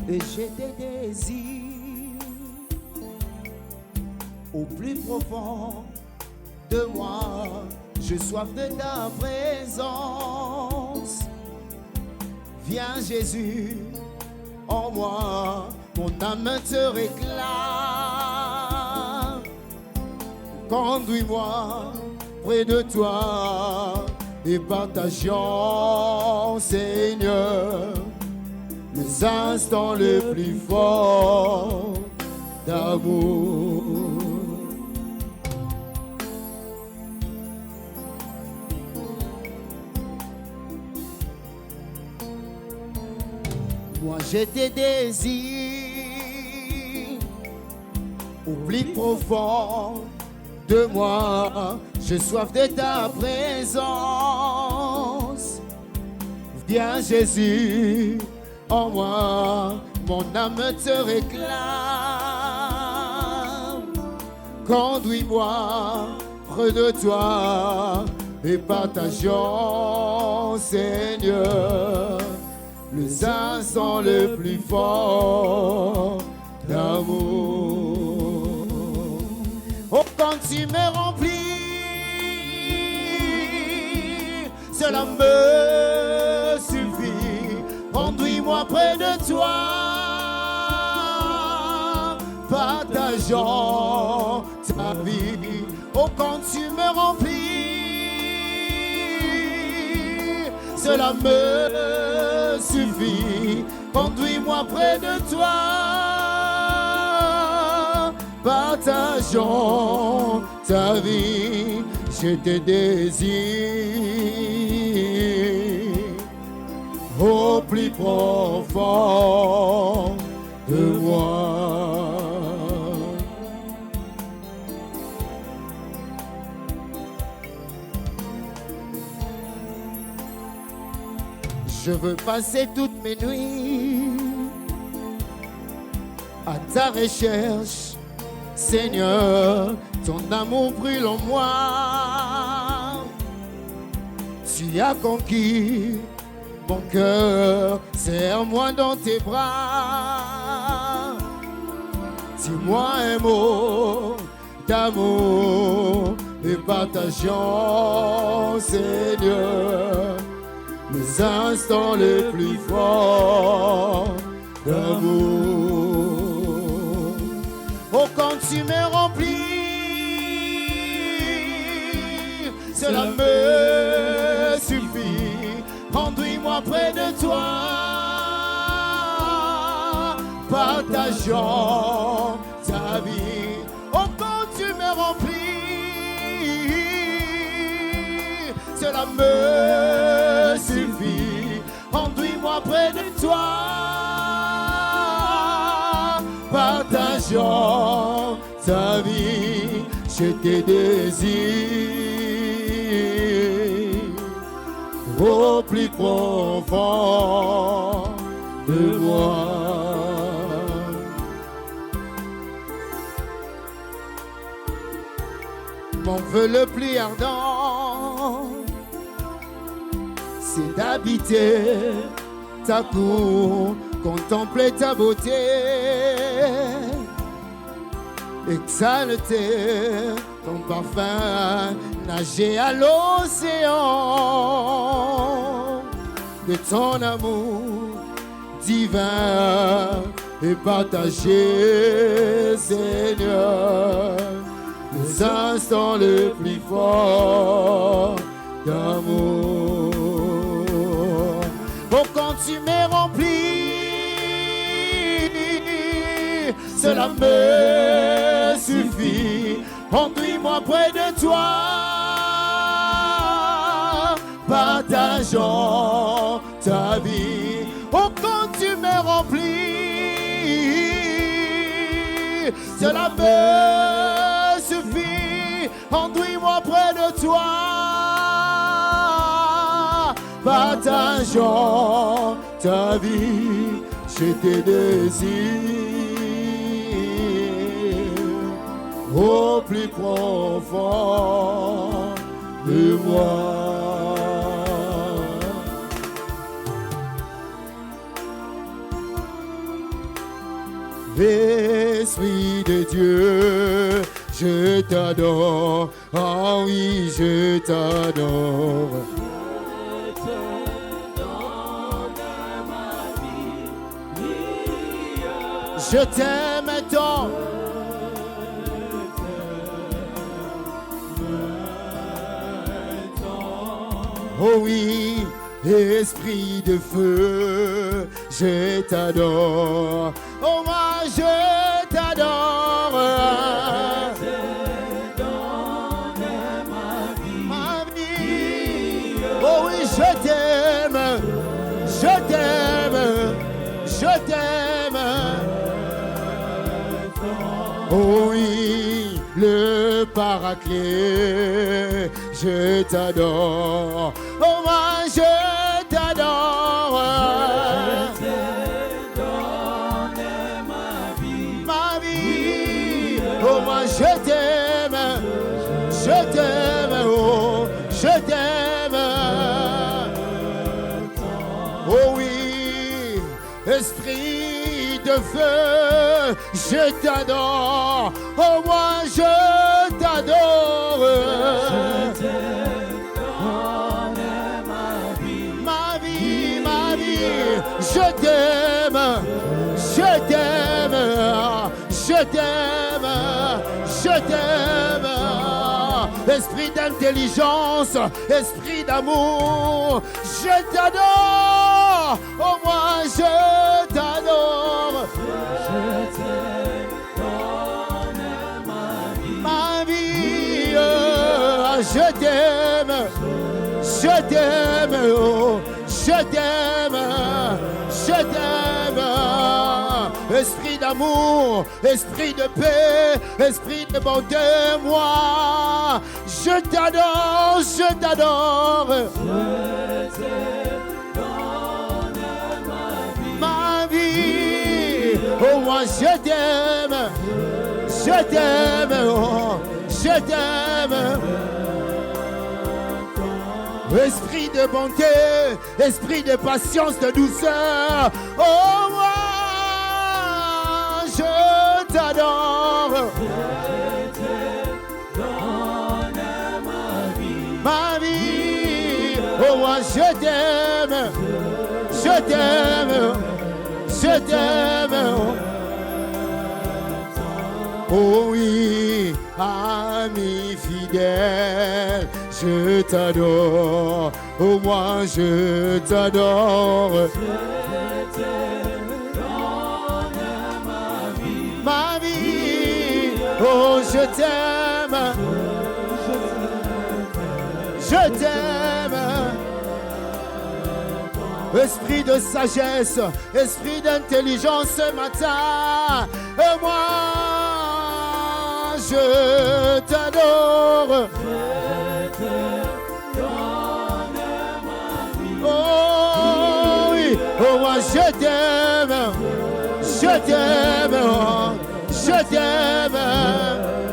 A: Et j'ai des désirs au plus profond de moi. J'ai soif de ta présence. Viens Jésus en moi, mon âme te réclame. Conduis-moi près de toi et partageons, Seigneur, les instants les plus forts d'amour. Moi j'ai des désirs au plus profond de moi. J'ai soif de ta présence. Viens Jésus en moi, mon âme te réclame. Conduis-moi près de toi et partageons, Seigneur, les instants les plus forts d'amour. Oh, quand tu me remplis, cela me suffit. Conduis-moi près de toi, partageons ta vie. Oh, quand tu me remplis, cela me suffit. Conduis-moi près de toi, partageons ta vie. Je te désire au plus profond de moi. Je veux passer toutes mes nuits à ta recherche, Seigneur, ton amour brûle en moi. Tu as conquis mon cœur, serre-moi dans tes bras. Dis-moi un mot d'amour et partageons, Seigneur, les instants les plus forts d'amour. Oh, quand tu me remplis, cela me suffit. Conduis-moi près de toi, partageons ta vie. Oh, quand tu me remplis, cela me suffit. Conduis-moi près de toi, partageons ta vie. je te désire au plus profond de moi. Mon vœu le plus ardent, c'est d'habiter ta cour, contempler ta beauté, exalter ton parfum, nager à l'océan de ton amour divin et partager, Seigneur, les instants les plus forts d'amour. Oh, quand tu m'es rempli, cela me suffit. Conduis-moi près de toi, partageons ta vie. Oh, quand tu m'es rempli, cela me suffit. Conduis-moi près de toi, partageons ta vie. Je te désire au plus profond de moi. Esprit de Dieu, je t'adore, oh oui, je t'adore. Je t'aime tant. Oh oui, esprit de feu, je t'adore. Oh moi je t'adore. Ma vie. Oh oui, je t'aime. Je t'aime. Je t'aime. Oh oui, le Paraclet, je t'adore. Oh moi je t'adore. Je te donne ma vie. Oh moi je t'aime. Je t'aime. Oh je t'aime. Oh oui, esprit de feu, je t'adore. Oh moi je t'adore. Je te donne ma vie, ma vie. Je t'aime, je t'aime, je t'aime, je t'aime. Esprit d'intelligence, esprit d'amour, je t'adore. Oh moi je t'adore. Je te donne ma vie, je t'aime, je t'aime, oh, je t'aime, je t'aime. Esprit d'amour, esprit de paix, esprit de bonté, moi, je t'adore, je t'adore. Je te donne ma vie, oh moi je t'aime, je t'aime, oh, je t'aime. Esprit de bonté, esprit de patience, de douceur, oh moi je t'adore. Je te donne ma vie, oh moi je t'aime, je t'aime, je t'aime. Oh oui, ami fidèle, je t'adore, oh moi je t'adore. Je te donne ma vie, oh je t'aime, je t'aime. Esprit de sagesse, esprit d'intelligence ce matin, et moi je t'adore. Oh oui, oh moi je t'aime, oh, je t'aime.